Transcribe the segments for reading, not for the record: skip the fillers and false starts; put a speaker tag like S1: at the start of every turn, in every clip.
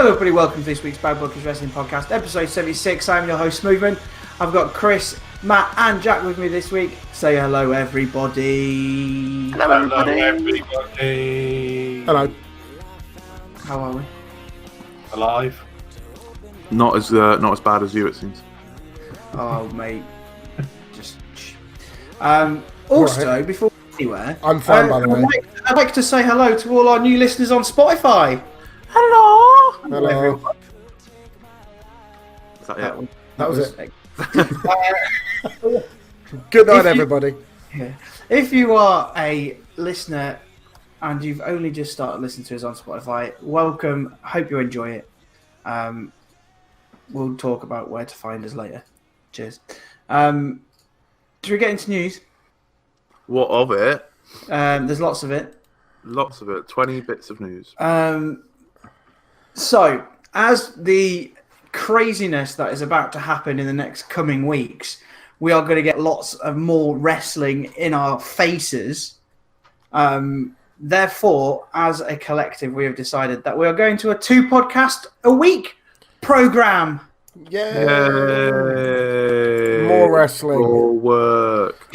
S1: Hello everybody, welcome to this week's Bad Bookers Wrestling Podcast, episode 76. I'm your host, SMOOTHMAN. I've got Chris, Matt and Jack with me this week. Say hello everybody.
S2: Hello everybody.
S3: Hello.
S1: How are we?
S2: Alive.
S3: Not as bad as you, it seems.
S1: Oh mate, just also,
S3: right.
S1: before anywhere,
S3: I'm fine by the way.
S1: I'd like to say hello to all our new listeners on Spotify.
S3: Hello.
S1: Everyone.
S3: Is that it?
S1: That was
S3: it. Good night, everybody.
S1: Yeah. If you are a listener and you've only just started listening to us on Spotify, welcome. Hope you enjoy it. We'll talk about where to find us later. Cheers. Should we get into news?
S3: What of it?
S1: There's lots of it.
S3: Lots of it. 20 bits of news.
S1: So, as the craziness that is about to happen in the next coming weeks, we are going to get lots of more wrestling in our faces. Therefore, as a collective, we have decided that we are going to a 2-podcast a week program.
S3: Yay! More wrestling. More work.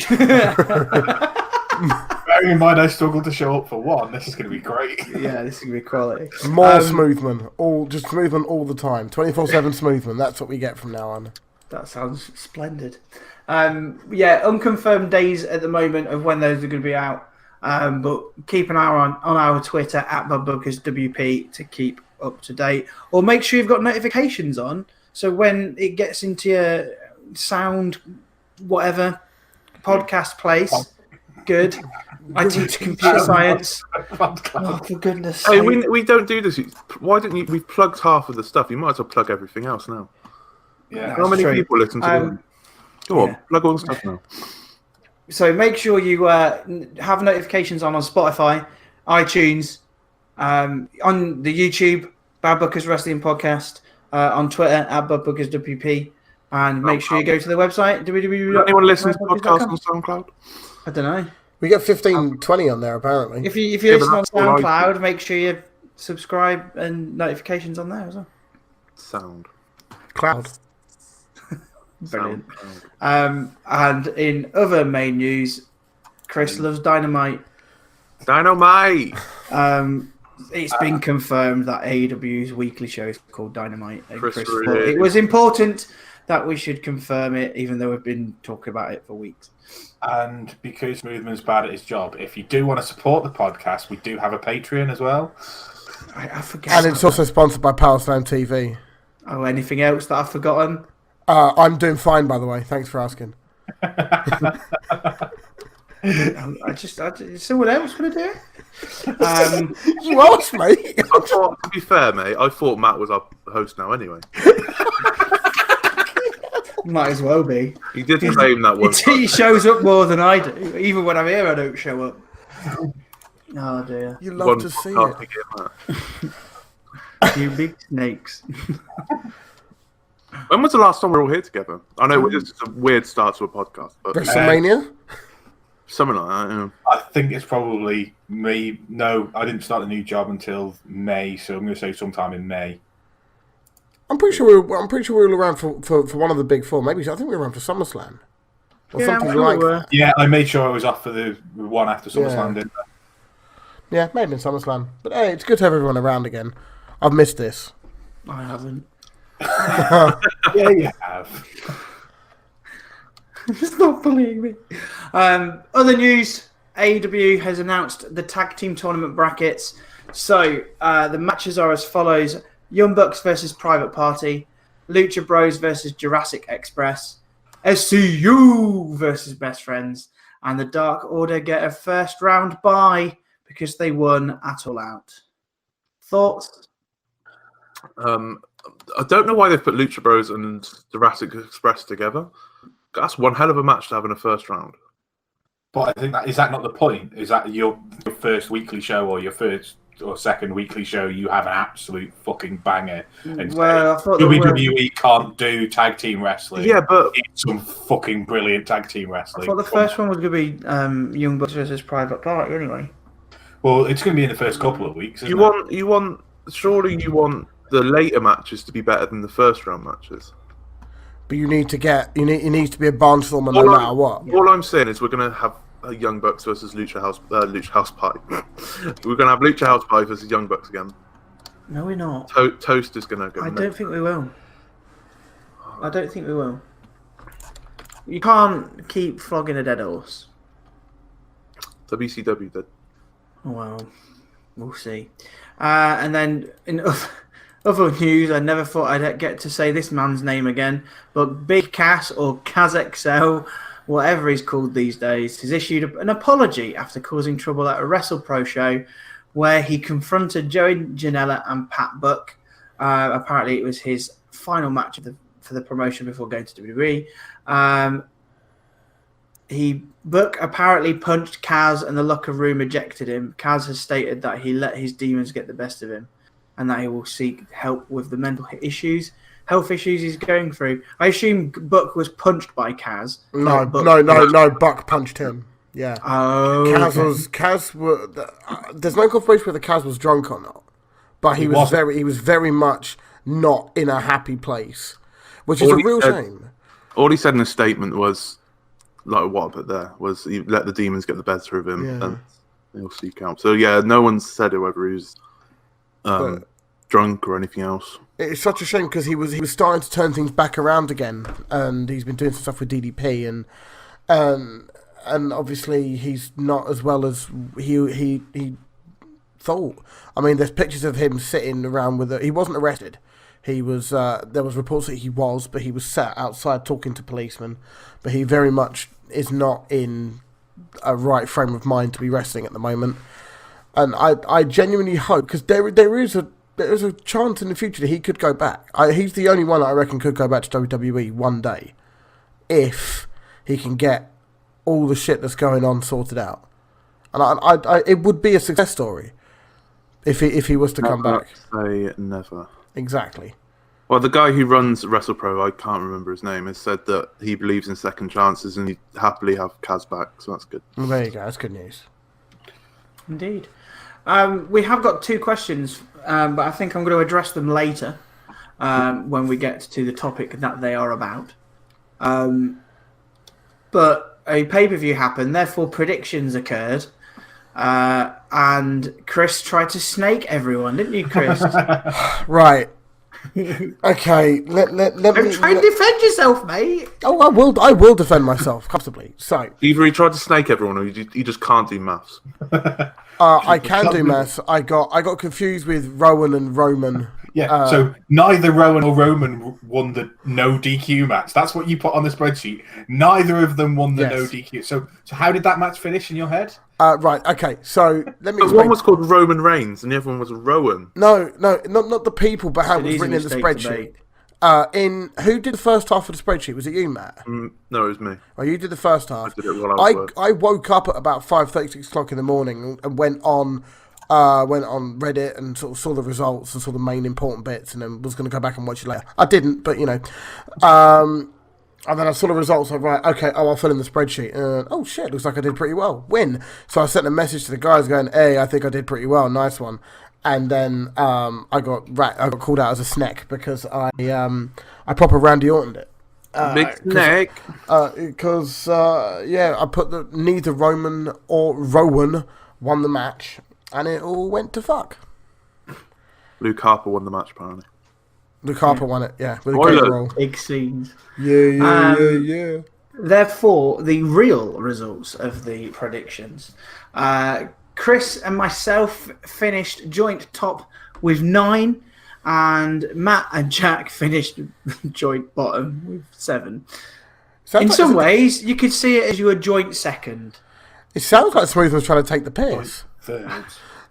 S2: Bearing in mind I struggled to show up for one, this is going to be great.
S1: Yeah, this is going to be quality.
S4: More SMOOTHMAN. Just SMOOTHMAN all the time. 24/7 SMOOTHMAN. That's what we get from now on.
S1: That sounds splendid. Unconfirmed days at the moment of when those are going to be out. But keep an eye on our Twitter at BBWP to keep up to date. Or make sure you've got notifications on, so when it gets into your sound, whatever, podcast place, good. I teach computer science. Oh, for goodness sake.
S3: Hey, we don't do this. Why didn't you? We've plugged half of the stuff. You might as well plug everything else now.
S2: Yeah.
S3: How many people listen to them? Go on, plug all the stuff now.
S1: So make sure you have notifications on Spotify, iTunes, on the YouTube, Bad Bookers Wrestling Podcast, on Twitter at BadBookersWP, and make sure you go to the website www.
S3: Anyone listen to podcasts on SoundCloud?
S1: I don't know.
S4: We get 15-20 on there, apparently.
S1: If you listen on SoundCloud, make sure you subscribe and notifications on there as well.
S3: Sound.
S4: Cloud.
S1: Brilliant. And in other main news, Chris loves Dynamite.
S3: Dynamite!
S1: It's been confirmed that AEW's weekly show is called Dynamite. And
S3: Chris
S1: thought it was important that we should confirm it, even though we've been talking about it for weeks.
S2: And because SMOOTHMAN's bad at his job, if you do want to support the podcast, we do have a Patreon as well.
S1: I forget.
S4: And it's also sponsored by Powerslam TV.
S1: Oh, anything else that I've forgotten?
S4: I'm doing fine, by the way. Thanks for asking.
S1: Is someone else going to do it?
S4: You asked me.
S3: To be fair, mate, I thought Matt was our host now anyway.
S1: Might as well be.
S3: He did claim that one.
S1: He shows up more than I do. Even when I'm here, I don't show up. Oh, dear.
S4: You love to see it.
S1: You big snakes.
S3: When was the last time we were all here together? I know it's a weird start to a podcast, but
S4: WrestleMania?
S3: Something like that, yeah.
S2: I think it's probably May. No, I didn't start a new job until May, so I'm going to say sometime in May.
S4: I'm pretty sure we were around for one of the big four. Maybe I think we were around for SummerSlam. Or something like that.
S2: Yeah, I made sure I was off for the one after SummerSlam, didn't I?
S4: Yeah, maybe in SummerSlam. But hey, it's good to have everyone around again. I've missed this.
S1: I haven't.
S2: Yeah, you have.
S1: Just not believing me. Other news, AEW has announced the tag team tournament brackets. So the matches are as follows: Young Bucks versus Private Party, Lucha Bros versus Jurassic Express, SCU versus Best Friends, and the Dark Order get a first round bye because they won at All Out. Thoughts?
S3: I don't know why they've put Lucha Bros and Jurassic Express together. That's one hell of a match to have in a first round.
S2: But I think is that not the point? Is that your first weekly show or your first or second weekly show? You have an absolute fucking banger. And
S1: Well, I thought
S2: WWE can't do tag team wrestling.
S3: Yeah, but
S2: it's some fucking brilliant tag team wrestling.
S1: I thought the first one was going to be Young Bucks versus Private Party anyway.
S2: Well, it's going to be in the first couple of weeks.
S3: Surely you want the later matches to be better than the first round matches.
S4: But you need to it needs to be a barnstormer no matter what.
S3: All I'm saying is we're gonna have Young Bucks versus Lucha House Party. We're gonna have Lucha House Party versus Young Bucks again.
S1: No, we're not.
S3: Toast is gonna go.
S1: I don't think we will. I don't think we will. You can't keep flogging a dead horse.
S3: WCW did.
S1: Oh, well, we'll see. And then in other news, I never thought I'd get to say this man's name again, but Big Cass, or Kaz XL, whatever he's called these days, has issued an apology after causing trouble at a WrestlePro show where he confronted Joey Janela and Pat Buck. Apparently, it was his final match for the promotion before going to WWE. Buck apparently punched Kaz and the locker room ejected him. Kaz has stated that he let his demons get the best of him and that he will seek help with the mental health issues he's going through. I assume Buck was punched by Kaz.
S4: No, Buck punched him. Yeah.
S1: Oh.
S4: There's no confirmation whether Kaz was drunk or not, but he was very much not in a happy place, which is a real shame.
S3: All he said in a statement was, like what I put there, was he let the demons get the better of him and he'll seek help. So yeah, no one's said it whether he was drunk or anything else.
S4: It's such a shame because he was starting to turn things back around again, and he's been doing some stuff with DDP, and obviously he's not as well as he thought. I mean, there's pictures of him sitting around with he wasn't arrested. He was there was reports that he was, but he was sat outside talking to policemen. But he very much is not in a right frame of mind to be wrestling at the moment. And I genuinely hope, because there is a chance in the future that he could go back. He's the only one that I reckon could go back to WWE one day, if he can get all the shit that's going on sorted out. And it would be a success story if he was to come back.
S3: Say never.
S4: Exactly.
S3: Well, the guy who runs WrestlePro, I can't remember his name, has said that he believes in second chances and he'd happily have Kaz back, so that's good.
S4: Well, there you go. That's good news.
S1: Indeed. We have got two questions, but I think I'm going to address them later when we get to the topic that they are about. But a pay-per-view happened, therefore predictions occurred, and Chris tried to snake everyone, didn't you, Chris?
S4: Right. Okay, let me
S1: try and defend yourself, mate.
S4: Oh, I will defend myself comfortably. So
S3: either he tried to snake everyone, or he just can't do maths.
S4: I can do maths. I got confused with Rowan and Roman.
S2: Yeah, so neither Rowan or Roman won the no DQ match. That's what you put on the spreadsheet. Neither of them won the no DQ. So how did that match finish in your head?
S4: Right, okay, so let me explain.
S3: One was called Roman Reigns and the other one was Rowan.
S4: No, not the people, but how it was written in the spreadsheet. Who did the first half of the spreadsheet? Was it you, Matt?
S3: No, it was me.
S4: Oh, you did the first half.
S3: I did it while I was
S4: I woke up at about 5:36 o'clock in the morning and went on Reddit and sort of saw the results and saw the main important bits, and then was going to go back and watch it later. I didn't, but you know. And then I saw the results. I'm right, okay. Oh, I'll fill in the spreadsheet. Oh shit, looks like I did pretty well. Win. So I sent a message to the guys going, "Hey, I think I did pretty well. Nice one." And then I got called out as a snack because I proper Randy Ortoned it.
S3: Big snack.
S4: Because I put neither Roman or Rowan won the match, and it all went to fuck.
S3: Luke Harper won the match apparently.
S4: Luke Harper won it, yeah, with a great roll.
S1: Big scenes.
S4: Yeah.
S1: Therefore, the real results of the predictions. Chris and myself finished joint top with 9, and Matt and Jack finished joint bottom with 7. In some ways, you could see it as you were joint second.
S4: It sounds like Smooth was trying to take the piss.
S2: Third.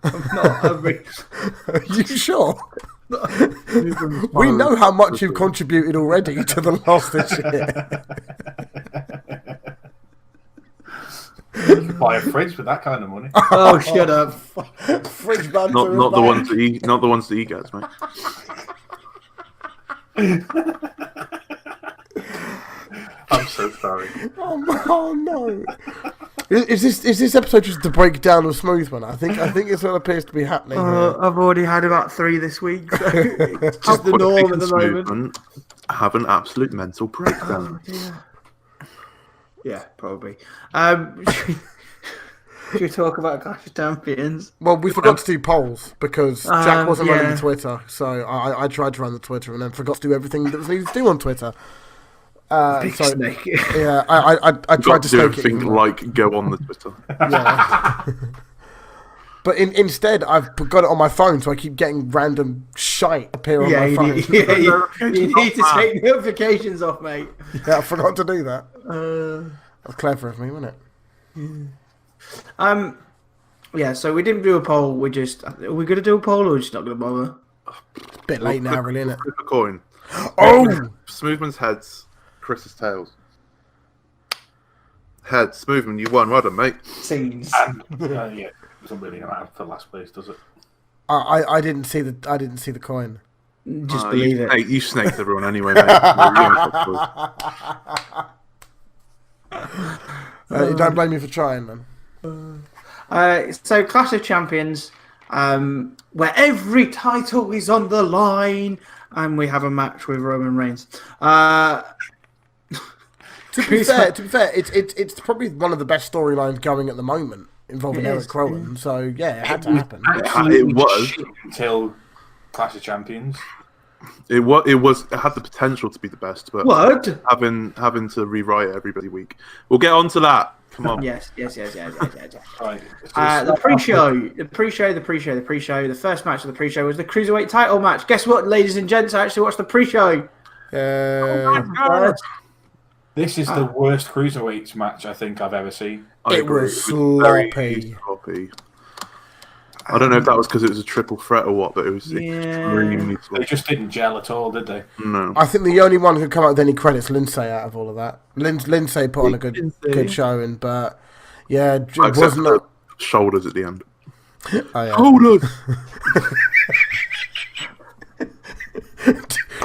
S1: I'm not.
S4: Are you sure? We know how much you've contributed already to the loss this year.
S2: You could buy a fridge with that kind of money.
S1: Oh, shut up!
S4: Fridge banter.
S3: Not the ones that he gets, mate.
S2: I'm so sorry.
S4: Oh no! Is this episode just the breakdown of Smoothman? I think it's what appears to be happening. Here.
S1: I've already had about 3 this week. So it's just the norm at the moment.
S3: Have an absolute mental breakdown.
S1: Yeah, probably. Should we talk about Clash of Champions?
S4: Well, we forgot to do polls because Jack wasn't running the Twitter, so I tried to run the Twitter and then forgot to do everything that was needed to do on Twitter.
S1: Snake.
S4: Yeah, I tried to
S3: do
S4: snake
S3: everything
S4: it.
S3: like go on the Twitter.
S4: Yeah. But instead, I've got it on my phone, so I keep getting random shite appear on my phone.
S1: You need to take notifications off, mate.
S4: Yeah, I forgot to do that. That's clever of me, wasn't it?
S1: Yeah, so we didn't do a poll. Are we going to do a poll or are we just not going to bother?
S4: Bit late now, really, isn't it?
S3: Flip a coin.
S4: Oh!
S3: Smoothman's heads, Chris's tails. Heads, Smoothman, you won. Well done, mate.
S1: Scenes.
S2: Yeah, it doesn't really matter for last place, does it?
S4: I didn't see the coin.
S1: Just believe it.
S3: You snaked everyone anyway, mate.
S4: Don't blame me for trying, man.
S1: So Clash of Champions, where every title is on the line, and we have a match with Roman Reigns.
S4: To be fair, it's probably one of the best storylines going at the moment involving Eric Rowan. So yeah, it had to happen.
S3: It was
S2: until Clash of Champions.
S3: It had the potential to be the best, but
S1: What?
S3: having to rewrite it every week. We'll get on to that. Come on.
S1: Yes.
S2: Right.
S1: The pre-show. The first match of the pre-show was the Cruiserweight title match. Guess what, ladies and gents? I actually watched the pre-show.
S2: This is the worst Cruiserweights match I think I've ever seen.
S4: It was
S3: very
S4: sloppy.
S3: I don't know if that was because it was a triple threat or what, but it was extremely
S2: They
S3: sloppy.
S2: just didn't gel at all, did they?
S3: No.
S4: I think the only one who could come out with any credits Lindsay out of all of that. Lindsay put on a good showing, but yeah, it
S3: Except
S4: wasn't.
S3: for the shoulders at the end.
S4: Oh, yeah.
S3: Shoulders.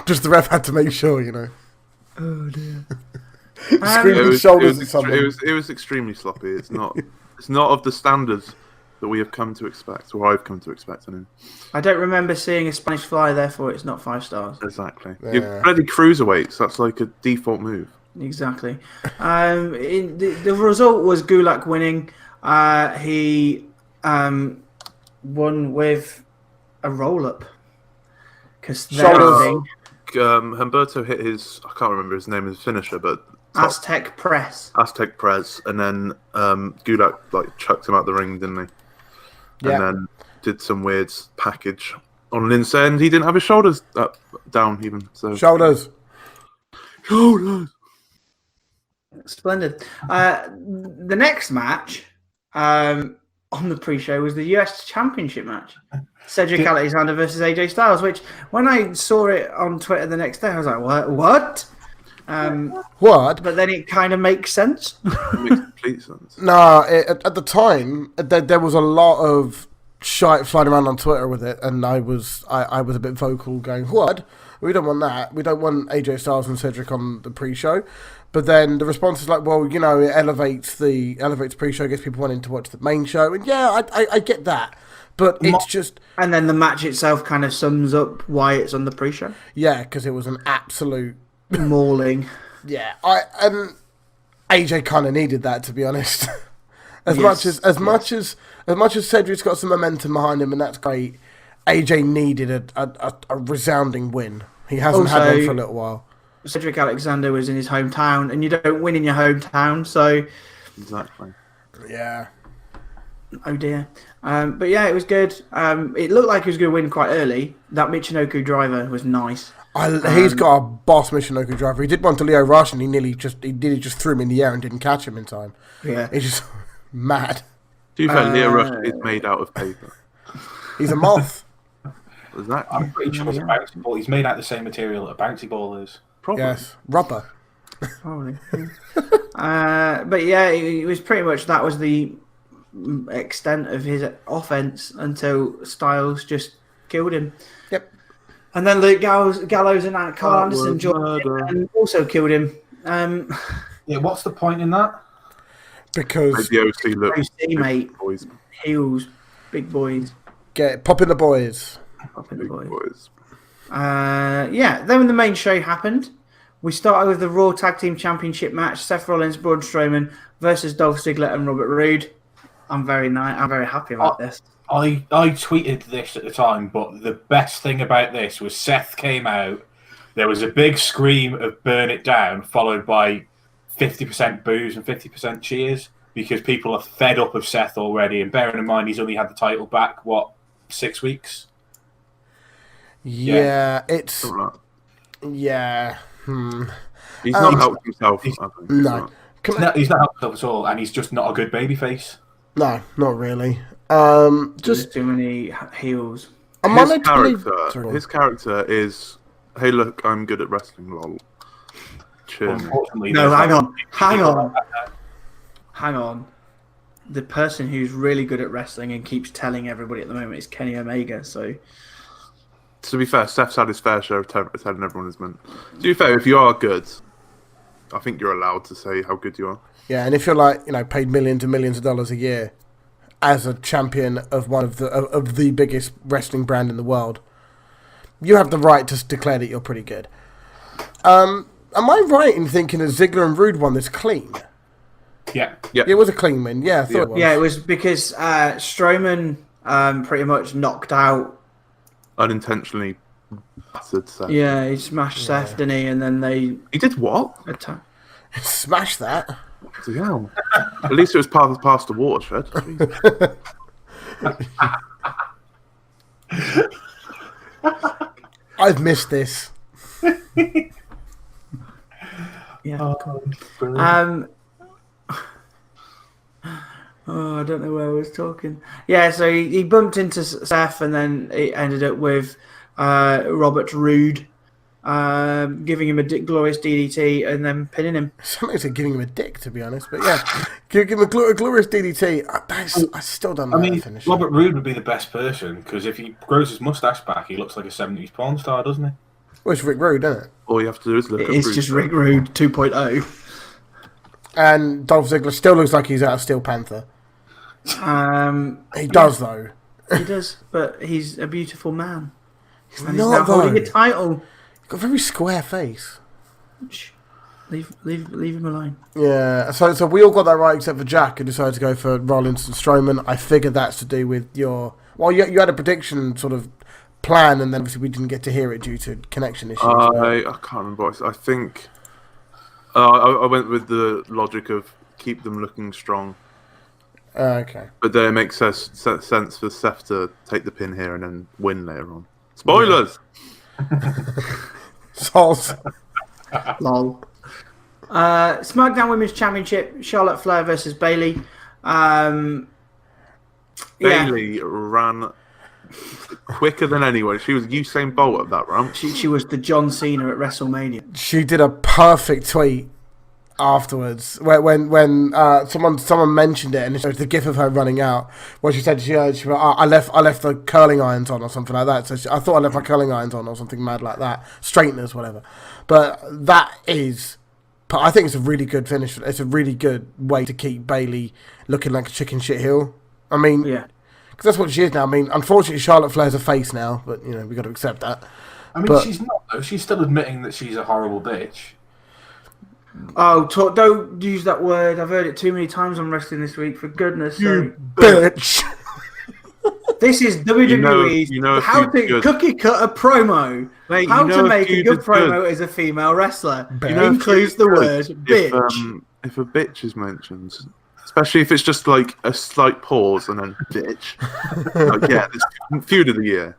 S4: Just the ref had to make sure, you know.
S1: Oh dear.
S4: Screaming shoulders at someone.
S3: It was extremely sloppy. It's not of the standards that we have come to expect, or I've come to expect.
S1: I don't remember seeing a Spanish fly, therefore it's not 5 stars.
S3: Exactly.
S4: Yeah.
S3: You've bloody cruiserweights. That's like a default move.
S1: Exactly. The result was Gulak winning. He won with a roll-up. Because
S3: Humberto hit his, I can't remember his name, his finisher, but
S1: Aztec press,
S3: and then Gulak like chucked him out the ring, didn't he?
S4: Yeah.
S3: And then did some weird package on Lindsay, and he didn't have his shoulders down even. So
S4: Shoulders.
S1: Splendid. The next match on the pre-show was the US Championship match. Cedric Alexander versus AJ Styles, which when I saw it on Twitter the next day, I was like, what? What? But then it kind of makes sense.
S3: It makes complete sense.
S4: No, at the time, there was a lot of shite flying around on Twitter with it, and I was a bit vocal going, what? We don't want that. We don't want AJ Styles and Cedric on the pre-show. But then the response is like, well, you know, it elevates the pre-show, gets people wanting to watch the main show. And yeah, I get that. But it's just...
S1: And then the match itself kind of sums up why it's on the pre-show.
S4: Yeah, because it was an absolute...
S1: mauling.
S4: Yeah, AJ kind of needed that, to be honest. As much as Cedric's got some momentum behind him, and that's great, AJ needed a resounding win. He hasn't had one for a little while.
S1: Cedric Alexander was in his hometown, and you don't win in your hometown, so...
S3: Exactly.
S4: Yeah.
S1: Oh dear. But yeah, it was good. It looked like he was going to win quite early. That Michinoku driver was nice.
S4: He's got a boss Michinoku driver. He did one to Leo Rush, and he nearly just threw him in the air and didn't catch him in time.
S1: Yeah.
S4: He's just mad.
S3: To be fair, Leo Rush is made out of paper.
S4: He's a moth.
S3: Exactly.
S2: I'm pretty sure it's a bouncy ball. He's made out the same material that a bouncy ball is.
S3: Probably.
S4: Yes, rubber.
S1: Probably. But yeah, it was pretty much that was the extent of his offense until Styles just killed him.
S4: Yep.
S1: And then Luke Gallows and Carl Anderson joined him and also killed him.
S2: Yeah, what's the point in that?
S4: Because
S3: the OC look
S1: OC, mate.
S3: boys.
S1: Heels, big boys.
S4: pop in the boys.
S1: Pop in the
S3: Big
S1: boys.
S3: boys.
S1: Yeah, then when the main show happened, we started with the Raw Tag Team Championship match: Seth Rollins, Braun Strowman versus Dolph Ziggler and Robert Roode. I'm very happy about this.
S2: I tweeted this at the time, but the best thing about this was Seth came out. There was a big scream of "burn it down," followed by 50% boos and 50% cheers because people are fed up of Seth already. And bearing in mind, he's only had the title back 6 weeks.
S4: Yeah, it's
S3: Something like that.
S4: yeah.
S3: He's not helped himself. I think.
S4: No.
S2: He's not helped himself at all, and he's just not a good babyface.
S4: No, not really.
S1: Just
S4: Just
S1: too many heels.
S4: I'm
S3: His
S4: honored to believe.
S3: character is, hey, look, I'm good at wrestling. Lol. Chin.
S2: Unfortunately,
S1: No,
S2: there's
S1: hang on. The person who's really good at wrestling and keeps telling everybody at the moment is Kenny Omega. So
S3: To be fair, Steph's had his fair share of telling everyone his meant. To be fair, if you are good, I think you're allowed to say how good you are.
S4: Yeah, and if you're like paid millions and millions of dollars a year as a champion of one of the biggest wrestling brand in the world, you have the right to declare that you're pretty good. Am I right in thinking that Ziggler and Rude won this clean?
S2: Yeah.
S4: It was a clean win. Yeah, I thought it was.
S1: yeah, it was because Strowman pretty much knocked out.
S3: Unintentionally battered Seth.
S1: Yeah, he smashed Seth, didn't he? And then they
S3: He did what?
S1: attacked.
S4: Smash that.
S3: So, yeah. At least it was past the watershed. Jeez.
S4: I've missed this.
S1: Yeah. I don't know where I was talking. Yeah, so he bumped into Seth, and then it ended up with Robert Roode giving him a glorious DDT and then pinning him.
S4: Somebody said giving him a dick, to be honest, but yeah, give him a glorious DDT. I still don't know how to finish.
S2: Robert Roode would be the best person because if he grows his mustache back, he looks like a 70s porn star, doesn't he?
S4: Well, it's Rick Rude, isn't it?
S3: All you have to do is look at
S1: It's
S3: Bruce.
S1: just Rick Rude 2.0.
S4: And Dolph Ziggler still looks like he's out of Steel Panther. He does, though.
S1: He does, but he's a beautiful man. And he's
S4: not,
S1: now holding
S4: though.
S1: a title.
S4: He's got a very square face.
S1: Shh. Leave him alone.
S4: Yeah, so we all got that right except for Jack, who decided to go for Rollins and Strowman. I figured that's to do with your... Well, you had a prediction sort of plan, and then obviously we didn't get to hear it due to connection issues.
S3: I can't remember. I think I went with the logic of keep them looking strong.
S4: Okay.
S3: But then it makes sense for Seth to take the pin here and then win later on. Spoilers!
S4: Sauce.
S1: Lol. SmackDown Women's Championship, Charlotte Flair versus Bayley.
S3: Bayley ran quicker than anyone. She was Usain Bolt at that run.
S1: She was the John Cena at WrestleMania.
S4: She did a perfect tweet afterwards when someone mentioned it, and it was the gif of her running out where she said I left the curling irons on or something like that. So I thought I left my curling irons on or something mad like that, straighteners, whatever. But I think it's a really good finish. It's a really good way to keep Bayley looking like a chicken shit heel. I mean,
S1: Yeah.
S4: because that's what she is now. I mean, unfortunately, Charlotte Flair's a face now, but we got to accept that.
S2: I mean, she's not though. She's still admitting that she's a horrible bitch.
S1: Oh, don't use that word. I've heard it too many times on wrestling this week. For goodness sake,
S4: Bitch.
S1: this is WWE's how to cookie cut a promo.
S3: Mate,
S1: how to make a good promo
S3: good.
S1: as a female wrestler
S3: If
S1: includes the word bitch.
S3: If a bitch is mentioned, especially if it's just like a slight pause and then bitch. Like, yeah, this feud of the year.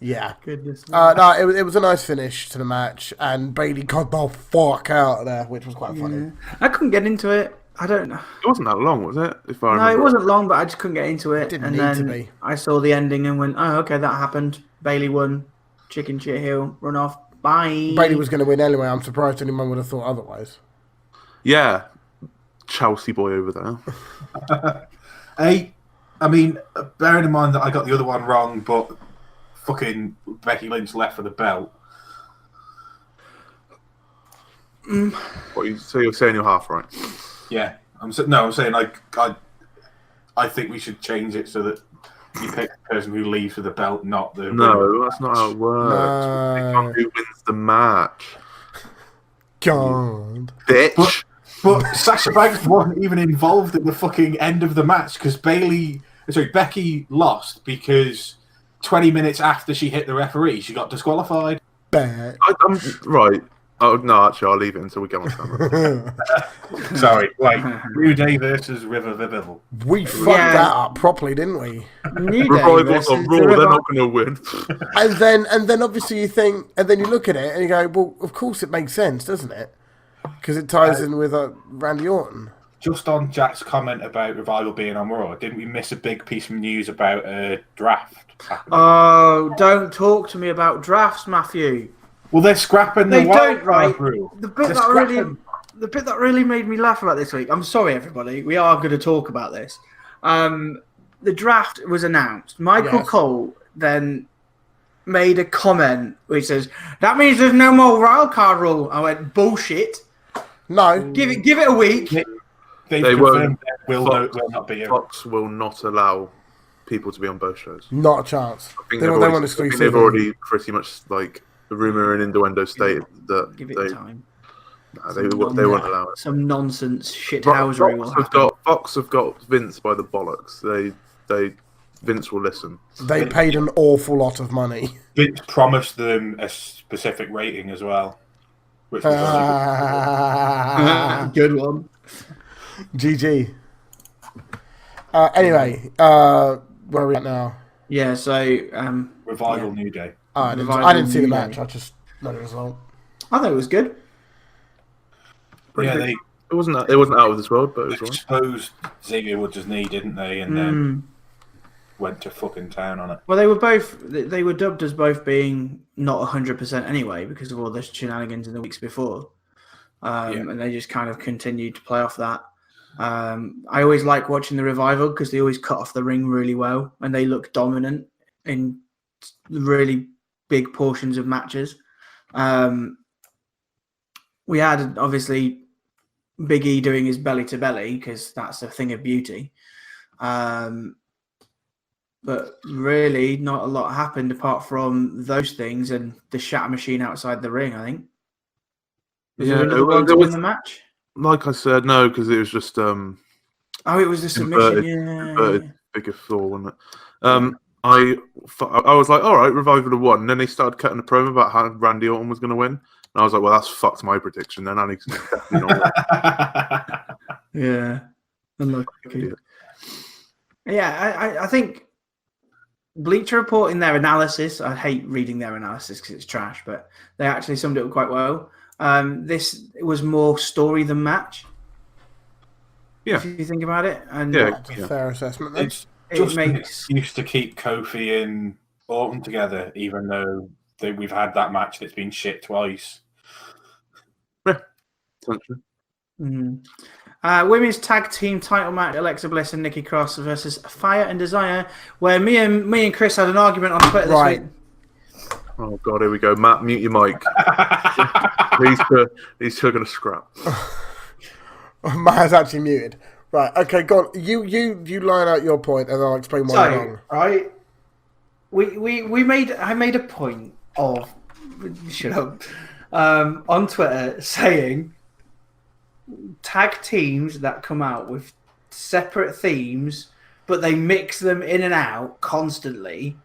S4: Yeah.
S1: Goodness.
S4: No, it was a nice finish to the match, and Bayley got the fuck out of there, which was quite funny.
S1: I couldn't get into it. I don't know.
S3: It wasn't that long, was it? If I
S1: No,
S3: remember.
S1: it wasn't long, but I just couldn't get into it.
S4: Didn't
S1: and
S4: need
S1: then
S4: to be.
S1: I saw the ending and went, oh, okay, that happened. Bayley won. Chicken shit heel. Run off. Bye.
S4: Bayley was going to win anyway. I'm surprised anyone would have thought otherwise.
S3: Yeah, Chelsea boy over there.
S2: I mean, bearing in mind that I got the other one wrong, but fucking Becky Lynch left for the belt.
S3: So you're saying you're half right?
S2: Yeah, I'm saying like I think we should change it so that you pick the person who leaves with the belt, not the
S3: No, that's not how it works.
S4: No.
S3: It's on who wins the match,
S4: God.
S3: bitch.
S2: But Sasha Banks wasn't even involved in the fucking end of the match because Becky lost because 20 minutes after she hit the referee, she got disqualified.
S4: Bad.
S3: I'm right. Oh no, actually, I'll leave it until we get on camera.
S2: Sorry, New Day versus River Vivable.
S4: We fucked that up properly, didn't we?
S1: New Day
S3: Revival's on
S1: versus
S3: Raw.
S1: the
S3: They're
S1: Revival.
S3: not going to win.
S4: And then obviously you think, and then you look at it and you go, well, of course it makes sense, doesn't it? Because it ties in with Randy Orton.
S2: Just on Jack's comment about Revival being on Raw, didn't we miss a big piece of news about a draft?
S1: Oh, don't talk to me about drafts, Matthew.
S2: Well, they're scrapping the
S1: They
S2: wild
S1: don't, right?
S2: card rule.
S1: The bit that really made me laugh about this week. I'm sorry, everybody. We are going to talk about this. The draft was announced. Michael Cole then made a comment which says, "That means there's no more wild card rule." I went, "Bullshit."
S4: No.
S1: Give it a week.
S2: They
S3: won't.
S2: Will not be.
S3: Fox will not allow people to be on both shows.
S4: Not a chance.
S3: I think
S4: They want
S3: I think
S4: exclusivity.
S3: they've already pretty much the rumor and innuendo stated that
S1: Give it time.
S3: they won't allow it.
S1: Some nonsense shithousery will happen.
S3: Fox have got Vince by the bollocks. Vince will listen.
S4: They paid an awful lot of money.
S2: Vince promised them a specific rating as well. Which was
S1: Good one.
S4: GG. Anyway, where are we at now?
S1: Yeah, so
S2: Revival New Day.
S4: I didn't see the match. I just know the result.
S1: I thought it was good.
S2: Yeah,
S3: It wasn't out of this world, but it was right.
S2: exposed Xavier Woods' knee, didn't they? And then went to fucking town on it.
S1: Well, they were dubbed as both being not 100% anyway because of all the shenanigans in the weeks before. And they just kind of continued to play off that. I always like watching the Revival because they always cut off the ring really well and they look dominant in really big portions of matches. We had obviously Big E doing his belly to belly because that's a thing of beauty. But really, not a lot happened apart from those things and the shatter machine outside the ring, I think. Was there another one to win the match?
S3: Like I said, no, because it was just
S1: Oh, it was the submission.
S3: inverted figure four, wasn't it? I was like, all right, Revival have won. And then they started cutting a promo about how Randy Orton was going to win. And I was like, well, that's fucked my prediction. Then Annie's definitely not win.
S1: Yeah. Unlucky. Yeah, I think Bleacher Report in their analysis, I hate reading their analysis because it's trash, but they actually summed it up quite well. This was more story than match.
S3: Yeah.
S1: If you think about it. And
S4: That's a fair assessment. Then.
S2: It's just an excuse to keep Kofi and Orton together, even though we've had that match that's been shit twice.
S3: Yeah. Essentially.
S1: Women's tag team title match: Alexa Bliss and Nikki Cross versus Fire and Desire. Where me and Chris had an argument on Twitter this week.
S3: Oh god, here we go. Matt, mute your mic. These two are going to scrap.
S4: Matt's actually muted. Right. Okay. Go on. You line out your point, and I'll explain why you're wrong.
S1: Right. I made a point of shut up on Twitter saying tag teams that come out with separate themes, but they mix them in and out constantly,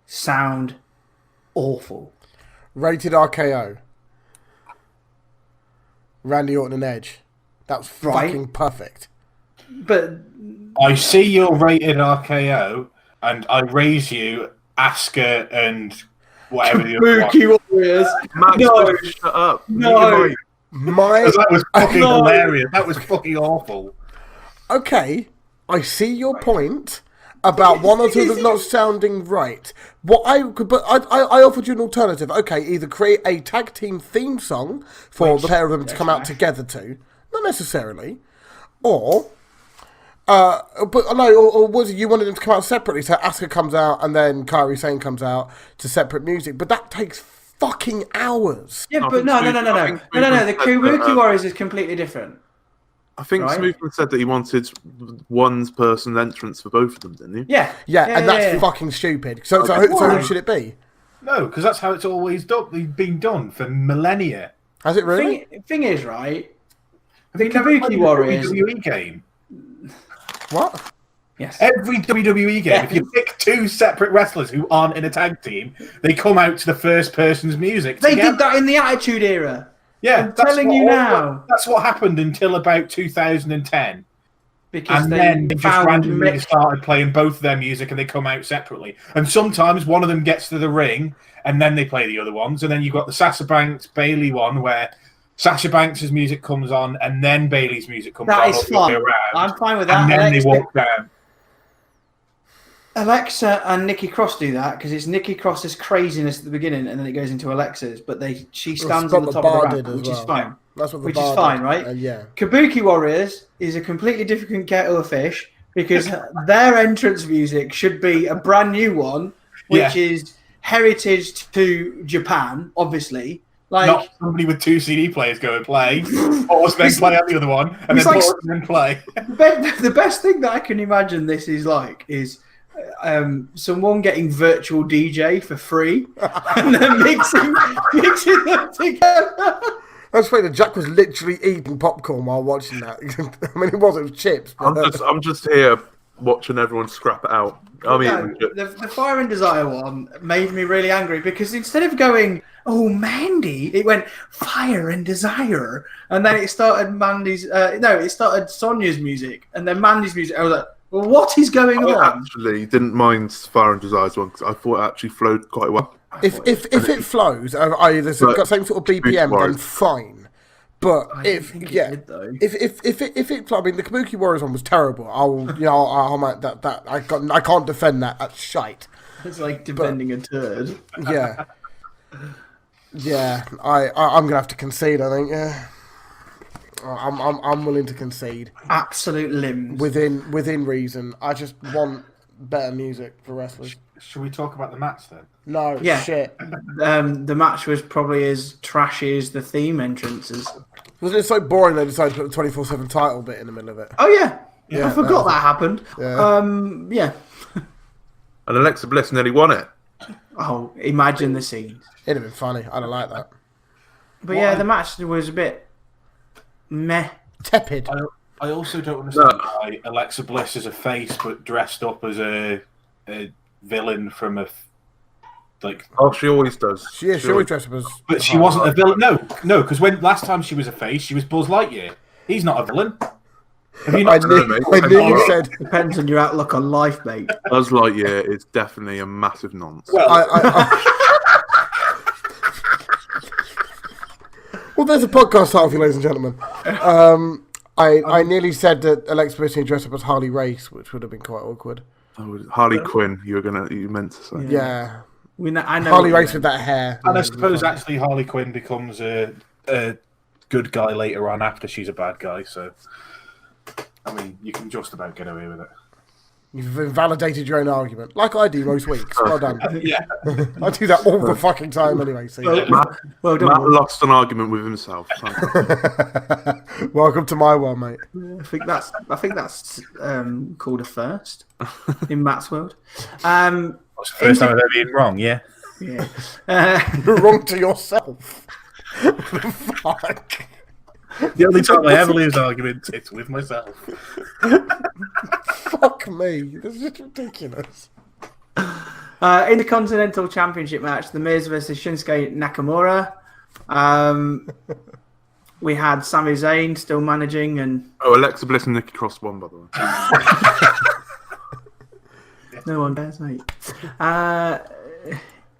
S1: sound awful.
S4: Rated RKO. Randy Orton and Edge. That was fucking perfect.
S1: But
S2: I see your rated RKO, and I raise you Asuka and whatever the other one.
S1: Kabuki Warriors.
S3: Matt,
S1: No.
S3: shut up.
S1: No.
S2: That was fucking hilarious. That was fucking awful.
S4: Okay, I see your point about one or two that's not sounding right. But I offered you an alternative. Okay, either create a tag team theme song for the pair of them to come out together to, not necessarily, or was it you wanted them to come out separately? So Asuka comes out and then Kairi Sane comes out to separate music, but that takes fucking hours.
S1: Yeah,
S3: I
S1: but
S3: think
S1: no.
S3: Smooth- I think Smoothman
S1: The
S3: said
S1: Kabuki
S3: that,
S1: Warriors is completely different.
S3: I think
S1: Right.
S3: Smoothman said that he wanted one person entrance for both of them, didn't he?
S1: Yeah.
S4: Yeah, and that's
S1: yeah.
S4: fucking stupid. So
S3: Okay.
S4: who
S1: Why?
S4: should it be?
S2: No, because that's how it's always been done for millennia.
S4: Has it really?
S1: Thing is, right?
S2: Have
S1: The
S2: you never
S1: Kabuki
S2: played a
S1: Warriors.
S2: WWE game.
S4: What?
S1: Yes.
S2: Every WWE game, if you pick two separate wrestlers who aren't in a tag team, they come out to the first person's music.
S1: They
S2: together.
S1: did that in the Attitude Era.
S2: Yeah,
S1: I'm telling you now.
S2: That's what happened until about 2010.
S1: Because
S2: And
S1: they
S2: then they just
S1: found
S2: randomly
S1: Mick.
S2: started playing both of their music and they come out separately. And sometimes one of them gets to the ring and then they play the other ones. And then you've got the Sasha Banks Bailey one where Sasha Banks' music comes on and then Bailey's music comes
S1: That
S2: on.
S1: is
S2: all the way
S1: fun.
S2: around,
S1: I'm fine with that.
S2: and then they walk down.
S1: Alexa and Nikki Cross do that because it's Nikki Cross's craziness at the beginning and then it goes into Alexa's, but she stands on the top of the ramp, which is fine.
S4: That's what the
S1: Which
S4: bar
S1: is fine,
S4: did.
S1: right?
S4: Yeah.
S1: Kabuki Warriors is a completely different kettle of fish because their entrance music should be a brand new one, which is heritage to Japan, obviously. Like,
S2: Not somebody with two CD players go and play, pause, then play out the other one, and then
S1: like-
S2: pause and then play.
S1: the best thing that I can imagine this is like is someone getting virtual DJ for free and then mixing them together.
S4: I just that Jack was literally eating popcorn while watching that. I mean, it was chips. But,
S3: I'm just here watching everyone scrap it out. I mean,
S1: The Fire and Desire one made me really angry because instead of going, "Oh, Mandy," it went Fire and Desire, and then it started it started Sonia's music, and then Mandy's music. I was like, "Well, what is going
S3: I
S1: on?"
S3: actually didn't mind Fire and Desire's one because I thought it actually flowed quite well.
S4: if it flows, i.e. there's got same sort of BPM, then fine. But if
S1: think it
S4: yeah,
S1: did, though.
S4: if it, I mean, the Kabuki Warriors one was terrible. I'll that I can't defend that. That's shite.
S1: It's like defending a turd.
S4: Yeah, yeah. I'm gonna have to concede. I think. Yeah, I'm willing to concede
S1: Absolute limbs.
S4: within reason. I just want better music for wrestlers.
S2: Should we talk about the match then?
S4: No
S1: Yeah.
S4: shit.
S1: The match was probably as trashy as the theme entrances.
S4: Wasn't it so boring they decided to put the 24/7 title bit in the middle of it?
S1: Oh yeah,
S4: Yeah,
S1: I forgot that happened.
S4: Yeah.
S1: Yeah.
S3: And Alexa Bliss nearly won it.
S1: Oh, imagine the scenes.
S4: It'd have been funny. I'd have liked that.
S1: But yeah, the match was a bit meh.
S4: Tepid.
S2: I also don't understand why Alexa Bliss is a face but dressed up as a villain from
S3: Oh, she always does.
S4: She always dresses up as.
S2: But she wasn't a villain. No, because when last time she was a face, she was Buzz Lightyear. He's not a villain. Have you not seen him?
S4: I nearly said.
S1: Depends on your outlook on life, mate.
S3: Buzz Lightyear is definitely a massive nonce.
S2: Well,
S4: Well, there's a podcast title for you, ladies and gentlemen. I nearly said that Alexa Bliss dressed up as Harley Race, which would have been quite awkward.
S3: Oh, Harley Quinn, you meant to say.
S4: Yeah.
S1: I know
S4: Harley Race with that hair.
S2: and I suppose actually Harley Quinn becomes a good guy later on after she's a bad guy. So, I mean, you can just about get away with it.
S4: You've invalidated your own argument, like I do most weeks. Well done.
S2: Yeah.
S4: I do that all the fucking time anyway. So.
S1: Well done.
S3: Matt lost an argument with himself.
S4: Welcome to my world, mate.
S1: I think that's called a first in Matt's world.
S2: That's the first time I've ever been wrong. Yeah.
S1: Yeah.
S4: You're wrong to yourself. Fuck.
S2: The only time I ever lose arguments, it's with myself.
S4: Fuck me. This is just ridiculous.
S1: In the Continental Championship match, The Miz versus Shinsuke Nakamura. We had Sami Zayn still managing, and
S3: Oh, Alexa Bliss and Nikki Cross won, by the way.
S1: no one dares, mate.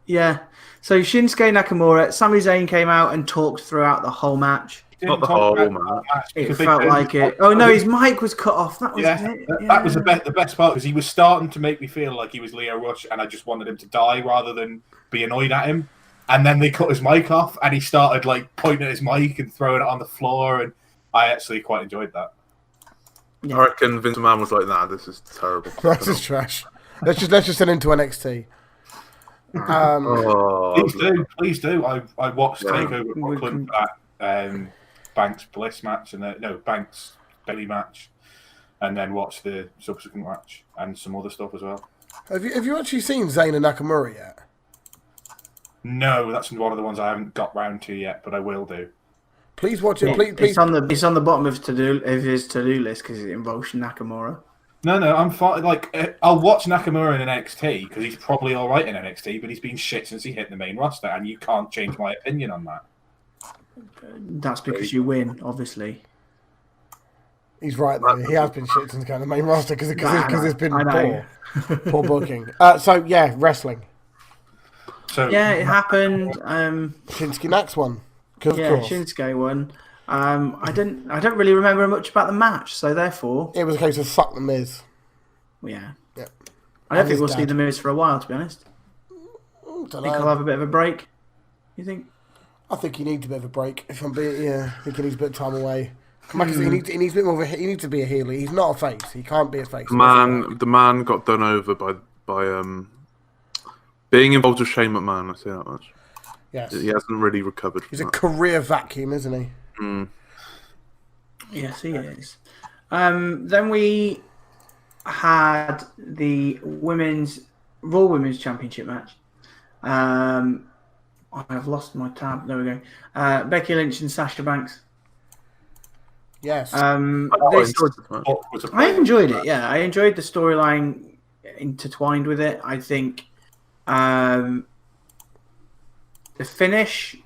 S1: Yeah. So Shinsuke Nakamura, Sami Zayn came out and talked throughout the whole match.
S3: Not the whole match.
S1: It felt like it. Oh no, his mic was cut off. That was it.
S2: That was the best part because he was starting to make me feel like he was Leo Rush, and I just wanted him to die rather than be annoyed at him. And then they cut his mic off, and he started like pointing at his mic and throwing it on the floor, and I actually quite enjoyed that.
S1: Yeah.
S3: I reckon Vince McMahon was like, "Nah, this is terrible."
S4: This is trash. Let's just send him to NXT.
S2: Please do. I watched
S3: Yeah.
S2: Takeover Brooklyn for that Banks Bliss match and Banks Bailey match, and then watched the subsequent match and some other stuff as well.
S4: Have you actually seen Zayn and Nakamura yet?
S2: No, that's one of the ones I haven't got round to yet, but I will do.
S4: Please watch it. Please.
S1: It's on the bottom of his to-do list because it involves Nakamura.
S2: No, I'm fine. Like, I'll watch Nakamura in NXT because he's probably all right in NXT, but he's been shit since he hit the main roster, and you can't change my opinion on that.
S4: That's because you win, obviously. He's right though. He has been shit since going to the main roster because it's been poor booking. So yeah, wrestling.
S2: So
S1: yeah, it happened.
S4: Shinsuke Nax won.
S1: Shinsuke won. I don't really remember much about the match, so therefore
S4: it was a case of fuck the Miz.
S1: Yeah.
S4: Yep.
S1: I don't think we'll see the Miz for a while, to be honest.
S4: I
S1: think he'll have a bit of a break. You think?
S4: I think he needs a bit of a break. If I'm being, I think he needs a bit of time away. He needs a bit more of he needs to be a heel. He's not a face. He can't be a face.
S3: The man got done over by being involved with Shane McMahon. I say that much.
S4: Yes.
S3: He hasn't really recovered.
S4: He's a career vacuum, isn't he?
S3: Mm.
S1: Yes, he is. Then we had the Raw Women's Championship match. I've lost my tab. There we go. Becky Lynch and Sasha Banks.
S4: Yes.
S1: I enjoyed it. Yeah, I enjoyed the storyline intertwined with it. I think the finish.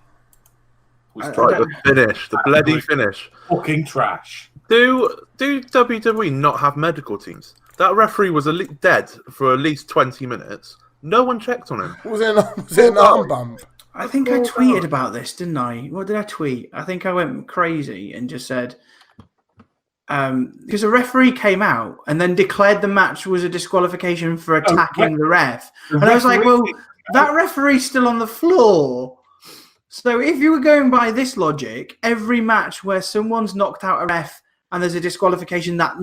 S3: The bloody finish.
S2: Fucking trash.
S3: Do WWE not have medical teams? That referee was dead for at least 20 minutes. No one checked on him.
S4: Was it an arm bump?
S1: I think I tweeted about this, didn't I? What did I tweet? I think I went crazy and just said, because a referee came out and then declared the match was a disqualification for attacking the ref. And I was like, well, that referee's still on the floor. So if you were going by this logic, every match where someone's knocked out a ref and there's a disqualification that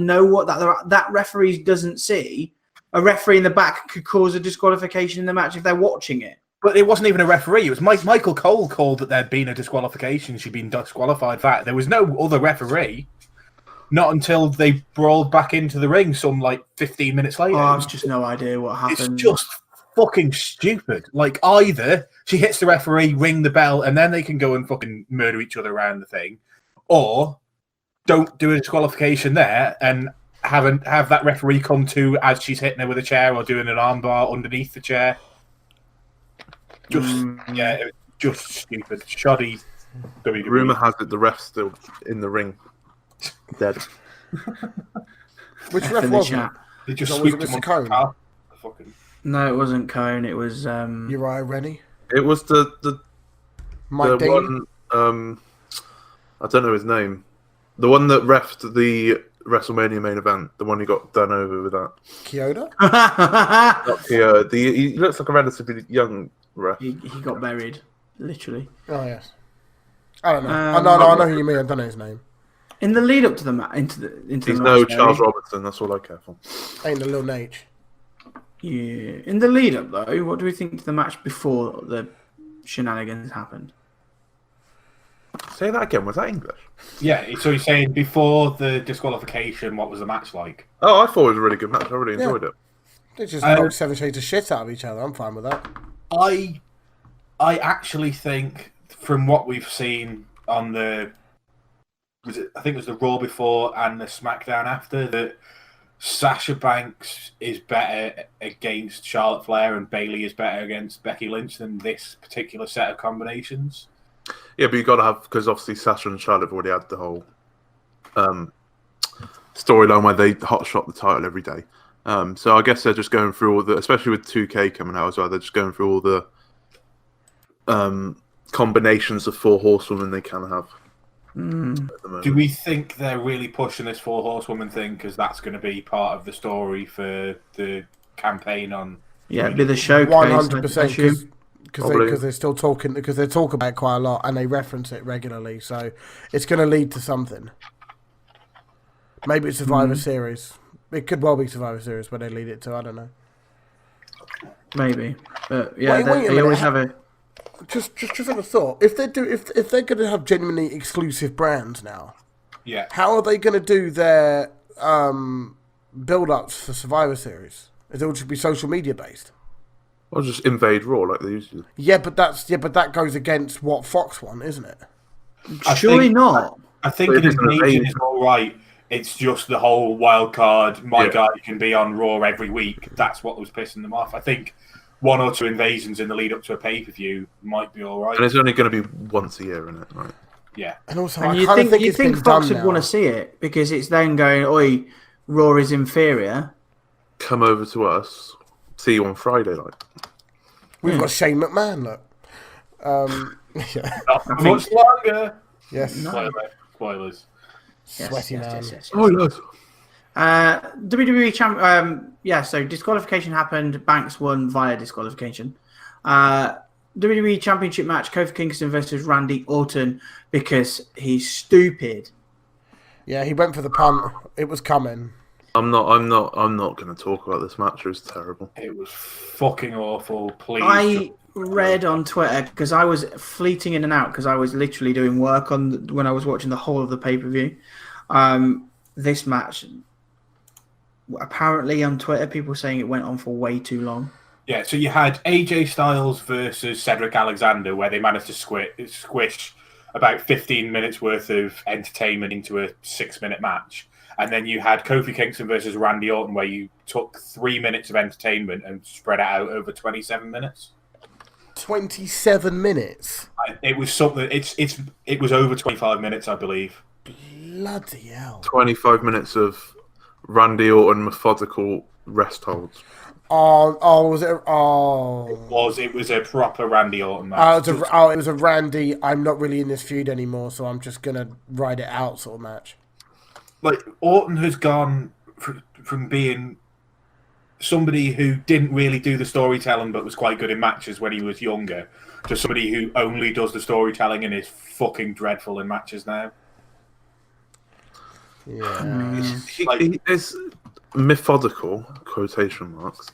S1: referee doesn't see, a referee in the back could cause a disqualification in the match if they're watching it.
S2: But it wasn't even a referee. It was Michael Cole called that there'd been a disqualification. She'd been disqualified for that. There was no other referee. Not until they brawled back into the ring 15 minutes later.
S1: Oh, I've just no idea what happened.
S2: It's just fucking stupid. Like, either she hits the referee, ring the bell, and then they can go and fucking murder each other around the thing, or don't do a disqualification there and have that referee come to as she's hitting her with a chair or doing an armbar underneath the chair. Just stupid. Shoddy WWE.
S3: Rumour has it the ref's still in the ring. Dead.
S4: Which ref was it?
S2: They just
S4: was
S2: sweeped
S4: it
S2: him
S4: Mr. Cone?
S1: No, it wasn't Cone. It was
S4: Uriah Rennie.
S3: It was the
S4: Mike Dean.
S3: one. I don't know his name. The one that refed the WrestleMania main event. The one who got done over with that.
S4: Kyoto?
S3: Not Kyoto. He looks like a relatively young ref.
S1: He got buried, literally.
S4: Oh yes. I don't know. I know who you mean. I don't know his name.
S1: In the lead up to the match, into
S3: He's
S1: the
S3: no
S1: match,
S3: Charles Robertson. That's all I care for.
S4: Ain't the little Nate.
S1: Yeah. In the lead up though, what do we think to the match before the shenanigans happened?
S3: Say that again. Was that English?
S2: Yeah. So he's saying before the disqualification, what was the match like?
S3: Oh, I thought it was a really good match. I really enjoyed it.
S4: They just knocked 7 shades of shit out of each other. I'm fine with that.
S2: I actually think from what we've seen on the I think it was the Raw before and the SmackDown after, that Sasha Banks is better against Charlotte Flair and Bayley is better against Becky Lynch than this particular set of combinations.
S3: Yeah, but you got to have, because obviously Sasha and Charlotte have already had the whole storyline where they hotshot the title every day. So I guess they're just going through all the, especially with 2K coming out as well, they're just going through all the combinations of 4 horsewomen they can have.
S2: Do we think they're really pushing this 4 horsewoman thing because that's going to be part of the story for the campaign on?
S1: Yeah, it'd be the showcase.
S4: 100%, because they're still talking, because they talk about it quite a lot and they reference it regularly, so it's going to lead to something. Maybe it's Survivor Series. It could well be Survivor Series where they lead it to. I don't know.
S1: maybe. But yeah,
S4: Wait a
S1: they
S4: minute.
S1: always have a.
S4: Just have a thought. If they're going to have genuinely exclusive brands now,
S2: Yeah.
S4: how are they going to do their build-ups for Survivor Series? Is it all just be social media based?
S3: Or just invade Raw like they used to.
S4: Yeah, but that goes against what Fox want, isn't it?
S1: Surely not.
S2: I think
S3: But
S2: an
S3: it isn't
S2: invasion
S3: invasion.
S2: is all right. It's just the whole wild card. My
S3: Yeah.
S2: guy can be on Raw every week. That's what was pissing them off. I think 1 or 2 invasions in the lead up to a pay-per-view might be all right.
S3: And it's only going to be once a year, isn't it? Right.
S2: Yeah.
S4: And also,
S1: And
S4: I
S1: you
S4: kind of think
S1: you
S4: it's
S1: think
S4: been
S1: Fox
S4: done
S1: would
S4: now.
S1: want to see it because it's then going, oi, Raw is inferior.
S3: Come over to us. See you on Friday, like.
S4: We've got Shane McMahon. Look, yeah,
S2: Not for much longer.
S4: yes,
S2: Spoilers.
S4: sweaty man.
S1: Yes.
S3: Oh, yes.
S1: WWE champ. So disqualification happened. Banks won via disqualification. WWE Championship match: Kofi Kingston versus Randy Orton because he's stupid.
S4: Yeah, he went for the punt. It was coming.
S3: I'm not going to talk about this match. It was terrible.
S2: It was fucking awful. Please.
S1: I read on Twitter because I was fleeting in and out because I was literally doing work when I was watching the whole of the pay-per-view. This match, apparently on Twitter, people saying it went on for way too long.
S2: Yeah, so you had AJ Styles versus Cedric Alexander, where they managed to squish about 15 minutes worth of entertainment into a 6-minute match. And then you had Kofi Kingston versus Randy Orton, where you took 3 minutes of entertainment and spread it out over 27 minutes.
S4: 27 minutes.
S2: It was something. It was over 25 minutes, I believe.
S4: Bloody hell.
S3: 25 minutes of Randy Orton methodical rest holds.
S4: Was it? Oh,
S2: It was a proper Randy Orton match.
S4: it was a Randy. I'm not really in this feud anymore, so I'm just gonna ride it out sort of match.
S2: Like Orton has gone from being somebody who didn't really do the storytelling but was quite good in matches when he was younger to somebody who only does the storytelling and is fucking dreadful in matches now.
S4: Yeah.
S3: He is methodical, quotation marks.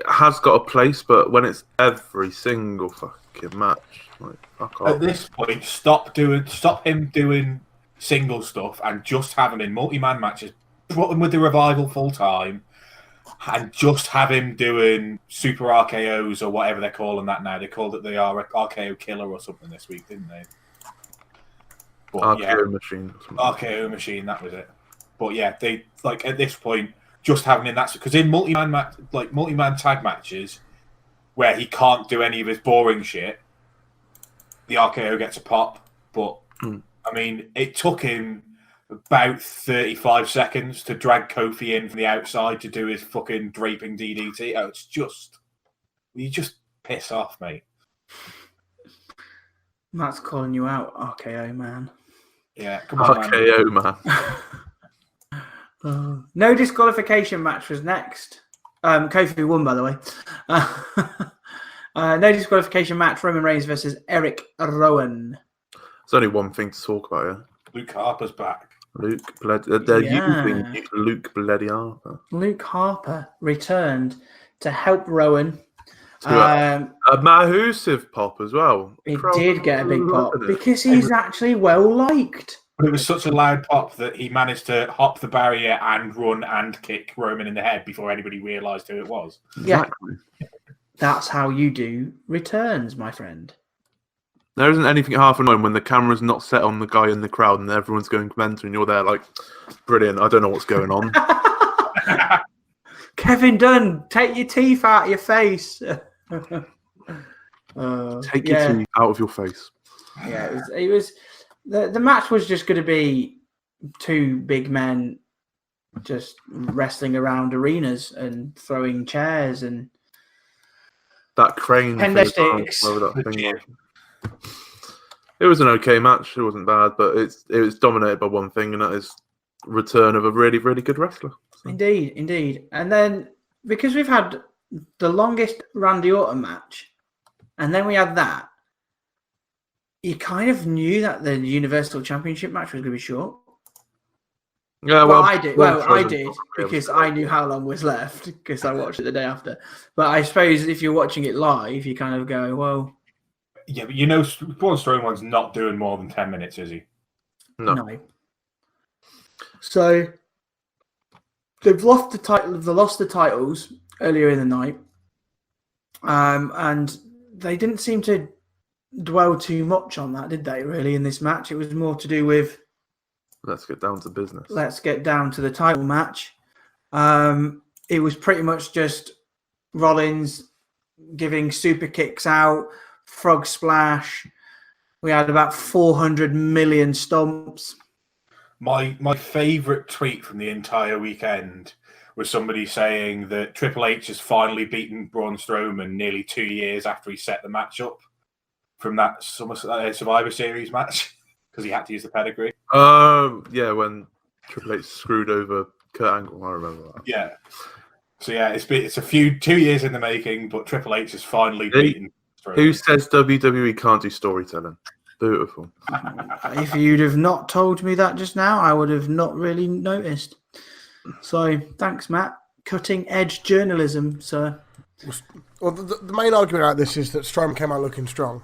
S3: Has got a place, but when it's every single fucking match, like, fuck off.
S2: At this point, stop him doing single stuff and just have him in multi-man matches. Put him with the Revival full time, and just have him doing super RKOs or whatever they're calling that now. They called it the RKO Killer or something this week, didn't they? But,
S3: RKO machine.
S2: RKO machine, that was it. But yeah, they like at this point just having in that because in multi-man tag matches where he can't do any of his boring shit, the RKO gets a pop. But I mean, it took him about 35 seconds to drag Kofi in from the outside to do his fucking draping DDT. Oh, it's just you just piss off, mate.
S1: Matt's calling you out, RKO man.
S2: Yeah, come on,
S3: RKO, man.
S1: No disqualification match was next. Kofi won, by the way. No disqualification match: Roman Reigns versus Eric Rowan.
S3: There's only one thing to talk about here.
S2: Luke Harper's back.
S3: Luke They're
S1: Yeah.
S3: using Luke Bloody Harper.
S1: Luke Harper returned to help Rowan.
S3: A massive pop as well.
S1: He did get a big pop
S3: Look at it.
S1: because he's actually well liked.
S2: But it was such a loud pop that he managed to hop the barrier and run and kick Roman in the head before anybody realised who it was.
S3: Exactly.
S1: That's how you do returns, my friend.
S3: There isn't anything half annoying when the camera's not set on the guy in the crowd and everyone's going mental and you're there like, brilliant, I don't know what's going on.
S1: Kevin Dunn, take your teeth out of your face.
S3: Take your teeth out of your face.
S1: Yeah, it was the match was just going to be two big men just wrestling around arenas and throwing chairs and
S3: That crane. thing as well,
S1: Pendersticks.
S3: whatever that thing was. It was an okay match. It wasn't bad, but it was dominated by one thing, and that is return of a really, really good wrestler. So.
S1: Indeed. And then because we've had the longest Randy Orton match, and then we had that, you kind of knew that the Universal Championship match was going to be short.
S3: Yeah,
S1: Well, I did. Well, I
S3: Strowman
S1: did
S3: probably
S1: because
S3: was
S1: I knew how long was left because I watched it the day after. But I suppose if you're watching it live, you kind of go, well,
S2: Yeah, but Braun Strowman's not doing more than 10 minutes, is he?
S1: no. So they've lost the title. They lost the titles earlier in the night, and they didn't seem to dwell too much on that, did they? Really, in this match, it was more to do with
S3: Let's get down to business.
S1: let's get down to the title match. It was pretty much just Rollins giving super kicks out, frog splash. We had about 400 million stomps.
S2: My favourite tweet from the entire weekend was somebody saying that Triple H has finally beaten Braun Strowman nearly 2 years after he set the match up from that Survivor Series match because he had to use the pedigree.
S3: Yeah, when Triple H screwed over Kurt Angle, I remember that.
S2: Yeah. So yeah, it's 2 years in the making, but Triple H has finally beaten Strowman.
S3: Who says WWE can't do storytelling? Beautiful.
S1: If you'd have not told me that just now, I would have not really noticed. So thanks, Matt. Cutting edge journalism, sir.
S4: Well, the main argument out of this is that Strowman came out looking strong.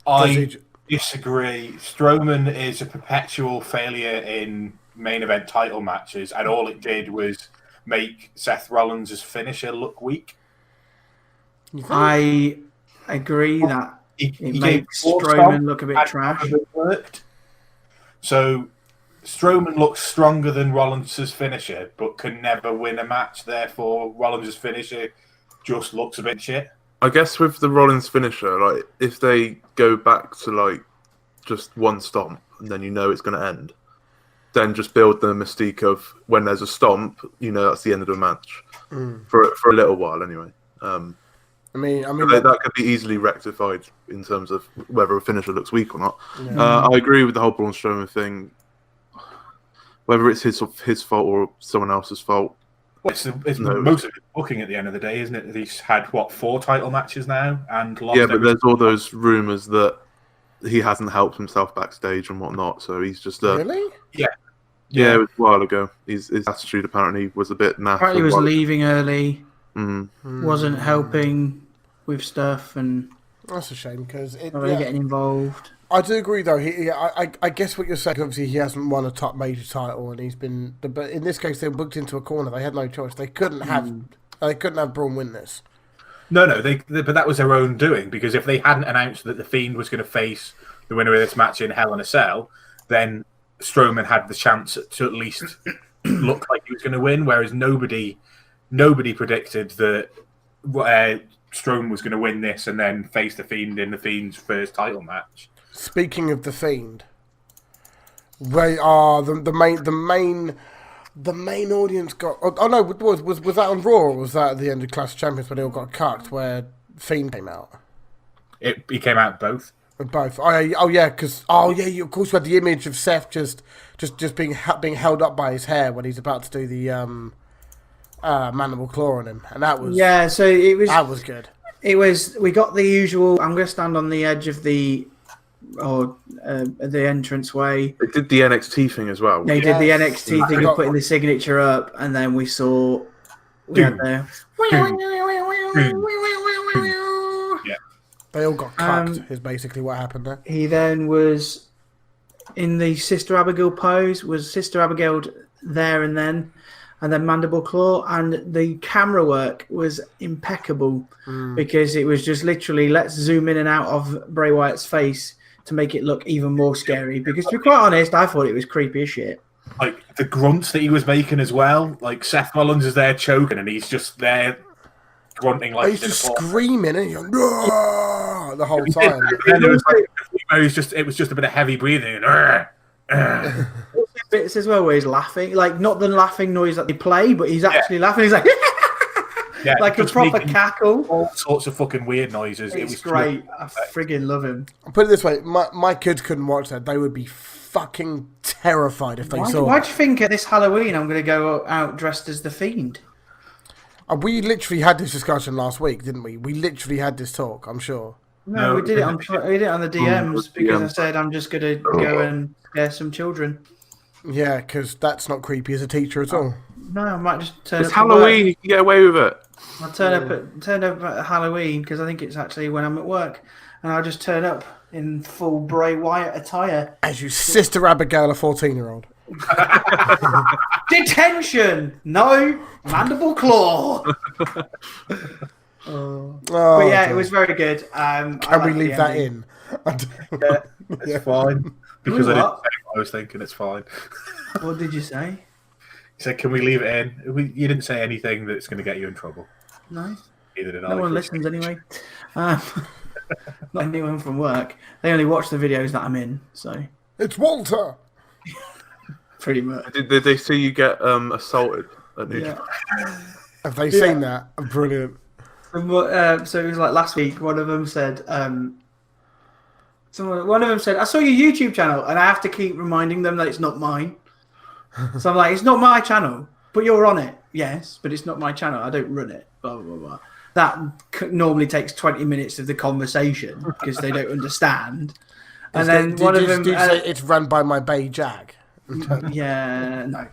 S2: I disagree. Strowman is a perpetual failure in main event title matches, and all it did was make Seth Rollins' finisher look weak.
S1: I agree that
S2: It
S1: makes Strowman look a bit trash.
S2: So Strowman looks stronger than Rollins' finisher, but can never win a match. Therefore, Rollins' finisher just looks a bit shit.
S3: I guess with the Rollins finisher, like if they go back to like just one stomp and then you know it's going to end, then just build the mystique of when there's a stomp, you know that's the end of the match for a little while anyway.
S4: I mean,
S3: that could be easily rectified in terms of whether a finisher looks weak or not.
S4: Yeah.
S3: I agree with the whole Braun Strowman thing. Whether it's his fault or someone else's fault.
S2: Well, it's most of it booking at the end of the day, isn't it? He's had 4 title matches now and lost.
S3: Yeah, but there's all those rumours that he hasn't helped himself backstage and whatnot. So he's just
S4: really?
S3: Yeah, it was a while ago. His attitude apparently was a bit naff.
S1: Apparently, he was leaving early.
S3: Mm.
S1: Wasn't helping with stuff and
S4: That's a shame because
S1: not really getting involved.
S4: I do agree though. I guess what you're saying. Obviously, he hasn't won a top major title, and he's been. But in this case, they were booked into a corner. They had no choice. They couldn't have. They couldn't have Braun win this.
S2: No, but that was their own doing, because if they hadn't announced that the Fiend was going to face the winner of this match in Hell in a Cell, then Strowman had the chance to at least look like he was going to win. Whereas nobody predicted that Strowman was going to win this and then face the Fiend in the Fiend's first title match.
S4: Speaking of the Fiend, they are the main audience got. Oh no, was that on Raw or was that at the end of Clash of Champions where they all got cucked where Fiend came out?
S2: He came out both.
S4: Both. Because of course you had the image of Seth just being held up by his hair when he's about to do the mandible claw on him, and that was
S1: So it was
S4: that was good.
S1: It was. We got the usual. I'm going to stand on the edge of the entranceway.
S3: They did the NXT thing as well.
S1: They did the NXT thing of putting the signature up, and then we saw. Yeah.
S4: They all got cucked. Is basically what happened there.
S1: He then was in the Sister Abigail pose. Was Sister Abigail there and then Mandible Claw, and the camera work was impeccable because it was just literally let's zoom in and out of Bray Wyatt's face to make it look even more scary. Because to be quite honest, I thought it was creepy as shit.
S2: Like the grunts that he was making as well. Like Seth Rollins is there choking, and he's just there grunting like
S4: he's just screaming and you're the whole time.
S2: It was just a bit of heavy breathing.
S1: Bits as well where he's laughing, like not the laughing noise that they play, but he's actually laughing. He's like, like a proper cackle.
S2: All sorts of fucking weird noises.
S1: It was great. I friggin' love him.
S4: I'll put it this way: my kids couldn't watch that. They would be fucking terrified if they saw.
S1: Why do you think at this Halloween I'm going to go out dressed as the Fiend?
S4: We literally had this discussion last week, didn't we? We literally had this talk. I'm sure.
S1: No, we did it on the DMs because I said I'm just going to go and scare some children.
S4: Yeah, because that's not creepy as a teacher at all.
S1: No, I might just turn
S3: It's
S1: up. to work.
S3: Halloween. You can get away with it.
S1: I'll turn up at Halloween because I think it's actually when I'm at work, and I'll just turn up in full Bray Wyatt attire.
S4: As you Sister Abigail, a 14-year-old.
S1: Detention! No! Mandible claw!
S4: Oh,
S1: But yeah,
S4: dear.
S1: it was very good.
S4: Can we leave that in?
S2: Yeah, it's fine. Because I didn't
S1: What?
S2: say what I was thinking, it's fine.
S1: What did you say?
S2: He said, can we leave it in? You didn't say anything that's going to get you in trouble.
S1: No.
S2: Neither did I.
S1: No one listens anyway. Not anyone from work. They only watch the videos that I'm in, so
S4: It's Walter!
S1: pretty much.
S3: Did they see you get assaulted at New
S1: Yeah.
S4: Have they seen that? Brilliant.
S1: So it was like last week. One of them said, one of them said, "I saw your YouTube channel," and I have to keep reminding them that it's not mine. So I'm like, "It's not my channel, but you're on it." Yes, but it's not my channel. I don't run it. Blah blah blah. That normally takes 20 minutes of the conversation because they don't understand. And then one of them,
S4: Did you say it's run by my Bay Jack?
S1: yeah, no.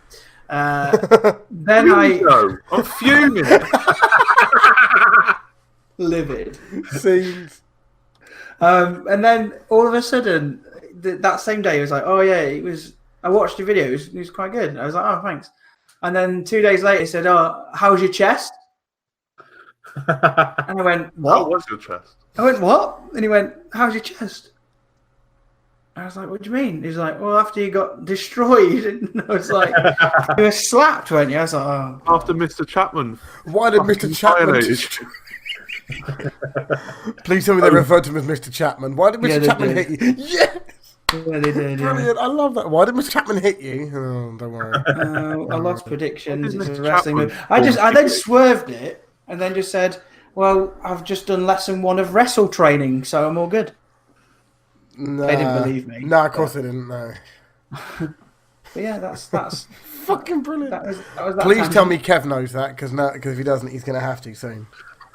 S1: Then
S3: No, I'm fuming.
S1: livid.
S4: Scenes.
S1: And then all of a sudden, that same day, he was like, "Oh yeah, it was. I watched your video. It was quite good." I was like, "Oh, thanks." And then 2 days later, he said, "Oh, how's your chest?" And I went,
S3: What
S1: "What?"
S3: was your chest?
S1: I went, "What?" And he went, "How's your chest?" I was like, "What do you mean?" He's like, "Well, after you got destroyed," and I was like, "You were slapped, weren't you?" I was like, "Oh."
S3: After Mr. Chapman.
S4: Why did Mr. Chapman...
S3: violated.
S4: Please tell me they referred to him as Mr. Chapman. Why did
S1: Yeah,
S4: Mr.
S1: they
S4: Chapman
S1: did.
S4: hit you? Yes!
S1: Yeah, they did. Yeah.
S4: Brilliant. I love that. Why did Mr. Chapman hit you? Oh, don't worry.
S1: I lost predictions.
S3: What
S1: It's
S3: did
S1: a
S3: Mr.
S1: wrestling
S3: Chapman
S1: move. I
S3: do?
S1: then swerved it and then just said, "Well, I've just done lesson 1 of wrestle training, so I'm all good."
S4: Nah.
S1: They didn't believe me.
S4: No, of course they didn't. No.
S1: But yeah, that's
S4: Fucking brilliant.
S1: that was that.
S4: Please
S1: tangent.
S4: tell me Kev knows that, because if he doesn't, he's going to have to soon.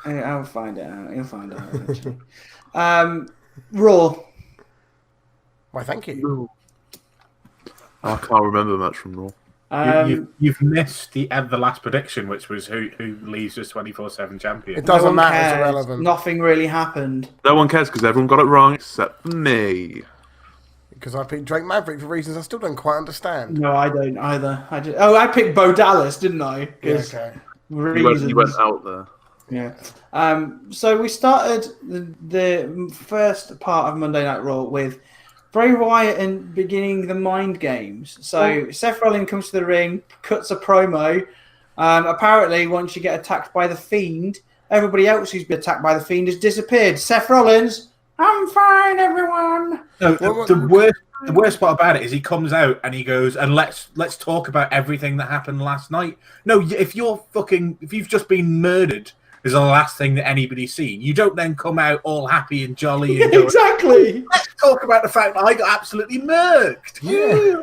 S1: I'll find it out. You'll find out eventually. Raw.
S4: Why, thank you.
S3: I can't remember much from Raw.
S2: You've missed the last prediction, which was who leaves as 24/7 champion.
S4: It doesn't
S1: one
S4: matter. It's
S1: cares.
S4: irrelevant.
S1: Nothing really happened.
S3: No one cares because everyone got it wrong except for me.
S4: Because I picked Drake Maverick for reasons I still don't quite understand.
S1: No, I don't either. I picked Bo Dallas, didn't I?
S4: Yeah,
S1: 'Cause
S4: okay.
S1: reasons.
S3: You went out there.
S1: Yeah. So we started the first part of Monday Night Raw with Bray Wyatt and beginning the mind games. So Seth Rollins comes to the ring, cuts a promo. Apparently, once you get attacked by the Fiend, everybody else who's been attacked by the Fiend has disappeared. Seth Rollins, "I'm fine, everyone."
S2: No, the worst part about it is he comes out and he goes, and let's talk about everything that happened last night. No, if you've just been murdered is the last thing that anybody's seen, you don't then come out all happy and jolly and go,
S1: Exactly.
S2: let's talk about the fact that I got absolutely murked.
S4: Yeah.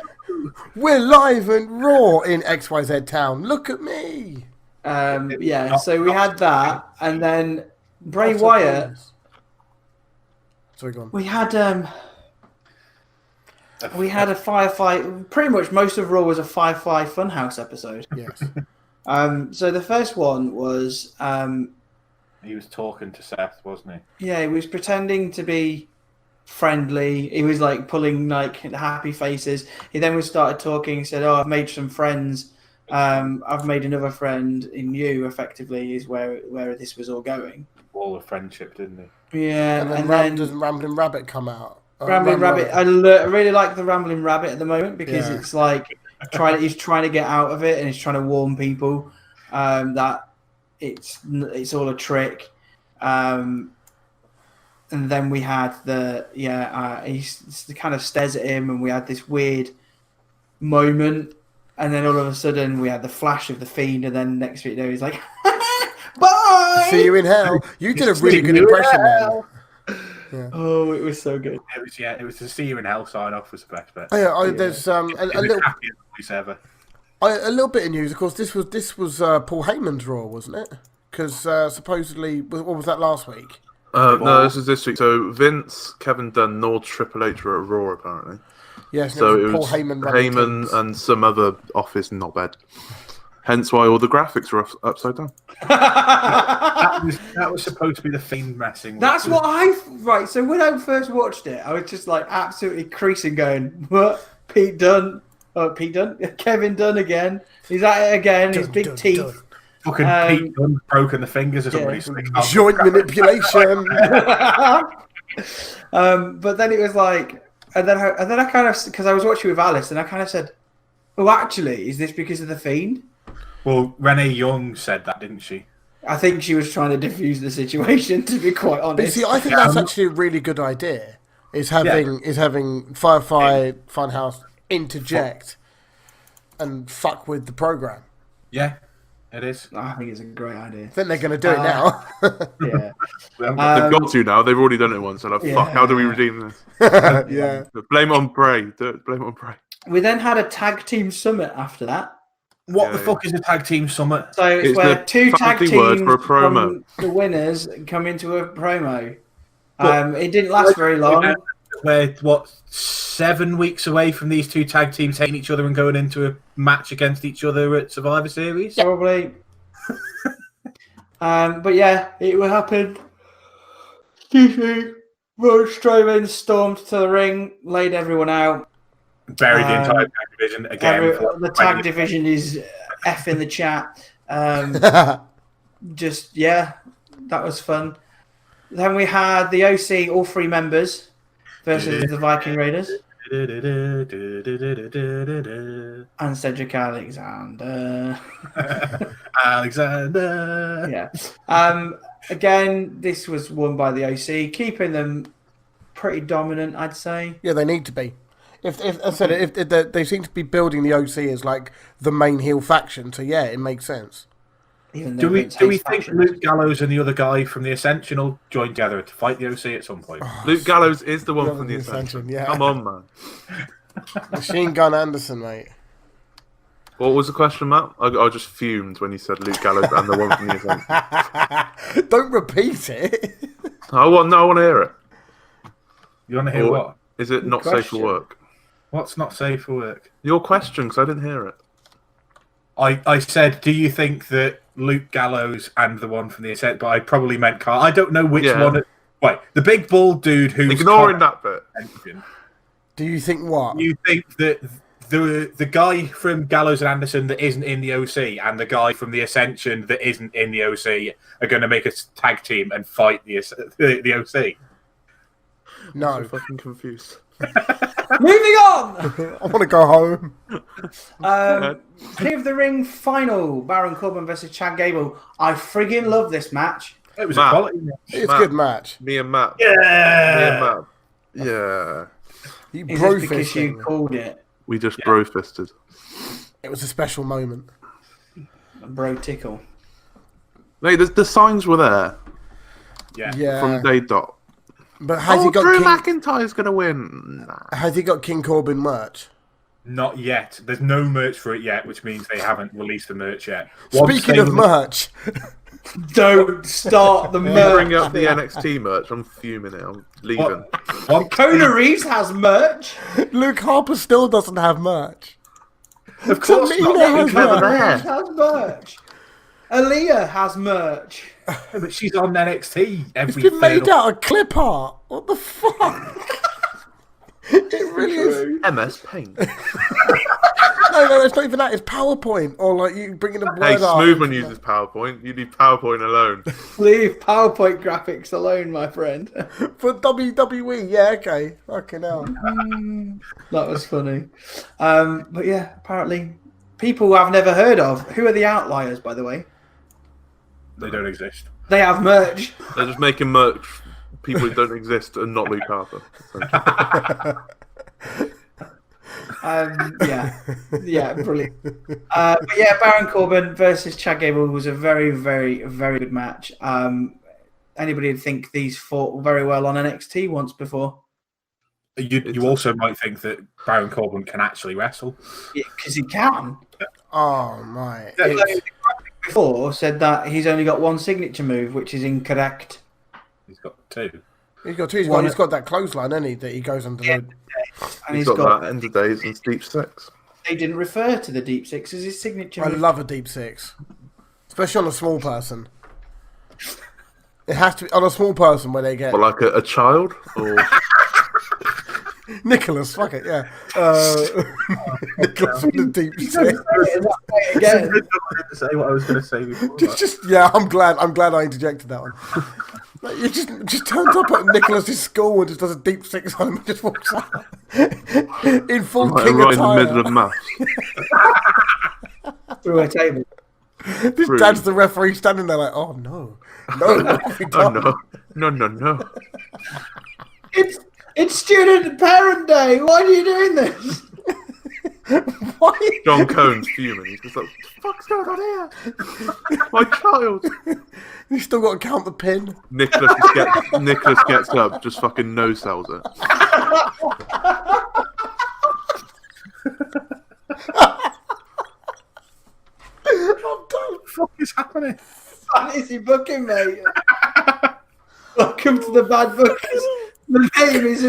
S4: We're live and raw in XYZ town. Look at me.
S1: Yeah, so we had that, and then Bray Wyatt.
S4: Sorry, go on.
S1: We had a Firefly. Pretty much most of Raw was a Firefly Funhouse episode.
S4: Yes.
S1: So the first one was
S2: He was talking to Seth, wasn't he?
S1: he was pretending to be friendly. He was like pulling like happy faces. He then started talking. He said, "Oh, I've made some friends. I've made another friend in you." Effectively, is where this was all going.
S2: Wall of friendship, didn't he?
S1: Yeah,
S4: And then doesn't Rambling Rabbit come out?
S1: Rambling Rabbit. I really like the Rambling Rabbit at the moment because
S4: Yeah.
S1: it's like he's trying to get out of it and he's trying to warn people that it's all a trick. And then we had he kind of stares at him, and we had this weird moment, and then all of a sudden we had the flash of the Fiend, and then next week he's like, "Bye."
S4: See you in hell. You did a really good impression then. Yeah.
S1: Oh, it was so good.
S2: It was the "See You in Hell" sign off was the best bit.
S4: Oh, yeah, there's a
S2: It was
S4: little
S2: the happiest voice ever.
S4: a little bit of news. Of course, this was Paul Heyman's Raw, wasn't it? Because supposedly, what was that last week?
S3: No, this is this week. So Vince, Kevin Dunn, nor Triple H were at Raw apparently.
S4: Yes,
S3: So
S4: it
S3: it
S4: Paul
S3: was
S4: Heyman running
S3: Heyman
S4: teams.
S3: and some other office knobhead. Hence why all the graphics are upside down.
S2: That was supposed to be the Fiend messing.
S1: That's what right. So when I first watched it, I was just like absolutely creasing, going, "What? Pete Dunne? Oh, Pete Dunne? Kevin Dunne again? He's at it again. His big teeth."
S2: Fucking Pete Dunne broken the fingers or somebody.
S4: Joint manipulation.
S1: But then it was like, and then I kind of, because I was watching with Alice, and I kind of said, "Oh, actually, is this because of the Fiend?"
S2: Well, Renee Young said that, didn't she?
S1: I think she was trying to diffuse the situation, to be quite honest.
S4: But see, I think that's actually a really good idea. Is having Firefly Funhouse interject and fuck with the program.
S2: Yeah, it is.
S1: I think it's a great idea.
S4: I think they're going to do it now.
S1: Yeah.
S3: They've got to now. They've already done it once. So like, fuck, how do we redeem this?
S4: Yeah.
S3: Blame it on Bray. Blame it on Bray.
S1: We then had a tag team summit after that.
S2: What the fuck is a tag team summit?
S1: So it's
S3: It's
S1: where
S3: the
S1: two tag
S3: fancy word
S1: teams
S3: for a promo.
S1: from the winners come into a promo. It didn't last very long.
S2: We're 7 weeks away from these two tag teams hating each other and going into a match against each other at Survivor Series.
S1: Probably. But yeah, it will happen. Excuse me. Braun Strowman stormed to the ring, laid everyone out.
S2: Buried the entire tag division again.
S1: The tag division is F in the chat. Just, yeah, that was fun. Then we had the OC, all three members, versus the Viking Raiders. And Cedric Alexander.
S2: Alexander.
S1: Yeah. Again, this was won by the OC, keeping them pretty dominant, I'd say.
S4: Yeah, they need to be. If I said it, if they seem to be building the OC as like the main heel faction, so yeah, it makes sense.
S2: Do we think Luke Gallows and the other guy from the Ascension will join together to fight the OC at some point?
S3: Luke Gallows is the one from the Ascension.
S4: Yeah.
S3: Come on, man.
S4: Machine Gun Anderson, mate.
S3: What was the question, Matt? I just fumed when you said Luke Gallows and the one from the Ascension.
S4: Don't repeat it.
S3: I want to hear it.
S2: You want to hear what?
S3: Is it not safe for work?
S2: What's not safe for work?
S3: Your question, because I didn't hear it.
S2: I said, do you think that Luke Gallows and the one from the Ascent, but I probably meant Carl. I don't know which one. Wait, the big bald dude who's
S3: ignoring that bit.
S4: Do you think what?
S2: You think that the guy from Gallows and Anderson that isn't in the OC and the guy from the Ascension that isn't in the OC are going to make a tag team and fight the OC?
S4: No.
S3: I'm so fucking confused.
S1: Moving on!
S4: I want to go home.
S1: King of the Ring final. Baron Corbin versus Chad Gable. I friggin' love this match.
S2: It was a quality match.
S4: It's a good match.
S3: Me and Matt.
S2: Yeah.
S3: Me and Matt. Yeah.
S4: You
S1: Is this because you called it?
S3: We just bro-fisted.
S4: It was a special moment.
S1: Bro tickle.
S3: Mate, the signs were there.
S2: Yeah.
S3: From day dot.
S4: But has he got
S3: Drew McIntyre's going to win? Nah.
S4: Has he got King Corbin merch?
S2: Not yet. There's no merch for it yet, which means they haven't released the merch yet.
S4: Speaking of merch,
S1: don't start the merch.
S3: Bring up the NXT merch. I'm fuming it. I'm leaving.
S1: Kona Reeves has merch.
S4: Luke Harper still doesn't have merch.
S2: Of course
S4: Tamina
S3: not.
S1: has merch. Aaliyah has merch.
S2: But she's on NXT every
S4: It's been made out of clip art. What the fuck? It really is.
S3: MS Paint.
S4: No, it's not even that. It's PowerPoint. Or like you bring in a word
S3: Hey,
S4: art.
S3: Smoothman uses PowerPoint. You need PowerPoint alone.
S1: Leave PowerPoint graphics alone, my friend.
S4: For WWE, yeah, okay. Fucking hell.
S1: That was funny. But yeah, apparently people I've never heard of. Who are the outliers, by the way?
S2: They don't exist.
S1: They have merch.
S3: They're just making merch. People who don't exist and not Luke Harper.
S1: Yeah, brilliant. But yeah, Baron Corbin versus Chad Gable was a very, very, very good match. Anybody would think these fought very well on NXT once before.
S2: You also might think that Baron Corbin can actually wrestle.
S1: Yeah, because he can.
S4: Oh, my.
S1: Before said that he's only got one signature move, which is incorrect.
S2: He's got two.
S4: He's got two. He's got that clothesline, hasn't he? That he goes under the...
S1: And
S3: He's got that end of days and deep six.
S1: They didn't refer to the deep six as his signature.
S4: I love a deep six, especially on a small person. It has to be on a small person where they get.
S3: But like a child, or
S4: Nicholas, fuck it, yeah. Nicholas with a deep six.
S1: Again.
S2: To say what I was going to say before.
S4: Yeah, I'm glad I interjected that one. Like, you just turns up at Nicholas's school and just does a deep six on him and just walks out in full king
S3: right in the
S4: attire.
S3: middle of maths.
S1: Through a table.
S4: His dad's the referee standing there like, oh no, what have we done?
S3: No.
S1: It's student parent day. Why are you doing this?
S4: Why?
S3: John Cohn's fuming. He's just like, what the fuck's going on here? My child.
S4: You still got to count the pin.
S3: Nicholas gets up, just fucking no-sells it.
S4: I'm done.
S2: What the fuck is happening?
S1: Fantasy booking, mate. Welcome to the bad bookers. The name is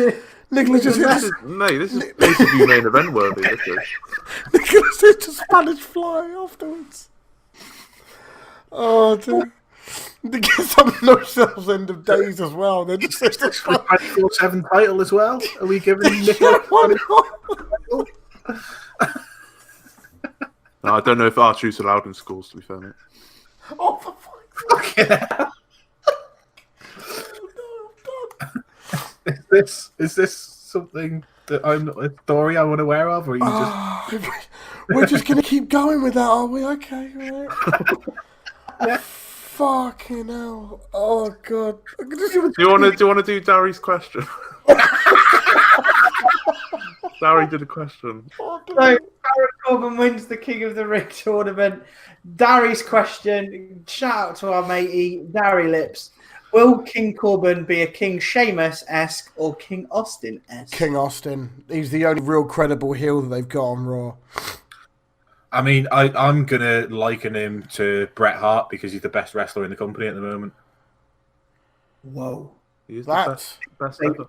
S4: Nicholas just hit
S3: This is basically main event worthy. This is.
S4: Nicholas hit a Spanish fly afterwards. Oh, dude. They get some no-sells end of days as well. They're just
S2: The 24/7 title as well. Are we giving Nicholas?
S3: No, I don't know if R-Truth's allowed in schools, to be fair, mate.
S4: Oh, for fuck's sake.
S2: Is this something that I'm a story I'm unaware of, or are you just?
S4: We're just gonna keep going with that, are we? Okay, right.
S2: Yeah.
S4: Fucking hell! Oh god!
S3: Do you want to do Darry's question? Darry did a question.
S1: So, Baron Corbin wins the King of the Ring tournament. Darry's question. Shout out to our matey, Darry Lips. Will King Corbin be a King Sheamus-esque or King Austin-esque?
S4: King Austin. He's the only real credible heel that they've got on Raw.
S2: I mean, I'm gonna liken him to Bret Hart because he's the best wrestler in the company at the moment.
S1: Whoa.
S3: He's
S4: That's...
S3: the best ever.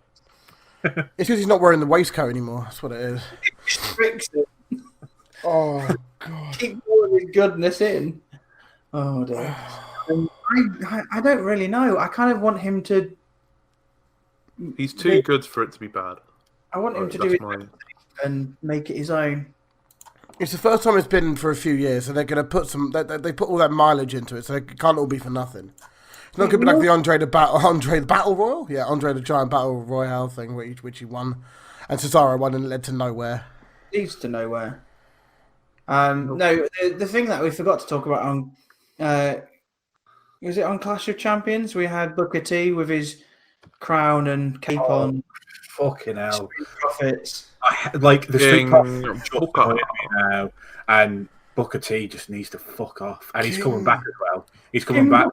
S4: It's because he's not wearing the waistcoat anymore. That's what it is.
S1: Restricts it.
S4: Oh god!
S1: Keep all his goodness in. Oh dear. I don't really know. I kind of want him to.
S3: He's too good for it to be bad.
S1: I want him to do it and make it his own.
S4: It's the first time it's been for a few years, so they're going to put some. They put all that mileage into it, so it can't all be for nothing. It's not going to be like the Andre the Battle Royal, yeah, Andre the Giant Battle Royale thing, which he won, and Cesaro won and it led to nowhere.
S1: Leads to nowhere. No, the thing that we forgot to talk about on, was it on Clash of Champions? We had Booker T with his crown and cape on.
S2: Fucking hell!
S1: Street Profits.
S2: Like the Street
S3: Profits
S2: now, and Booker T just needs to fuck off, and he's coming back as well. He's coming back.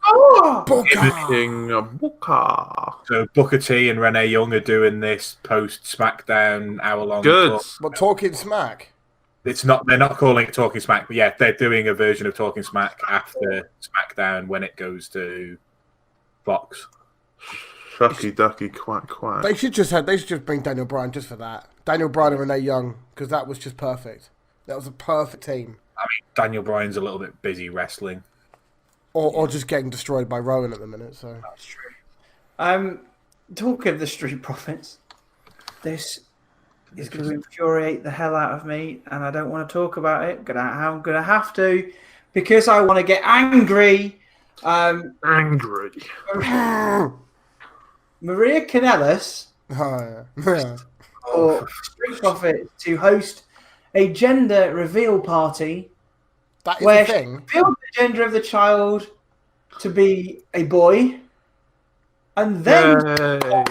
S3: King Booker.
S2: So Booker T and Renee Young are doing this post SmackDown hour-long.
S3: Good.
S4: But talking smack.
S2: It's not. They're not calling it Talking Smack, but yeah, they're doing a version of Talking Smack after SmackDown when it goes to Fox.
S3: Shucky ducky quack quack.
S4: They should just bring Daniel Bryan just for that. Daniel Bryan and Renee Young, because that was just perfect. That was a perfect team.
S2: I mean, Daniel Bryan's a little bit busy wrestling,
S4: or just getting destroyed by Rowan at the minute. So
S1: that's true. Talk of the Street Profits. This is going to infuriate the hell out of me, and I don't want to talk about it. I'm gonna have to, because I want to get angry.
S3: Angry.
S1: Maria Kanellis or Street Profits to host a gender reveal party.
S4: That is
S1: where
S4: a thing.
S1: She revealed the gender of the child to be a boy, and then I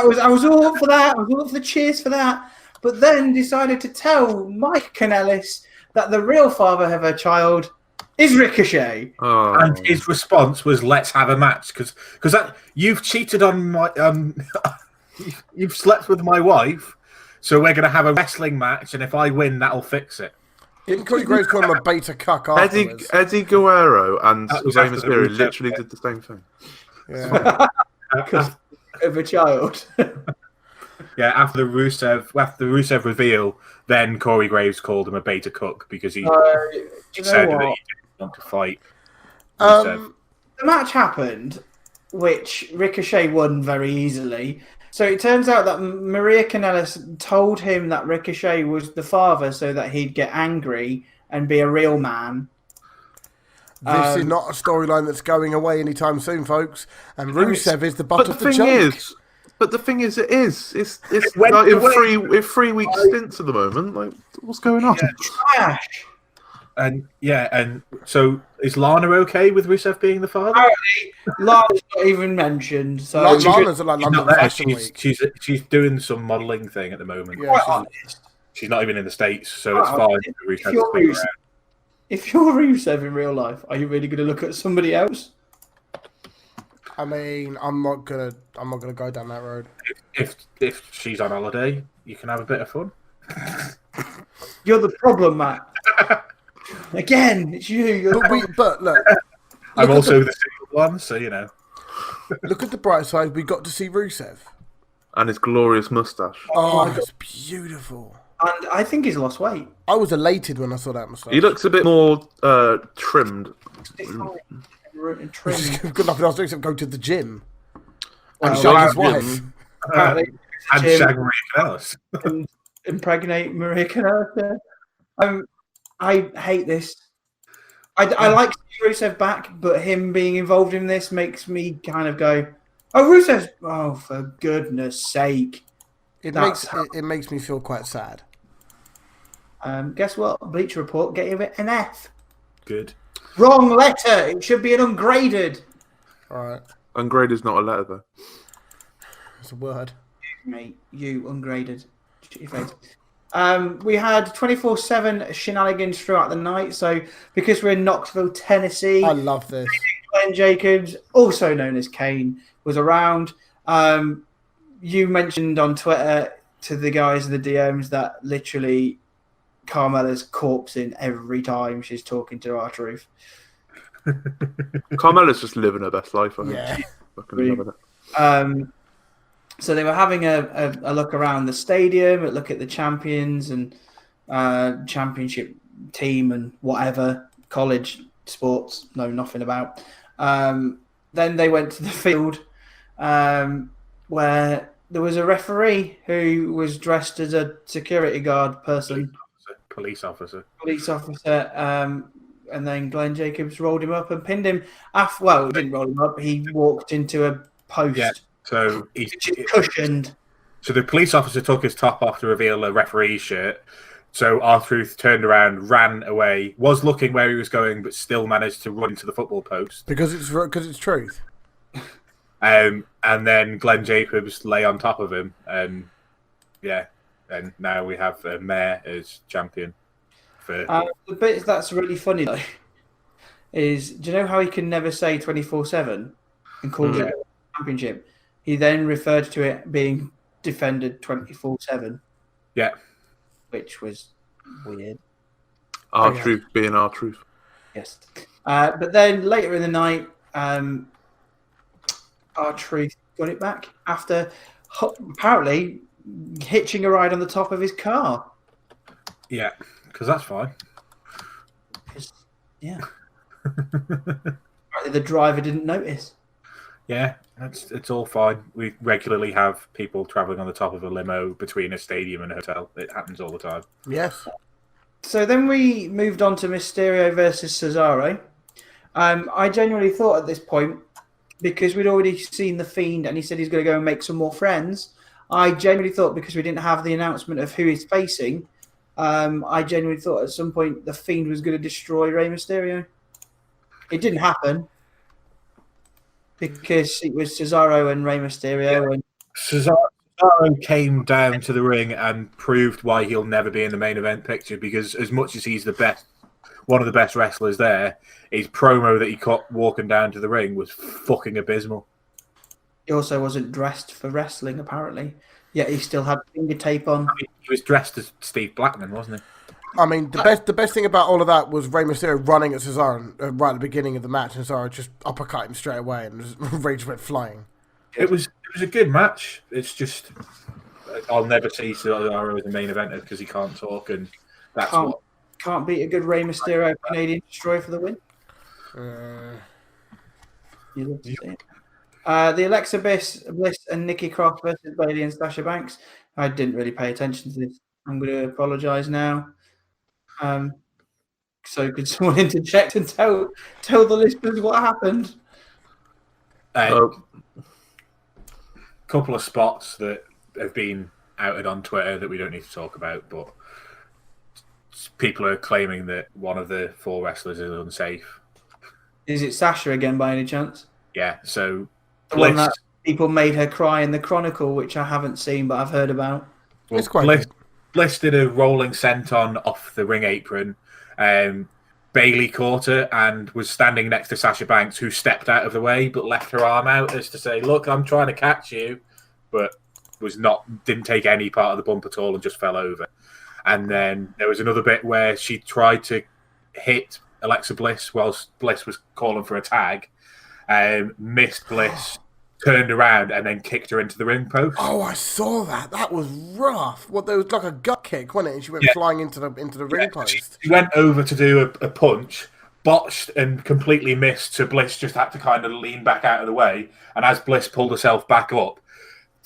S1: was all up for that. I was all up for the cheers for that, but then decided to tell Mike Kanellis that the real father of her child is Ricochet.
S3: Oh.
S2: and his response was, "Let's have a match," because you've cheated on my you've slept with my wife, so we're gonna have a wrestling match, and if I win, that'll fix it.
S4: Didn't Cody Graves call him a beta cuck afterwards?
S3: Eddie Guerrero and
S2: That was
S3: Rey
S2: after the
S3: Mysterio
S2: reset,
S3: literally
S2: yeah.
S3: did the same thing.
S4: Yeah.
S1: Of a child.
S2: Yeah, after the Rusev reveal, then Corey Graves called him a beta cook because he
S1: Do you know
S2: said that
S1: what?
S2: he didn't want to fight Rusev.
S1: The match happened, which Ricochet won very easily. So it turns out that Maria Kanellis told him that Ricochet was the father so that he'd get angry and be a real man.
S4: This is not a storyline that's going away anytime soon, folks. And Rusev is the butt of the joke.
S3: But the thing is, it's
S2: went
S3: like
S2: away.
S3: in 3 week stints at the moment. Like, what's going on?
S1: Trash.
S2: And so is Lana okay with Rusev being the father?
S1: Apparently, Lana's not even mentioned. So
S4: Lana's at like
S2: She's
S4: London
S2: not there.
S4: Fashion Week.
S2: She's doing some modelling thing at the moment.
S4: Yeah,
S2: She's not even in the States, so it's fine for Rusev to stick around.
S1: If you're Rusev in real life, are you really going to look at somebody else?
S4: I mean, I'm not gonna go down that road.
S2: If she's on holiday, you can have a bit of fun.
S1: You're the problem, Matt. Again, it's you.
S4: But look,
S2: I'm also the single one, so you know.
S4: Look at the bright side. We got to see Rusev.
S3: And his glorious mustache.
S4: Oh, it's beautiful.
S1: And I think he's lost weight.
S4: I was elated when I saw that mustache.
S3: He looks a bit more trimmed.
S4: Good enough. I was doing something. Go to the gym. And
S1: Well,
S4: shag his wife.
S1: Apparently,
S2: And
S1: Jim
S2: Shag Maria Kanellis.
S1: can impregnate Maria Kanellis. I hate this. I like Rusev back, but him being involved in this makes me kind of go, "Oh, Rusev's! Oh, for goodness sake!"
S4: It makes me feel quite sad.
S1: Guess what? Bleacher Report gave it an F.
S2: Good.
S1: Wrong letter. It should be an ungraded.
S4: All right,
S3: Ungraded is not a letter, though.
S4: it's a word.
S1: Mate, you ungraded. Shut your face. We had 24/7 shenanigans throughout the night. So because we're in Knoxville, Tennessee,
S4: I love this.
S1: Glenn Jacobs, also known as Kane, was around. You mentioned on Twitter to the guys in the DMs that literally Carmella's corpsing every time she's talking to R-Truth.
S3: Carmella's just living her best life, I think.
S4: Yeah.
S3: She's fucking loving it.
S1: So they were having a look around the stadium, a look at the champions and championship team and whatever, college sports, know nothing about. Then they went to the field where there was a referee who was dressed as a security guard person.
S2: Police officer.
S1: And then Glenn Jacobs rolled him up and pinned him. Well, he didn't roll him up. He walked into a post.
S2: Yeah. So
S1: Which is cushioned.
S2: So the police officer took his top off to reveal a referee's shirt. So R-Truth turned around, ran away, was looking where he was going, but still managed to run to the football post.
S4: Because it's truth.
S2: And then Glenn Jacobs lay on top of him. And now we have Mayor as champion.
S1: The bit that's really funny, though, is do you know how he can never say 24/7 and calls it a championship? He then referred to it being defended 24/7.
S2: Yeah.
S1: Which was weird.
S3: R-Truth being R-Truth.
S1: Yes. But then later in the night, R-Truth got it back after apparently hitching a ride on the top of his car.
S2: Yeah, because that's fine.
S1: Yeah. The driver didn't notice.
S2: Yeah, it's all fine. We regularly have people travelling on the top of a limo between a stadium and a hotel. It happens all the time.
S4: Yes.
S1: So then we moved on to Mysterio versus Cesaro. I genuinely thought at this point, because we'd already seen The Fiend and he said he's going to go and make some more friends, I genuinely thought because we didn't have the announcement of who he's facing, I genuinely thought at some point The Fiend was going to destroy Rey Mysterio. It didn't happen because it was Cesaro and Rey Mysterio. And
S2: Cesaro came down to the ring and proved why he'll never be in the main event picture, because as much as he's the best, one of the best wrestlers there, his promo that he cut walking down to the ring was fucking abysmal.
S1: He also wasn't dressed for wrestling, apparently. Yet he still had finger tape on.
S2: I mean, he was dressed as Steve Blackman, wasn't he?
S4: I mean, the best thing about all of that was Rey Mysterio running at Cesaro right at the beginning of the match, and Cesaro just uppercut him straight away, and Rey just went flying.
S2: It was a good match. It's just I'll never see Cesaro as a main eventer because he can't talk, and that's
S1: Can't,
S2: what.
S1: can't beat a good Rey Mysterio Canadian Destroyer for the win. You love to see it. The Alexa Bliss and Nikki Cross versus Bayley and Sasha Banks. I didn't really pay attention to this. I'm going to apologise now. So could someone interject and tell the listeners what happened?
S2: Couple of spots that have been outed on Twitter that we don't need to talk about, but people are claiming that one of the 4 wrestlers is unsafe.
S1: Is it Sasha again by any chance?
S2: Yeah, so
S1: The one that people made her cry in the Chronicle, which I haven't seen, but I've heard about.
S2: Well,
S4: It's quite good.
S2: Bliss did a rolling senton off the ring apron. Bayley caught her and was standing next to Sasha Banks, who stepped out of the way but left her arm out as to say, "Look, I'm trying to catch you," but didn't take any part of the bump at all and just fell over. And then there was another bit where she tried to hit Alexa Bliss whilst Bliss was calling for a tag, missed Bliss, turned around and then kicked her into the ring post.
S4: Oh, I saw that. That was rough. What, there was like a gut kick, wasn't it? And she went flying into the ring post.
S2: She went over to do a punch, botched and completely missed, so Bliss just had to kind of lean back out of the way. And as Bliss pulled herself back up,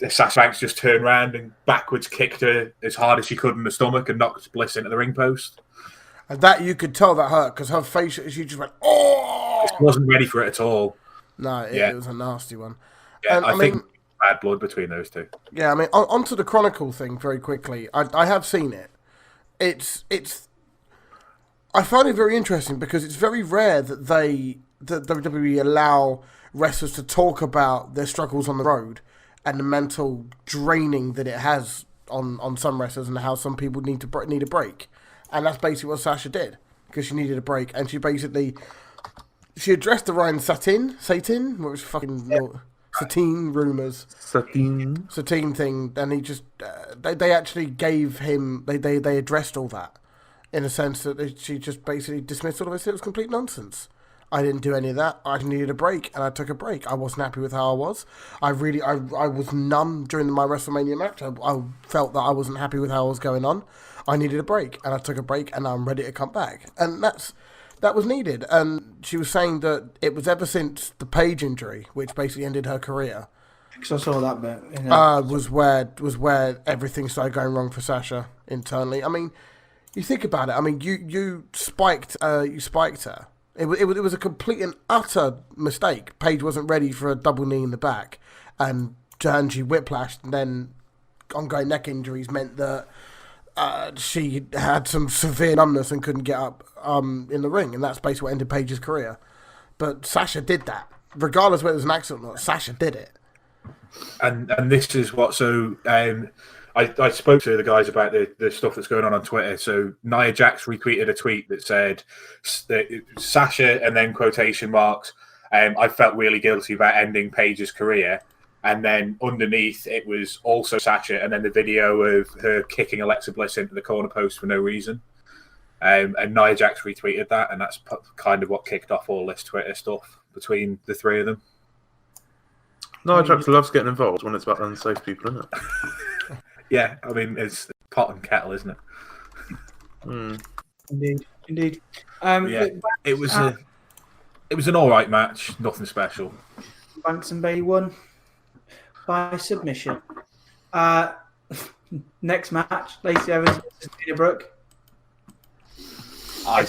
S2: Sasha Banks just turned around and backwards kicked her as hard as she could in the stomach and knocked Bliss into the ring post.
S4: And that, you could tell that hurt, because her face, she just went, oh!
S2: She wasn't ready for it at all.
S4: No, it was a nasty one.
S2: Yeah, I think bad blood between those two.
S4: Yeah, I mean, onto the Chronicle thing very quickly. I have seen it. It's. I find it very interesting because it's very rare that WWE allow wrestlers to talk about their struggles on the road and the mental draining that it has on some wrestlers and how some people need a break. And that's basically what Sasha did, because she needed a break, and she addressed the Ryan Satin, what was fucking Satine rumours, Satine thing, and he just they actually gave him they addressed all that in a sense that she just basically dismissed all of it. It was complete nonsense. I didn't do any of that. I needed a break, and I took a break. I wasn't happy with how I was. I was numb during my WrestleMania match. I felt that I wasn't happy with how I was going on. I needed a break, and I took a break, and I'm ready to come back. And that was needed. And she was saying that it was ever since the Paige injury, which basically ended her career.
S1: Because I saw that bit.
S4: Was where everything started going wrong for Sasha internally. I mean, you think about it. I mean, you spiked her. It was a complete and utter mistake. Paige wasn't ready for a double knee in the back, and she whiplashed, and then ongoing neck injuries meant that she had some severe numbness and couldn't get up in the ring, and that's basically what ended Paige's career. But Sasha did that. Regardless whether it was an accident or not, Sasha did it.
S2: And this is what, so I spoke to the guys about the stuff that's going on Twitter. So Nia Jax retweeted a tweet that said Sasha, and then quotation marks, I felt really guilty about ending Paige's career. And then underneath it was also Sasha, and then the video of her kicking Alexa Bliss into the corner post for no reason. And Nia Jax retweeted that, and that's kind of what kicked off all this Twitter stuff between the three of them.
S3: Nia Jax loves getting involved when it's about unsafe people, isn't it?
S2: Yeah, I mean, it's pot and kettle, isn't it?
S1: Indeed.
S2: Yeah, it was an all right match, nothing special.
S1: Banks and Bayley won by submission. Next match, Lacey Evans versus Dana Brooke.
S2: I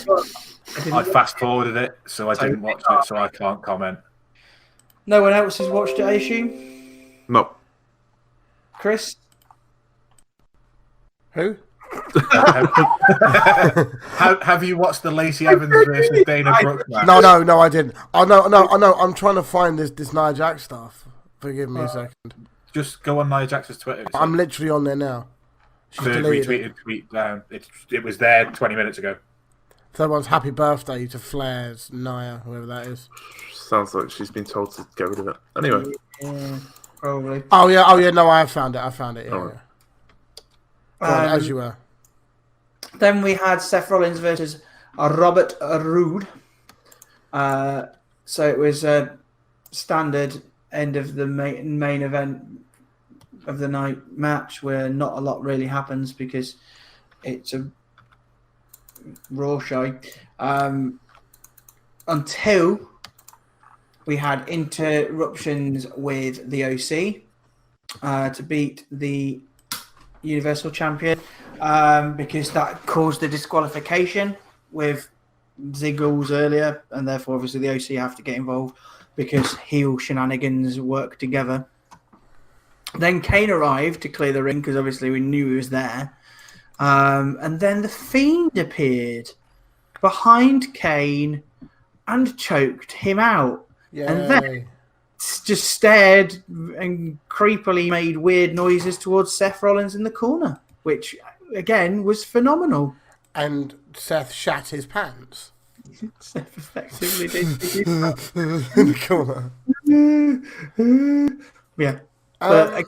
S2: fast forwarded it, so I didn't watch it, so I can't comment.
S1: No one else has watched it, I assume?
S3: No.
S1: Chris?
S4: Who?
S2: Have you watched the Lacey Evans versus Dana Brooke match?
S4: No, I didn't. I know. I'm trying to find this Nia Jax stuff. Forgive me a second.
S2: Just go on Nia Jax's Twitter.
S4: I'm literally on there now. She's
S2: Third
S4: deleted
S2: retweeted tweet down. It was there 20 minutes ago.
S4: Third one's happy birthday to Flair's Nia, whoever that is.
S3: Sounds like she's been told to get rid of it. Anyway.
S1: Yeah, probably.
S4: Oh yeah. No, I found it. Yeah.
S3: Alright.
S4: Go on, as you were.
S1: Then we had Seth Rollins versus Robert Roode. So it was a standard end of the main event of the night match where not a lot really happens because it's a Raw show. Until we had interruptions with the OC to beat the Universal Champion because that caused a disqualification with Ziggles earlier, and therefore obviously the OC have to get involved because heel shenanigans work together. Then Kane arrived to clear the ring because obviously we knew he was there. And then the Fiend appeared behind Kane and choked him out.
S4: Yay.
S1: And then just stared and creepily made weird noises towards Seth Rollins in the corner, which, again, was phenomenal.
S4: And Seth shat his pants.
S1: Seth effectively did.
S4: In the corner.
S1: Yeah. But again,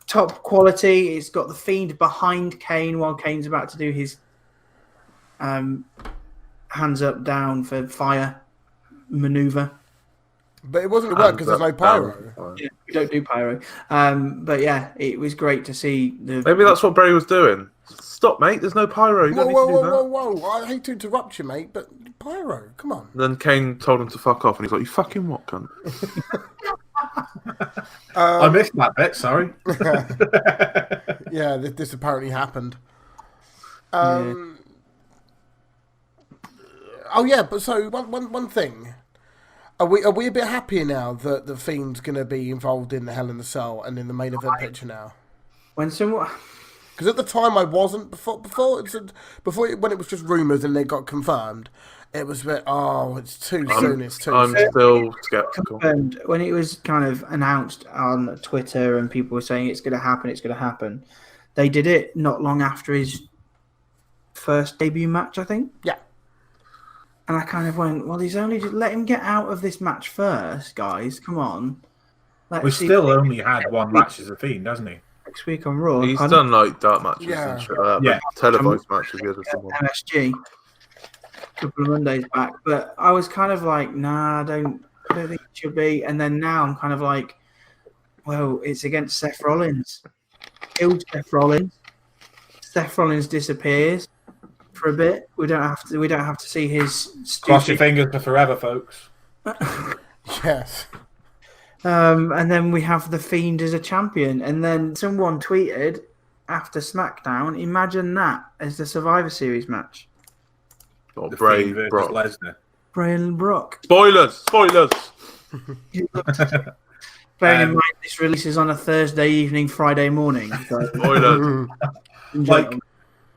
S1: top quality. It's got the Fiend behind Kane while Kane's about to do his hands up, down for fire maneuver.
S4: But it wasn't going to work because there's no pyro.
S1: Yeah, we don't do pyro. But yeah, it was great to see the.
S3: Maybe that's what Bray was doing. Stop, mate. There's no pyro. You don't need to do that.
S4: Whoa. I hate to interrupt you, mate, but pyro, come on.
S3: And then Kane told him to fuck off, and he's like, "You fucking what, cunt?"
S2: I missed that bit. Sorry.
S4: Yeah, this apparently happened. Oh yeah, but so one thing. Are we a bit happier now that the Fiend's going to be involved in the Hell in the Cell and in the main event picture now?
S1: When someone.
S4: Because at the time I wasn't before when it was just rumours and they got confirmed, it was a bit, it's too soon. It's too
S3: I'm
S4: soon.
S3: still skeptical.
S1: And when it was kind of announced on Twitter and people were saying it's going to happen, they did it not long after his first debut match, I think.
S4: Yeah.
S1: And I kind of went, well, he's only just let him get out of this match first, guys. Come on.
S2: We still only had one match as a Fiend, hasn't he?
S1: Next week on Raw.
S3: He's done like dark matches
S4: Yeah.
S3: and shit like that.
S2: Yeah.
S3: But televised matches he has with someone.
S1: MSG a couple of Mondays back. But I was kind of like, nah, I don't think it should be. And then now I'm kind of like, well, it's against Seth Rollins. Killed Seth Rollins. Seth Rollins disappears for a bit. We don't have to see his
S2: Cross your fingers for forever, folks.
S4: Yes.
S1: And then we have the Fiend as a champion. And then someone tweeted after SmackDown, imagine that as the Survivor Series match.
S3: Or
S2: The
S3: Bray,
S2: Fiend versus
S3: Brock.
S2: Lesnar.
S1: Bray and Brock.
S3: Spoilers!
S1: Bearing in mind this releases on a Thursday evening, Friday morning. So,
S3: Spoilers!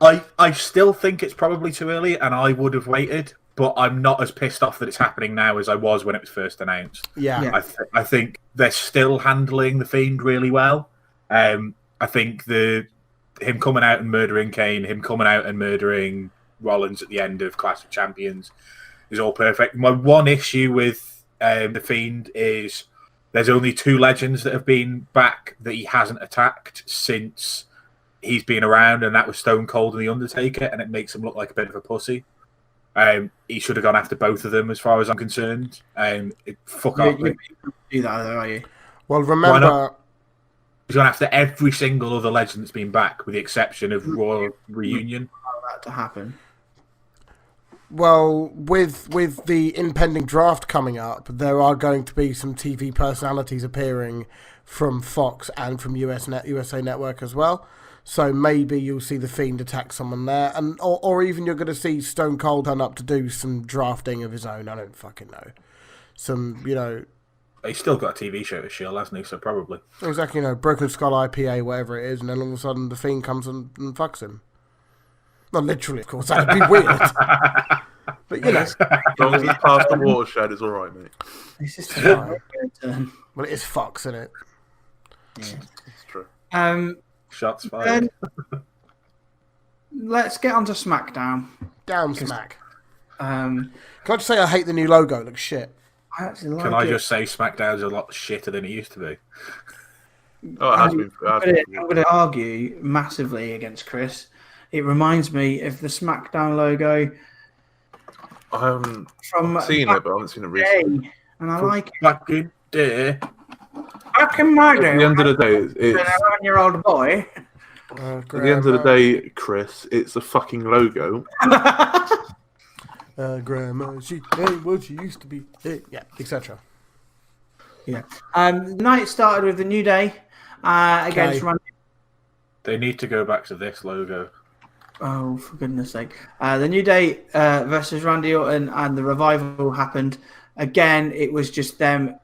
S2: Like, I still think it's probably too early, and I would have waited. But I'm not as pissed off that it's happening now as I was when it was first announced.
S4: Yeah.
S2: I think they're still handling the Fiend really well. I think him coming out and murdering Kane, him coming out and murdering Rollins at the end of Clash of Champions is all perfect. My one issue with the Fiend is there's only 2 legends that have been back that he hasn't attacked since he's been around, and that was Stone Cold and The Undertaker, and it makes him look like a bit of a pussy. He should have gone after both of them, as far as I'm concerned. Fuck off.
S1: you do that, though, are you?
S4: Well, remember,
S2: He's gone after every single other legend that's been back, with the exception of Royal Reunion.
S1: Allow that to happen.
S4: well, with the impending draft coming up, there are going to be some TV personalities appearing from Fox and from USA Network as well. So maybe you'll see the Fiend attack someone there, and or even you're going to see Stone Cold turn up to do some drafting of his own. I don't fucking know. Some,
S2: He's still got a TV show to shield, hasn't he? So probably.
S4: exactly, Broken Skull IPA, whatever it is, and then all of a sudden the Fiend comes and fucks him. Not literally, of course. That'd be weird. But
S3: As long as it's past the watershed, it's all right, mate.
S1: It's just a turn.
S4: well, it is Fox, isn't it?
S3: It's true.
S2: Shots fired.
S1: Let's get on to SmackDown.
S4: Down smack.
S1: Um,
S4: Can I just say I hate the new logo? It looks shit.
S1: I actually like
S2: Can I
S1: it.
S2: just say SmackDown's a lot shitter than it used to be?
S3: Oh, it has been.
S1: I'm going to argue massively against Chris. It reminds me of the SmackDown logo
S3: I haven't
S1: from
S3: seen
S1: back
S3: it, but I haven't seen it
S1: in the
S3: recently.
S1: day, and I like it.
S2: Fucking day.
S1: Back in my
S3: At
S1: day,
S3: the end of the day,
S1: an
S3: it's
S1: 11-year-old boy.
S3: at the end of the day, Chris, it's a fucking logo.
S4: Grandma, she ain't what she used to be. Yeah, etc.
S1: Yeah. The night started with the New Day against
S4: Okay.
S1: Randy.
S2: They need to go back to this logo.
S1: Oh, for goodness sake. The New Day versus Randy Orton and the Revival happened. Again, it was just them,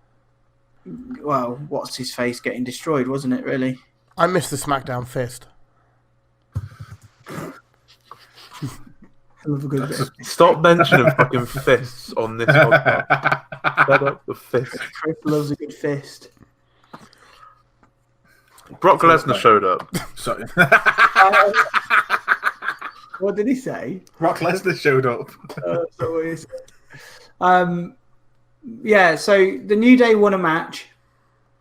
S1: well, what's his face getting destroyed, wasn't it, really?
S4: I missed the SmackDown fist.
S1: I love a good bit.
S3: Stop mentioning fucking fists on this podcast. Fed up with fists.
S1: Chris loves a good fist.
S3: Brock Lesnar showed up.
S2: So,
S1: What did he say?
S2: Brock Lesnar showed up.
S1: That's not what he said. Yeah, so the New Day won a match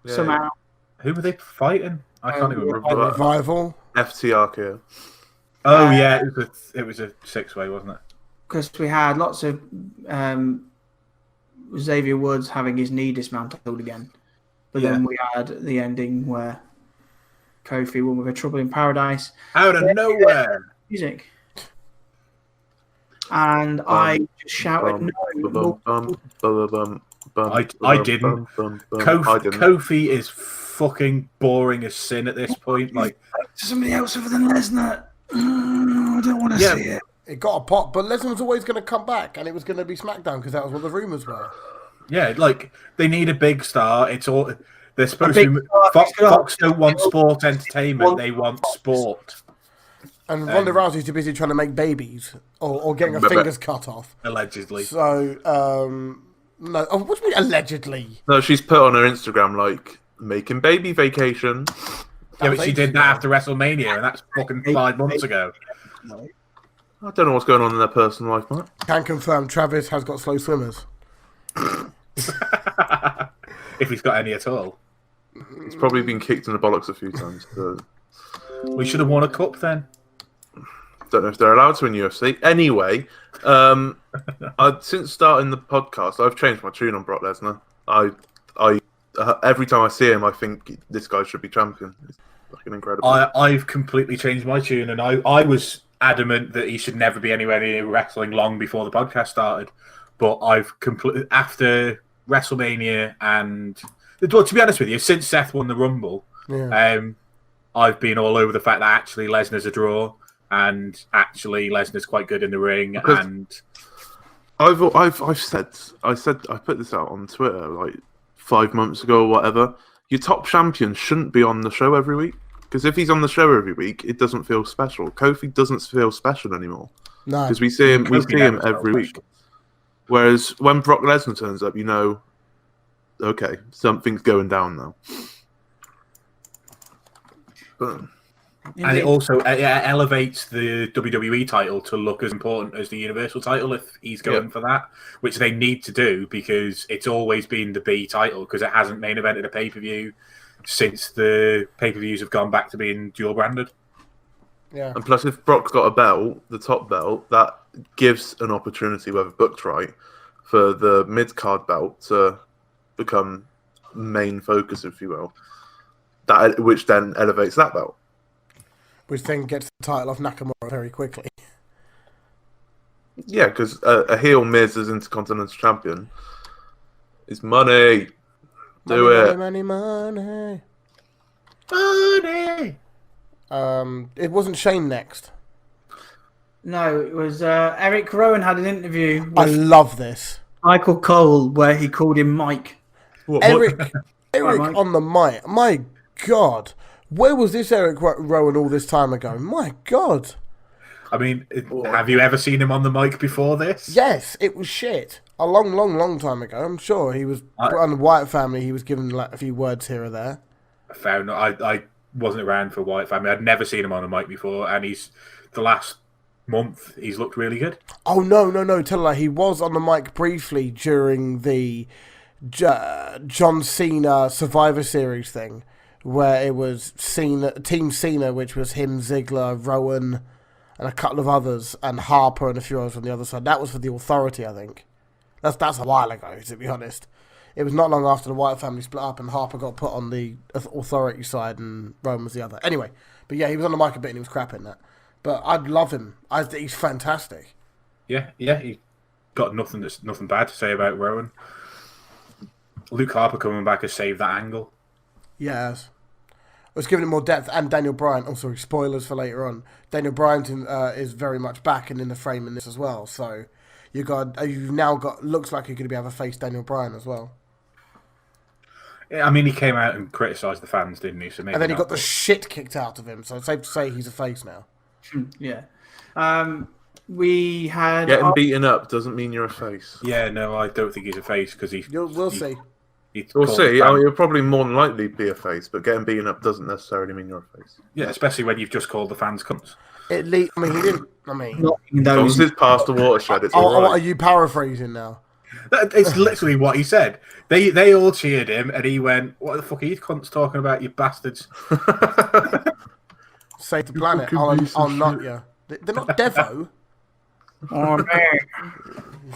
S3: Yeah.
S1: somehow.
S2: Who were they fighting? I can't even remember.
S4: Revival.
S3: FTR.
S2: Oh yeah, it was a 6-way, wasn't it?
S1: Because we had lots of Xavier Woods having his knee dismantled again. But then we had the ending where Kofi won with a Trouble in Paradise.
S2: Out of nowhere.
S1: Music. And I just shouted no.
S2: I didn't. Kofi is fucking boring as sin at this point. Like
S1: Somebody else other than Lesnar. I don't want to see it.
S4: It got a pop, but Lesnar was always going to come back, and it was going to be SmackDown because that was what the rumors were.
S2: yeah, like they need a big star. It's all they're supposed
S1: big
S2: to.
S1: star,
S2: Fox don't want sport entertainment. They want sport.
S4: And Ronda Rousey's too busy trying to make babies or getting her fingers cut off.
S2: Allegedly.
S4: So, no. Oh, what do you mean allegedly?
S3: No, she's put on her Instagram like making baby vacation.
S2: Yeah, but she did that after WrestleMania, and that's fucking 5 months ago.
S3: I don't know what's going on in their personal life, mate.
S4: Can confirm Travis has got slow swimmers.
S2: If he's got any at all.
S3: He's probably been kicked in the bollocks a few times. So.
S2: We should have won a cup then.
S3: Don't know if they're allowed to in UFC. Anyway, since starting the podcast, I've changed my tune on Brock Lesnar. Every time I see him, I think this guy should be champion. It's fucking incredible.
S2: I've completely changed my tune, and I was adamant that he should never be anywhere near wrestling long before the podcast started. But I've completely after WrestleMania and well, to be honest with you, since Seth won the Rumble, I've been all over the fact that actually Lesnar's a draw, and actually Lesnar's quite good in the ring.
S3: Because
S2: and
S3: I put this out on Twitter like 5 months ago or whatever. Your top champion shouldn't be on the show every week, because if he's on the show every week, it doesn't feel special. Kofi doesn't feel special anymore.
S4: No,
S3: because we see him every week.
S2: Special. Whereas
S3: when Brock Lesnar turns up, you know, okay, something's going down now. But,
S2: and it also elevates the WWE title to look as important as the Universal title if he's going for that, which they need to do because it's always been the B title because it hasn't main evented a pay-per-view since the pay-per-views have gone back to being dual branded.
S4: Yeah.
S3: And plus, if Brock's got a belt, the top belt, that gives an opportunity, whether booked right, for the mid-card belt to become main focus, if you will. Which then elevates that belt.
S4: Which then gets the title off Nakamura very quickly.
S3: Yeah, because a heel Miz as Intercontinental Champion is money. Do it.
S4: Money, money.
S2: Money!
S4: It wasn't Shane next.
S1: No, it was Eric Rowan had an interview
S4: I
S1: with
S4: love this.
S1: Michael Cole where he called him Mike.
S4: Eric
S1: Mike.
S4: on the mic. My God. Where was this Eric Rowan all this time ago? My God.
S2: I mean, have you ever seen him on the mic before this?
S4: Yes, it was shit. A long time ago. I'm sure he was on the Wyatt family. He was given like a few words here or there.
S2: Fair enough. I wasn't around for Wyatt family. I'd never seen him on the mic before, and the last month he's looked really good.
S4: Oh no! Tell her he was on the mic briefly during the John Cena Survivor Series thing, where it was Team Cena, which was him, Ziggler, Rowan, and a couple of others, and Harper and a few others on the other side. That was for the Authority, I think. That's a while ago, to be honest. It was not long after the Wyatt family split up and Harper got put on the authority side and Roman was the other. Anyway, but yeah, he was on the mic a bit and he was crap in that. But I'd love him. I think he's fantastic.
S2: Yeah, he got nothing bad to say about Rowan. Luke Harper coming back has saved that angle.
S4: Yes. It's giving it more depth, and Daniel Bryan. Oh, sorry, spoilers for later on. Daniel Bryan is very much back and in the frame in this as well. So you've now got looks like you're going to be able to face Daniel Bryan as well.
S2: Yeah, I mean, he came out and criticised the fans, didn't he? So maybe
S4: and then he got the shit kicked out of him. So it's safe to say he's a face now.
S1: Yeah. We had
S3: getting beaten up doesn't mean you're a face.
S2: Yeah, no, I don't think he's a face because
S4: we'll see.
S3: We'll see. You'll probably more than likely be a face, but getting beaten up doesn't necessarily mean you're a face.
S2: Yeah, especially when you've just called the fans cunts.
S4: He didn't. I mean,
S3: once it's past the watershed, it's all right.
S4: Are you paraphrasing now?
S2: It's literally what he said. They all cheered him, and he went, "What the fuck are you cunts talking about, you bastards?"
S4: Save the planet. I'll not you. They're not Devo.
S1: Oh man.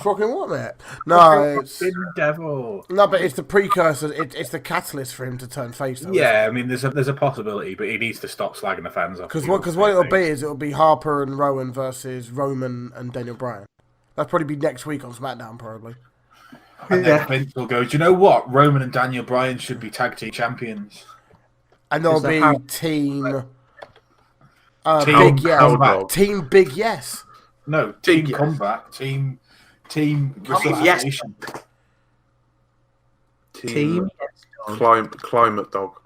S4: Fucking what, mate? No, it's
S2: devil.
S4: No, but it's the precursor. It's the catalyst for him to turn face. Though,
S2: yeah, I mean, there's a possibility, but he needs to stop slagging the fans off.
S4: Because what it'll be is it'll be Harper and Rowan versus Roman and Daniel Bryan. That'll probably be next week on SmackDown, probably.
S2: And then Vince will go, do you know what? Roman and Daniel Bryan should be tag team champions.
S4: And there'll be team
S2: Big
S4: Yes. Team Big Yes.
S2: No, team comeback. Team
S1: Yes. Team
S3: Climate Dog.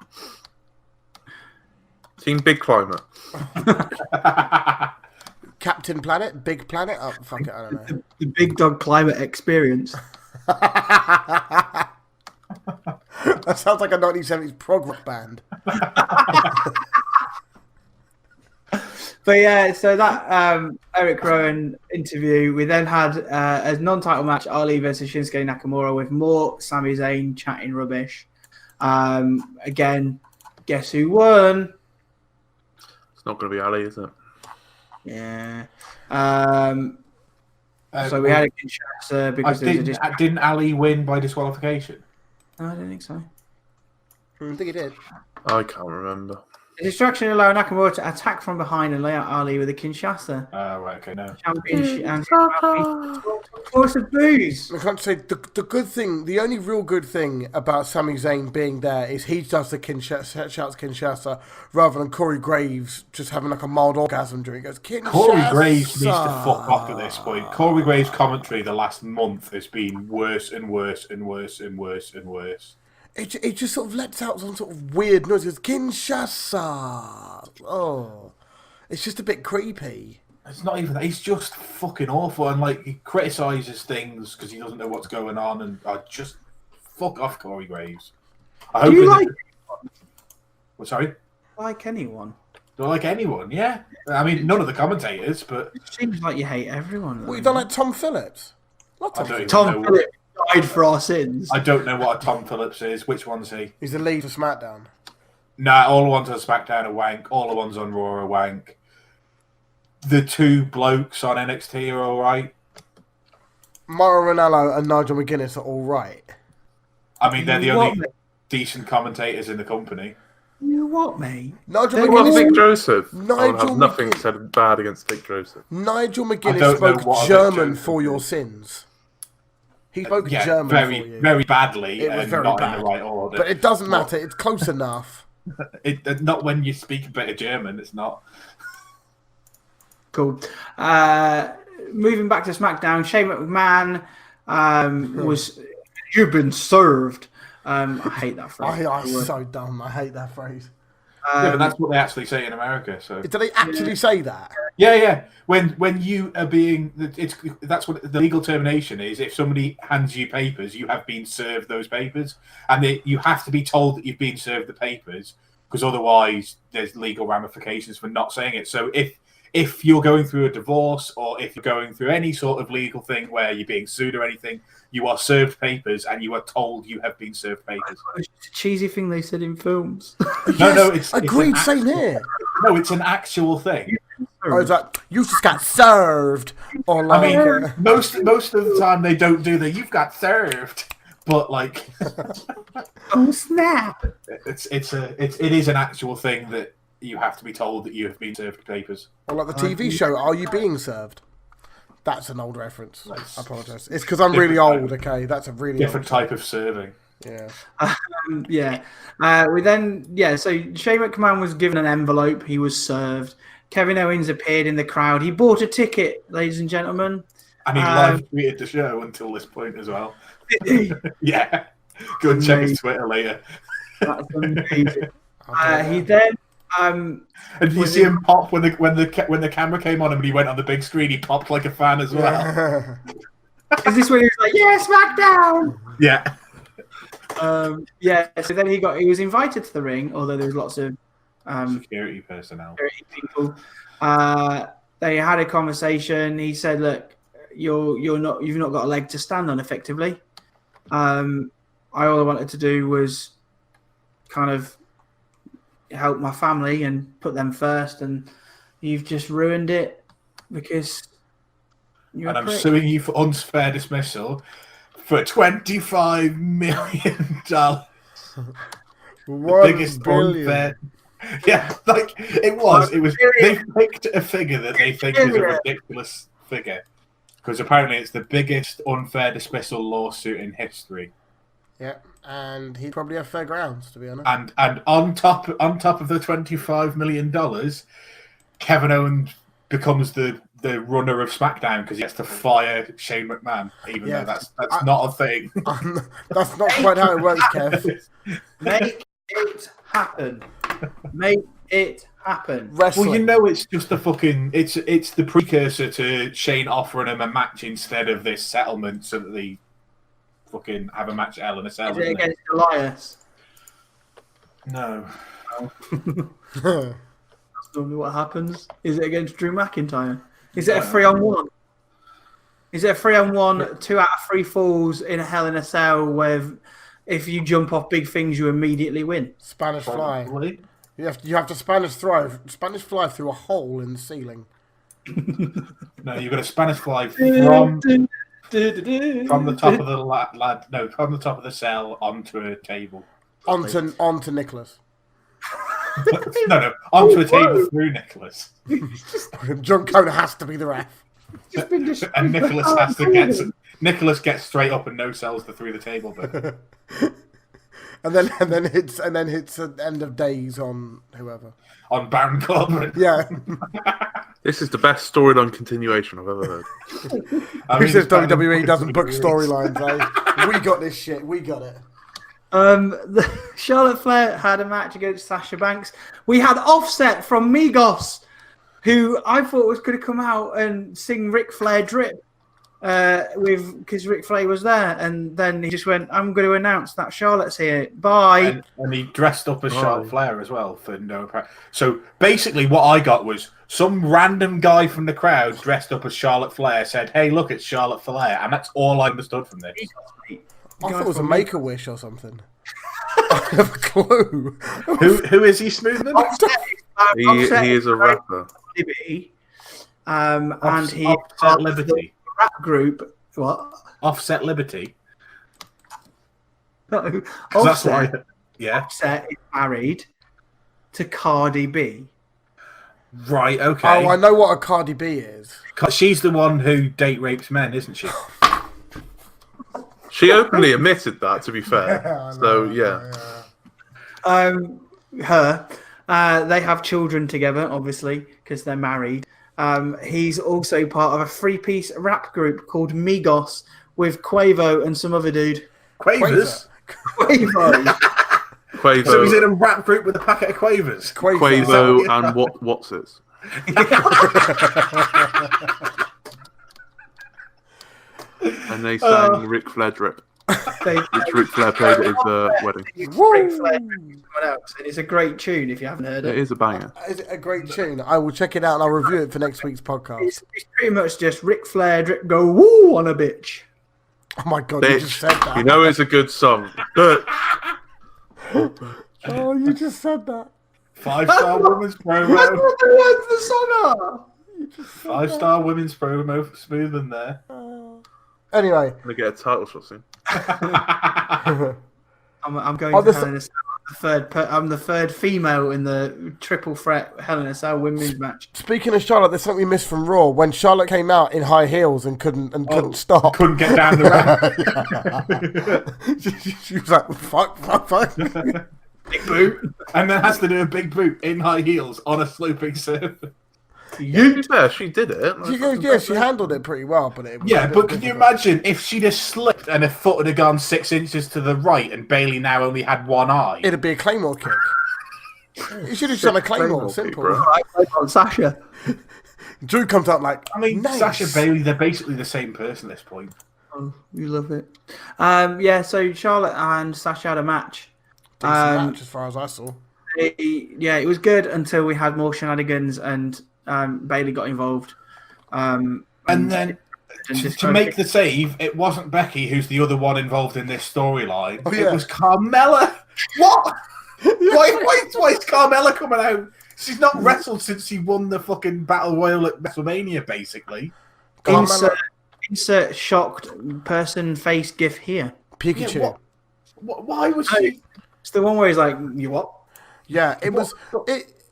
S3: Team Big Climate.
S4: Captain Planet, Big Planet. Oh fuck it, I don't know.
S1: The Big Dog Climate Experience.
S4: That sounds like a 1970s prog rock band.
S1: But yeah, so that Eric Rowan interview, we then had a non-title match, Ali versus Shinsuke Nakamura, with more Sami Zayn chatting rubbish. Again, guess who won?
S3: It's not going to be Ali, is it?
S1: Yeah. So we had a Kinshasa because
S2: didn't Ali win by disqualification?
S1: No, I don't think so.
S4: I think he did.
S3: I can't remember.
S1: The distraction allowed Nakamura to attack from behind and lay out Ali with a Kinshasa.
S2: Right, okay, no.
S1: Championship and course of booze.
S4: I can't say the good thing, the only real good thing about Sami Zayn being there is he does the shouts Kinshasa rather than Corey Graves just having like a mild orgasm during it. Goes, Kinshasa.
S2: Corey Graves needs to fuck off at this point. Corey Graves' commentary the last month has been worse and worse and worse and worse and worse.
S4: It just sort of lets out some sort of weird noise. It's Kinshasa. Oh, it's just a bit creepy.
S2: It's not even that. He's just fucking awful, and like he criticises things because he doesn't know what's going on, and just fuck off, Corey Graves.
S1: Do you like?
S2: Well, sorry.
S1: Like anyone?
S2: Don't like anyone? Yeah. I mean, none of the commentators, but
S1: it seems like you hate everyone.
S4: Well, you don't like Tom Phillips? Not Tom Phillips.
S1: Tom Phillips died for our sins.
S2: I don't know what a Tom Phillips is. Which one's he?
S4: He's the lead for SmackDown.
S2: Nah, all the ones on SmackDown are wank. All the ones on Raw are wank. The two blokes on NXT are all right.
S4: Mauro Ranallo and Nigel McGuinness are all right.
S2: I mean, they're the only decent commentators in the company.
S1: You know what, mate?
S3: Nigel McGuinness. Vic Joseph. I have nothing said bad against Vic Joseph.
S4: Nigel McGuinness spoke German for your sins. He spoke German for you.
S2: Very badly.
S4: It was very bad.
S2: In the right order.
S4: But it doesn't matter. It's close enough.
S2: Not when you speak a bit of German. It's not.
S1: Cool. Moving back to SmackDown, Shane McMahon was. You've been served. I hate that phrase.
S4: I'm so dumb. I hate that phrase.
S2: Yeah, but that's what they actually say in America. So
S4: do they actually say that?
S2: Yeah. When you are being, that's what the legal termination is. If somebody hands you papers, you have been served those papers, and you have to be told that you've been served the papers, because otherwise there's legal ramifications for not saying it. So if you're going through a divorce, or if you're going through any sort of legal thing where you're being sued or anything, you are served papers, and you are told you have been served papers.
S1: It's a cheesy thing they said in films.
S2: No, it's
S4: agreed. Same here.
S2: No, it's an actual thing.
S4: Or it's like, you just got served. Or like,
S2: I mean, most of the time they don't do that. You've got served. but like,
S1: Oh snap!
S2: it is an actual thing that you have to be told that you have been served papers.
S4: Or like the TV show, Are You Being Served? That's an old reference. I apologise. It's because I'm really old, okay? That's a really
S2: Different
S4: old
S2: type of serving.
S4: Yeah.
S1: Yeah. So Shane McMahon was given an envelope. He was served. Kevin Owens appeared in the crowd. He bought a ticket, ladies and gentlemen.
S2: And he live tweeted the show until this point as well. Yeah. Go and check his Twitter later.
S1: That's amazing. He then
S2: and you see him pop when the camera came on him and he went on the big screen. He popped like a fan as well.
S1: Is this when he was like, "Yeah, SmackDown"?
S2: Yeah.
S1: So then he was invited to the ring, although there was lots of
S2: security personnel,
S1: security people. They had a conversation. He said, "Look, you've not got a leg to stand on effectively. All I wanted to do was kind of help my family and put them first, and you've just ruined it because
S2: and I'm suing you for unfair dismissal for $25 million. Biggest unfair. Yeah, like it was. They picked a figure that they think is a ridiculous figure because apparently it's the biggest unfair dismissal lawsuit in history.
S4: Yeah, and he'd probably have fair grounds, to be honest.
S2: And on top of the $25 million, Kevin Owens becomes the runner of SmackDown because he gets to fire Shane McMahon, even though that's not a thing.
S4: That's not quite how it works, Kev.
S1: Make it happen. Make it happen.
S4: Wrestling.
S2: Well, you know, it's just a fucking. It's the precursor to Shane offering him a match instead of this settlement, so that they fucking have a match at Hell in a Cell.
S1: Is it against Elias?
S2: No.
S1: That's normally what happens. Is it against Drew McIntyre? Is it a 3-on-1? Is it a 3-on-1, 2 out of 3 falls in a Hell in a Cell where if you jump off big things, you immediately win?
S4: Spanish fly.
S2: Probably.
S4: You have to Spanish fly through a hole in the ceiling.
S2: No, you've got a Spanish fly from the top of the from the top of the cell onto a table.
S4: Onto Nicholas.
S2: no, onto a table through Nicholas.
S4: John Cena has to be the ref.
S2: And Nicholas gets straight up and no sells through the table bit.
S4: and then hits the end of days on whoever.
S2: On Baron Corbin.
S4: Yeah.
S3: This is the best storyline continuation I've ever heard.
S4: Who says WWE doesn't book storylines, eh? We got this shit. We got it.
S1: Charlotte Flair had a match against Sasha Banks. We had Offset from Migos, who I thought was going to come out and sing Ric Flair Drip because Ric Flair was there. And then he just went, "I'm going to announce that Charlotte's here. Bye."
S2: And he dressed up as Charlotte Flair as well for no price. So basically what I got was some random guy from the crowd dressed up as Charlotte Flair said, "Hey, look, it's Charlotte Flair." And that's all I understood from this.
S4: I thought it was a Make-A-Wish or something. I have a clue.
S2: Who is he, Smoothman?
S3: He is a rapper.
S1: And he
S2: Offset Liberty.
S1: Rap group. What?
S2: Offset Liberty.
S1: No.
S2: That's why. Yeah.
S1: Offset is married to Cardi B.
S2: Right. Okay.
S4: Oh, I know what a Cardi B is.
S2: She's the one who date rapes men, isn't she?
S3: She openly admitted that, to be fair. So, yeah.
S1: They have children together, obviously, because they're married. He's also part of a 3-piece rap group called Migos with Quavo and some other dude.
S2: Quavers?
S1: Quavo.
S3: Quavo.
S2: So he's in a rap group with a packet of Quavers?
S3: Quavo and what's it? And they sang Ric Flair Drip, which Ric Flair played at his wedding.
S1: Ric Flair someone else, and it's a great tune if you haven't heard it.
S3: It is a banger.
S4: Is it a great tune? I will check it out and I'll review it for next week's podcast.
S1: It's pretty much just Ric Flair Drip go woo on a bitch.
S4: Oh my god,
S3: Bitch.
S4: you just said that.
S3: You know it's a good song.
S4: Oh, you just said that.
S2: 5-star women's promo.
S1: That's what the words of the song are.
S2: 5-star women's promo for Smoothman there.
S4: Anyway.
S3: I'm going to get a title shot soon.
S1: I'm going
S4: Oh,
S1: to
S4: this-
S1: Hell in a Cell. I'm the third female in the triple threat Hell in a Cell women's match.
S4: Speaking of Charlotte, there's something we missed from Raw when Charlotte came out in high heels and couldn't stop.
S2: Couldn't get down the ramp.
S4: She was like, fuck.
S1: Big boot.
S2: And then has to do a big boot in high heels on a sloping surface.
S3: Yeah, she did it.
S4: She handled it pretty well, but it was
S2: Yeah,
S4: a bit
S2: but can you
S4: difficult.
S2: imagine if she'd have slipped and her foot had gone 6 inches to the right and Bailey now only had one eye?
S4: It'd be a Claymore kick. You should have done a Claymore,
S3: Claymore kick,
S4: simple.
S3: bro.
S1: I on Sasha.
S4: Drew comes out like,
S2: I mean,
S4: nice.
S2: Sasha Bailey, they're basically the same person at this point.
S1: Oh, you love it. Yeah, so Charlotte and Sasha had a match.
S4: Decent match as far as I saw.
S1: It was good until we had more shenanigans and Bailey got involved.
S2: And then to make the save, it wasn't Becky who's the other one involved in this storyline.
S4: Oh, yeah.
S2: It was Carmella. What? Why is Carmella coming out? She's not wrestled since she won the fucking Battle Royal at WrestleMania, basically.
S1: insert shocked person face gif here.
S4: Pikachu.
S2: Yeah, why was she?
S1: It's the one where he's like, "You what?"
S4: Yeah, it was.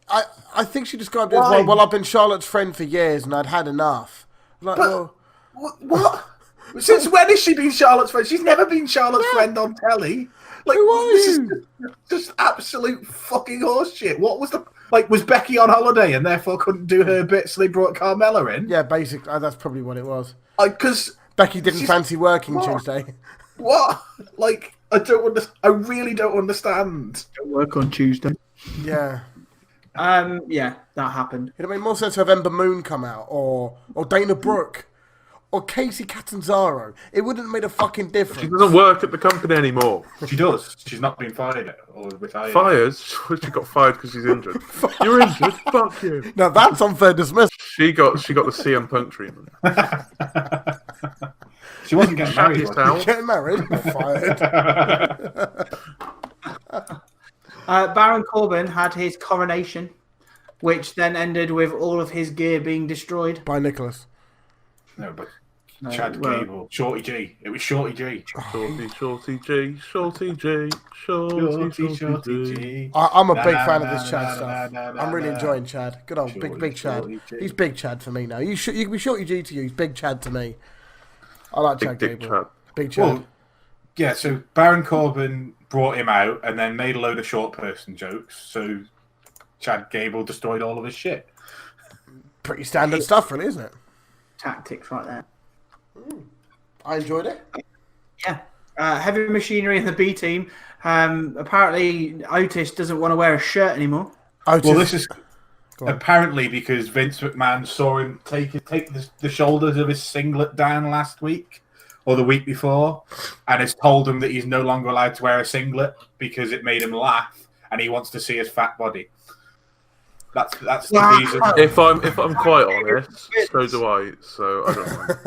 S4: I think she described it as
S2: Why?
S4: well, I've been Charlotte's friend for years and I'd had enough. Like,
S2: But-
S4: well,
S2: What? Since when has she been Charlotte's friend? She's never been Charlotte's friend on telly. Like,
S4: Who are
S2: this
S4: you?
S2: is just absolute fucking horseshit. What was the was Becky on holiday and therefore couldn't do her bit, so they brought Carmella in?
S4: yeah, basically, that's probably what it was.
S2: Because
S4: Becky didn't
S2: She's-
S4: fancy working
S2: What?
S4: Tuesday.
S2: what? Like, I don't understand. I really don't understand.
S1: Don't work on Tuesday.
S4: Yeah.
S1: Yeah, that happened.
S4: It'd have made more sense to have Ember Moon come out, or Dana Brooke, or Casey Catanzaro. It wouldn't have made a fucking
S3: She
S4: difference.
S3: doesn't work at the company anymore.
S2: She does. She's not been fired or retired.
S3: Fires? She got fired because she's injured. You're injured? Fuck you.
S4: Now that's unfair dismissal.
S3: She got the CM Punk treatment.
S2: She wasn't getting
S3: Shut
S2: married. was she?
S3: yourself.
S4: Getting married, fired.
S1: Baron Corbin had his coronation, which then ended with all of his gear being destroyed.
S4: By Nicholas.
S2: No, but Chad
S1: well-
S2: Gable, Shorty G. It was Shorty G.
S3: Shorty G, Shorty G, Shorty G.
S4: I'm a big fan of this Chad stuff. I'm really enjoying Chad. Good old big Chad.
S2: Shorty G.
S4: He's big Chad for me now. You can be Shorty G to you. He's big Chad to me. I like Chad
S3: Big Dick
S4: Gable.
S3: Chad.
S4: Big Chad.
S2: Well, yeah, so Baron Corbin brought him out and then made a load of short person jokes. So Chad Gable destroyed all of his shit.
S4: Pretty standard stuff, really, isn't it?
S1: Tactics right there.
S4: I enjoyed it.
S1: Yeah. Heavy Machinery and the B team. Apparently, Otis doesn't want to wear a shirt anymore.
S2: Well, this is
S4: Go on.
S2: apparently because Vince McMahon saw him take the shoulders of his singlet down last week or the week before, and has told him that he's no longer allowed to wear a singlet because it made him laugh, and he wants to see his fat body. That's the reason.
S3: If I'm quite honest, so do I. So I don't mind.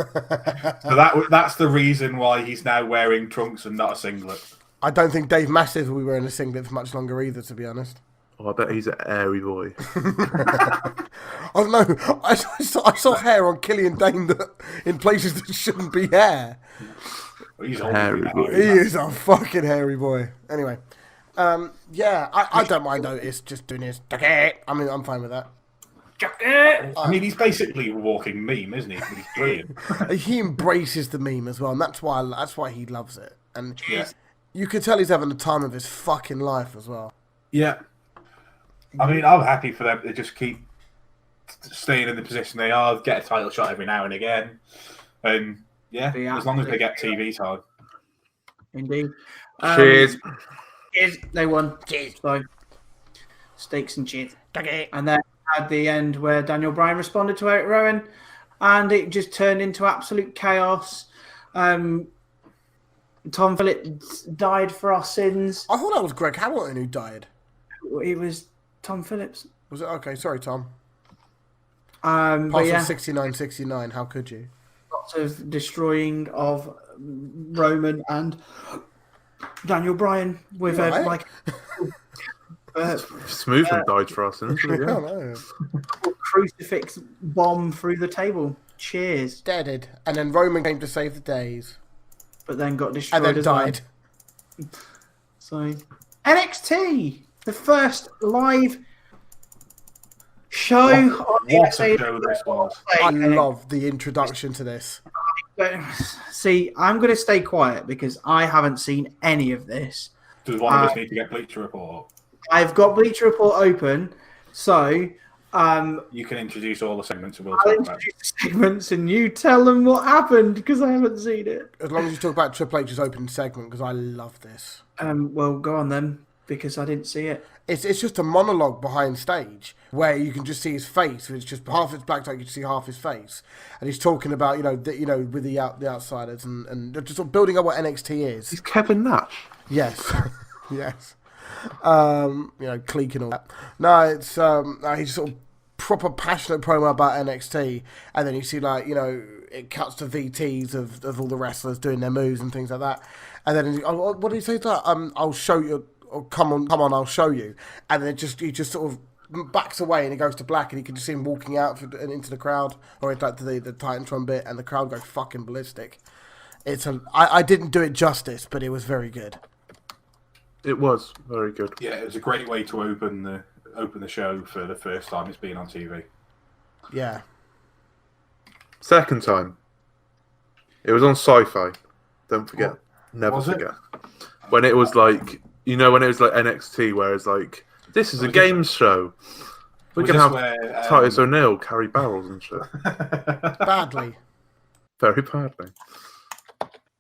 S2: So that's the reason why he's now wearing trunks and not a singlet.
S4: I don't think Dave Mastiff will be wearing a singlet for much longer either, to be honest.
S3: Oh, I bet he's an airy boy.
S4: Oh no, I saw hair on Killian Dane that in places that shouldn't be hair.
S2: He's
S3: Hairy
S2: older
S3: boy.
S2: now.
S4: He is a fucking hairy boy. Anyway, yeah, I don't mind Otis just doing his. I mean, I'm fine with that.
S2: I mean, he's basically a walking meme, isn't he? But he's brilliant.
S4: He embraces the meme as well, and that's why he loves it. And
S2: Yeah.
S4: you could tell he's having the time of his fucking life as well.
S2: Yeah. I mean, I'm happy for them to just keep staying in the position they are, get a title shot every now and again. And yeah,
S1: Yeah.
S2: as long as they get TV time.
S1: Indeed.
S3: Cheers.
S1: Cheers. They won. Cheers. So, steaks and cheese. And then at the end where Daniel Bryan responded to Eric Rowan, and it just turned into absolute chaos. Tom Phillips died for our sins.
S4: I thought that was Greg Hamilton who died.
S1: It was Tom Phillips.
S4: Was it? Okay, sorry, Tom.
S1: But
S4: Pass
S1: yeah,
S4: on 69-69. How could you?
S1: lots of destroying of Roman and Daniel Bryan with
S4: You alright?
S1: like
S3: Smoothman died for us, didn't he?
S4: I
S3: Yeah.
S4: don't know.
S1: crucifix bomb through the table. Cheers.
S4: Deaded. And then Roman came to save the days.
S1: but then got destroyed
S4: and then
S1: as well.
S4: died.
S1: So NXT, the first live show on
S2: What a
S1: USA.
S2: show this was.
S4: I love the introduction to this.
S1: See, I'm going to stay quiet because I haven't seen any of this.
S2: Does one of us need to get Bleacher Report?
S1: I've got Bleacher Report open, so
S2: You can introduce all the segments and we'll
S1: I'll
S2: talk about
S1: introduce the segments and you tell them what happened because I haven't seen it.
S4: As long as you talk about Triple H's open segment, because I love this.
S1: Well, go on then because I didn't see it.
S4: It's just a monologue behind stage where you can just see his face. It's just half his black, you can see half his face, and he's talking about with the outsiders and just sort of building up what NXT is.
S3: He's Kevin Nash.
S4: Yes, yes. Clique and all that. No, it's he's sort of proper passionate promo about NXT, and then you see it cuts to VTs of all the wrestlers doing their moves and things like that, and then what did he say to that? I'll show you. Or come on, I'll show you. And then he just sort of backs away and he goes to black, and you can just see him walking out and into the crowd, or into the Titantron bit, and the crowd goes fucking ballistic. I didn't do it justice, but it was very good.
S3: It was very good.
S2: Yeah, it was a great way to open the show for the first time it's been on TV.
S4: Yeah.
S3: Second time, it was on Sci-Fi. Don't forget, never
S2: Was it?
S3: forget. When it was like, when it was like NXT, where it's like, this is a games show. We're gonna have Titus O'Neil carry barrels and shit.
S4: Badly.
S3: Very badly.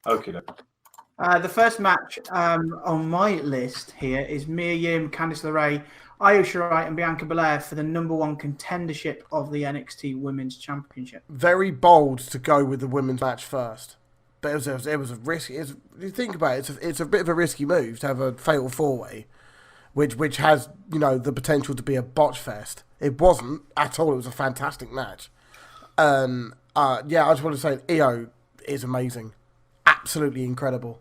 S2: Okay.
S1: The first match on my list here is Mia Yim, Candice LeRae, Io Shirai, and Bianca Belair for the number one contendership of the NXT Women's Championship.
S4: Very bold to go with the women's match first. But it was a risky. If you think about it, it's a bit of a risky move to have a fatal four-way, which has the potential to be a botch fest. It wasn't at all. It was a fantastic match. I just want to say Io is amazing, absolutely incredible.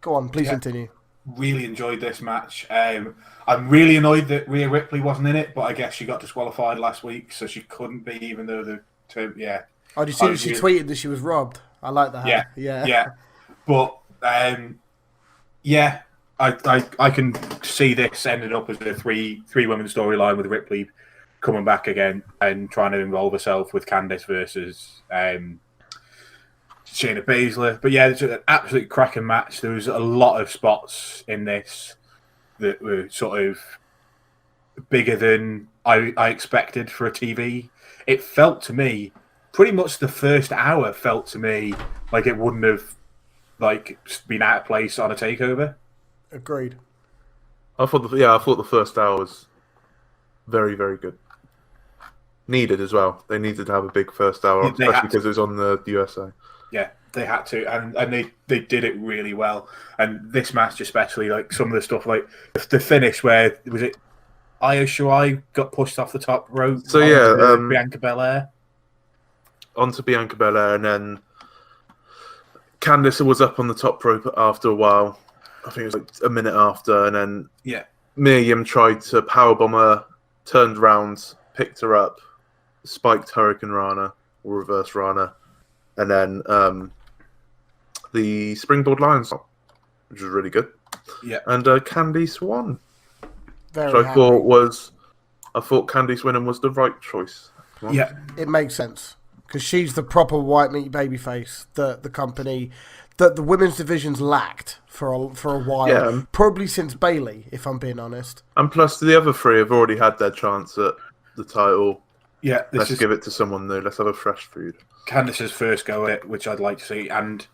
S4: Go on, please continue.
S2: Really enjoyed this match. I'm really annoyed that Rhea Ripley wasn't in it, but I guess she got disqualified last week, so she couldn't be, even though the term. Yeah.
S4: Oh, did you see that she tweeted that she was robbed? I like that.
S2: Yeah. But I can see this ending up as a three women storyline with Ripley coming back again and trying to involve herself with Candice versus Shayna Baszler. But yeah, it's an absolute cracking match. There was a lot of spots in this that were sort of bigger than I expected for a TV. It felt to me, pretty much the first hour felt to me like it wouldn't have been out of place on a takeover.
S4: Agreed.
S3: I thought the first hour was very, very good. Needed as well. They needed to have a big first hour, especially because it was on the USA.
S2: Yeah, they had to, and they did it really well. And this match especially, some of the stuff, the finish where was it Io Shirai got pushed off the top rope.
S3: So
S2: Bianca Belair.
S3: Onto Bianca Belair, and then Candice was up on the top rope after a while. I think it was a minute after, and then Mia Yim tried to powerbomb her, turned around, picked her up, spiked Hurricane Rana or Reverse Rana, and then the Springboard Lion Stomp, which was really good.
S2: Yeah,
S3: and Candice won.
S4: I
S3: thought Candice winning was the right choice.
S2: Yeah,
S4: it makes sense. Because she's the proper white meat babyface that the company, that the women's division's lacked for a while. Probably since Bayley, if I'm being honest.
S3: And plus, the other three have already had their chance at the title.
S2: Yeah,
S3: let's give it to someone new. Let's have a fresh food.
S2: Candice's first go at it, which I'd like to see. And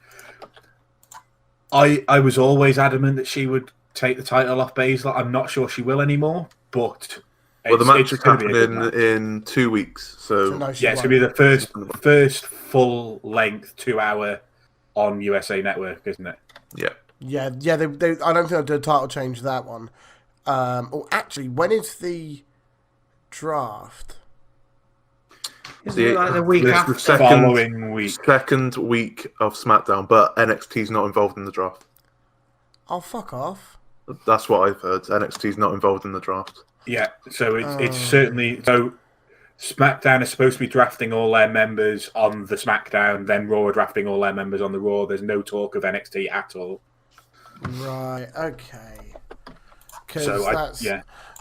S2: I was always adamant that she would take the title off Baszler. I'm not sure she will anymore, but...
S3: the match is happening in 2 weeks, so
S2: it's going to be the first full length 2 hour on USA Network, isn't it?
S3: Yeah.
S4: They I don't think they'll do a title change that one. Actually, when is the draft?
S1: Isn't it like the week after?
S3: The following week. Second week of SmackDown, but NXT's not involved in the draft.
S4: Oh, fuck off.
S3: That's what I've heard. NXT's not involved in the draft.
S2: Yeah, so it's certainly... So SmackDown is supposed to be drafting all their members on the SmackDown, then Raw are drafting all their members on the Raw. There's no talk of NXT at all.
S4: Right. Okay.
S2: So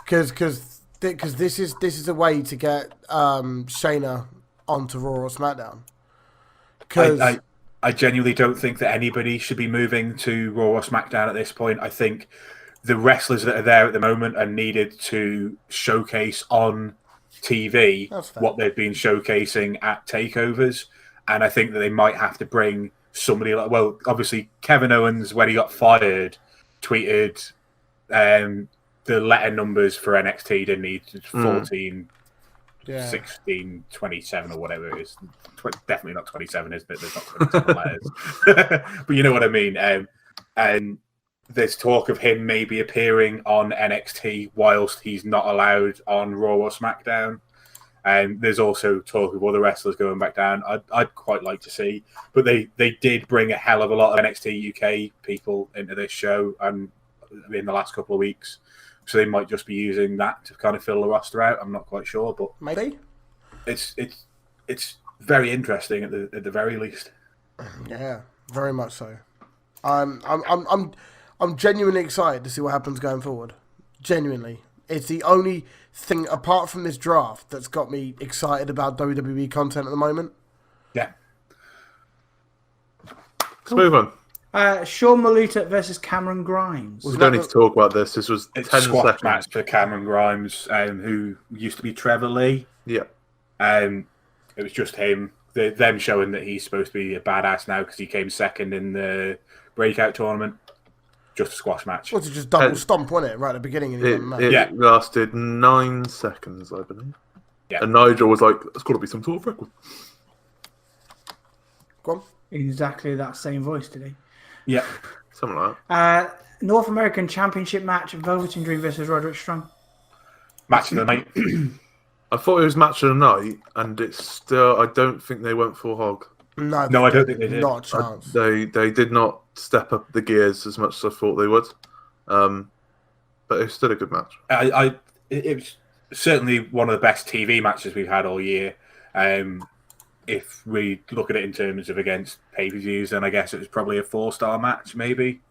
S4: Because this is a way to get Shayna onto Raw or SmackDown.
S2: I genuinely don't think that anybody should be moving to Raw or SmackDown at this point. I think the wrestlers that are there at the moment are needed to showcase on TV what they've been showcasing at takeovers, and I think that they might have to bring somebody like, well, obviously Kevin Owens, when he got fired, tweeted the letter numbers for NXT, didn't he? 14, 16, 27 or whatever it is. Definitely not 27, isn't it? There's not 27 letters. But you know what I mean. And there's talk of him maybe appearing on NXT whilst he's not allowed on Raw or SmackDown. And there's also talk of other wrestlers going back down. I'd quite like to see. But they did bring a hell of a lot of NXT UK people into this show and in the last couple of weeks. So they might just be using that to kind of fill the roster out. I'm not quite sure, but
S4: maybe
S2: it's very interesting at the very least.
S4: Yeah, very much so. I'm genuinely excited to see what happens going forward. Genuinely, it's the only thing apart from this draft that's got me excited about WWE content at the moment.
S2: Yeah.
S3: Let's move on.
S1: Sean Maluta versus Cameron Grimes.
S3: We don't need to talk about this. This was 10
S2: squash
S3: seconds.
S2: match for Cameron Grimes, who used to be Trevor Lee.
S3: Yeah.
S2: It was just him. Them showing that he's supposed to be a badass now because he came second in the breakout tournament. Just a squash match.
S4: Was it just double stomp, wasn't it? Right at the beginning of the match.
S3: It lasted 9 seconds, I believe.
S2: Yeah.
S3: And Nigel was like, "It's got to be some sort of record."
S4: Go on.
S1: Exactly that same voice, did he?
S2: Yeah.
S3: Something like that.
S1: North American Championship match: Velveteen Dream versus Roderick Strong.
S2: Match of the night.
S3: I thought it was match of the night, and it's still. I don't think they went full hog.
S2: No, I don't think they did.
S4: Not a chance.
S3: They did not step up the gears as much as I thought they would. But it's still a good match.
S2: It was certainly one of the best TV matches we've had all year. If we look at it in terms of against pay-per-views, then I guess it was probably a 4-star match, maybe.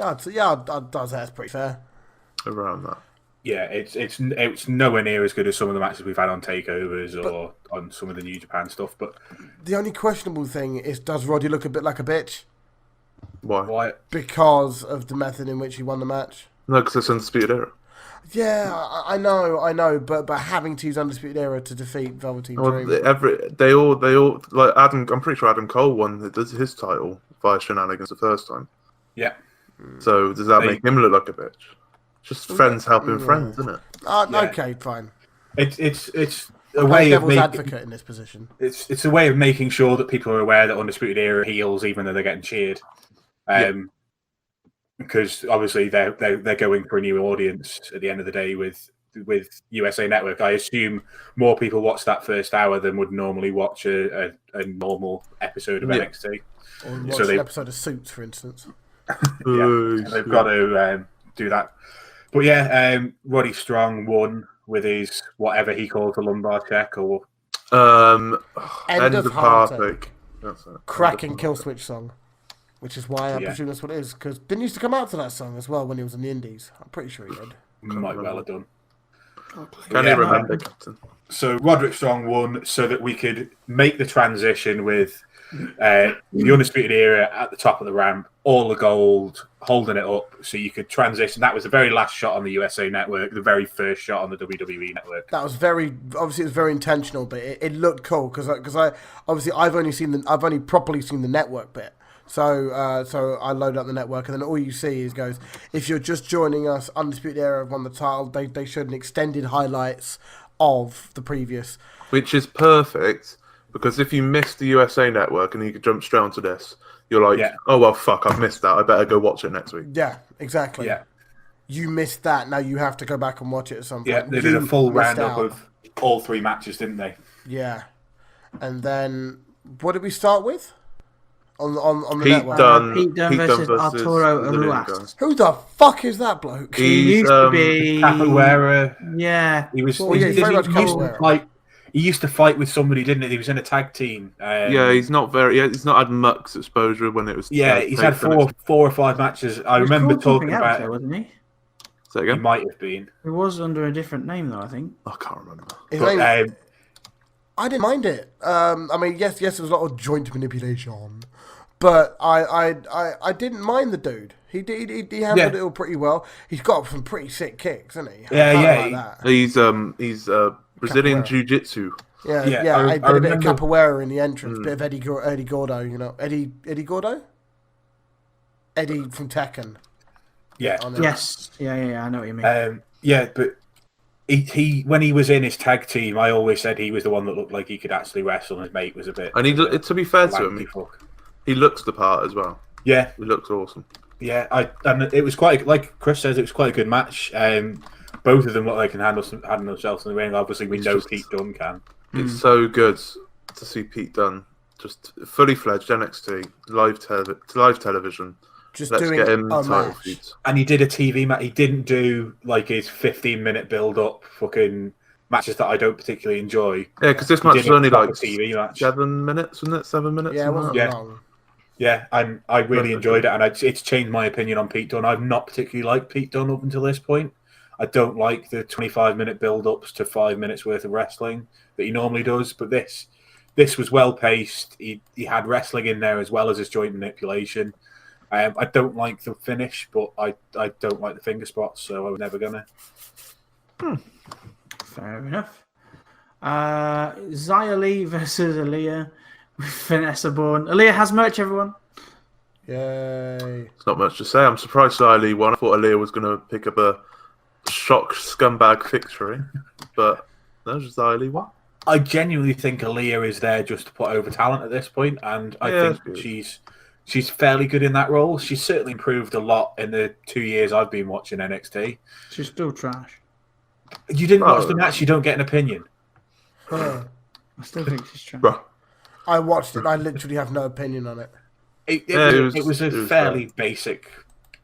S4: I'd say that's pretty fair.
S3: Around that.
S2: Yeah, it's nowhere near as good as some of the matches we've had on takeovers or on some of the New Japan stuff. But
S4: the only questionable thing is, does Roddy look a bit like a bitch?
S3: Why?
S4: Because of the method in which he won the match.
S3: No, because it's Undisputed Era.
S4: Yeah, I know, but having to use Undisputed Era to defeat Velveteen Dream.
S3: They all like Adam. I'm pretty sure Adam Cole won his title via shenanigans the first time.
S2: Yeah.
S3: So does that make him look like a bitch? Just friends helping friends, isn't it?
S4: Okay, fine.
S2: It's a way of
S4: devil's advocate in this position.
S2: It's a way of making sure that people are aware that Undisputed Era heels, even though they're getting cheered. Because obviously they're going for a new audience at the end of the day with USA Network. I assume more people watch that first hour than would normally watch a normal episode of NXT.
S4: Or watch an episode of Suits, for instance.
S2: They've got to do that. But yeah, Roddy Strong won with his whatever he calls a lumbar check or
S3: end of heartache. That's it.
S4: Cracking kill switch song. Which is why I presume that's what it is. Because didn't he used to come out to that song as well when he was in the Indies? I'm pretty sure he did.
S2: Might well have done.
S3: Can you remember, Captain?
S2: So Roderick Strong won so that we could make the transition with the Undisputed Era at the top of the ramp, all the gold, holding it up, so you could transition. That was the very last shot on the USA Network, the very first shot on the WWE Network.
S4: That was obviously it was very intentional, but it looked cool because I've only properly seen the network bit. So I load up the network, and then all you see goes, if you're just joining us, Undisputed Era have won the title. They showed an extended highlights of the previous.
S3: Which is perfect, because if you missed the USA Network and you could jump straight onto this, you're like, oh, well, fuck, I've missed that. I better go watch it next week.
S4: Yeah, exactly.
S2: Yeah.
S4: You missed that. Now you have to go back and watch it at some point.
S2: Yeah, they did a full roundup of all 3 matches, didn't they?
S4: Yeah. And then, what did we start with? On the
S3: Pete
S4: network.
S3: Dunne
S1: versus Arturo Ruas.
S4: Who the fuck is that bloke?
S1: He used to be
S2: Capoeira.
S1: Yeah.
S2: He was
S4: very much Capoeira.
S2: He used to fight with somebody, didn't he? He was in a tag team.
S3: Yeah, he's not very. He's not had much exposure when it was.
S2: Yeah, he's had four or five matches. I
S1: He was
S2: remember
S1: called something
S2: talking
S1: else,
S2: about
S1: though,
S2: it.
S1: wasn't he?
S3: Say
S2: He
S3: again.
S2: might have been.
S1: He was under a different name, though, I think.
S3: I can't remember.
S4: His
S2: But,
S4: name, I didn't mind it. I mean, yes, there was a lot of joint manipulation, but I didn't mind the dude. He handled it all pretty well. He's got some pretty sick kicks, hasn't he?
S2: Yeah,
S4: I
S2: yeah,
S4: Like that.
S3: He's Brazilian
S4: Capoeira.
S3: Jiu-Jitsu.
S4: Yeah,
S2: Yeah,
S4: yeah.
S2: I
S4: I did a bit of
S2: remember-
S4: capoeira in the entrance, bit of Eddie Gordo, you know, Eddie Gordo, Eddie from Tekken.
S2: yeah.
S4: on it.
S1: Yes. Yeah, I know what you mean.
S2: Yeah, but he when he was in his tag team, I always said he was the one that looked like he could actually wrestle, and his mate was a bit.
S3: And to be fair to him,
S2: lanky fuck.
S3: he looks the part as well.
S2: Yeah,
S3: He looks awesome.
S2: yeah. And it was quite like Chris says, it was quite a good match. Both of them look like they can handle themselves in the ring. Obviously, we know Pete Dunne can.
S3: It's so good to see Pete Dunne just fully fledged NXT live television.
S4: Just
S3: Let's
S4: doing
S3: get him
S4: a
S3: title
S4: match.
S3: feuds.
S2: And he did a TV match. He didn't do like his 15-minute build-up fucking matches that I don't particularly enjoy.
S3: Yeah, because this
S2: He
S3: match
S2: did
S3: was
S2: a
S3: only
S2: proper
S3: like
S2: TV match.
S3: 7 minutes, wasn't it? 7 minutes.
S4: Yeah, it
S3: something
S4: wasn't
S3: like
S2: Yeah.
S4: long.
S2: Yeah, and I really enjoyed it, and it's changed my opinion on Pete Dunne. I've not particularly liked Pete Dunne up until this point. I don't like the 25-minute build-ups to 5 minutes worth of wrestling that he normally does, but this was well-paced. He had wrestling in there as well as his joint manipulation. I don't like the finish, but I don't like the finger spots, so I was never gonna.
S1: Fair enough. Xia Li versus Aaliyah with Vanessa Bourne. Aaliyah has merch, everyone.
S4: Yay.
S3: It's not much to say. I'm surprised Riley won. I thought Aaliyah was going to pick up a shock scumbag victory, but no, just Riley won.
S2: I genuinely think Aaliyah is there just to put over talent at this point, and I
S3: Yeah,
S2: think she's fairly good in that role. She's certainly improved a lot in the 2 years I've been watching NXT.
S1: She's still trash.
S2: You didn't watch the match, you don't get an opinion.
S4: Huh.
S1: I still think she's trash.
S3: Bro,
S4: I watched it. I literally have no opinion on it.
S2: It was a
S3: it was
S2: fairly basic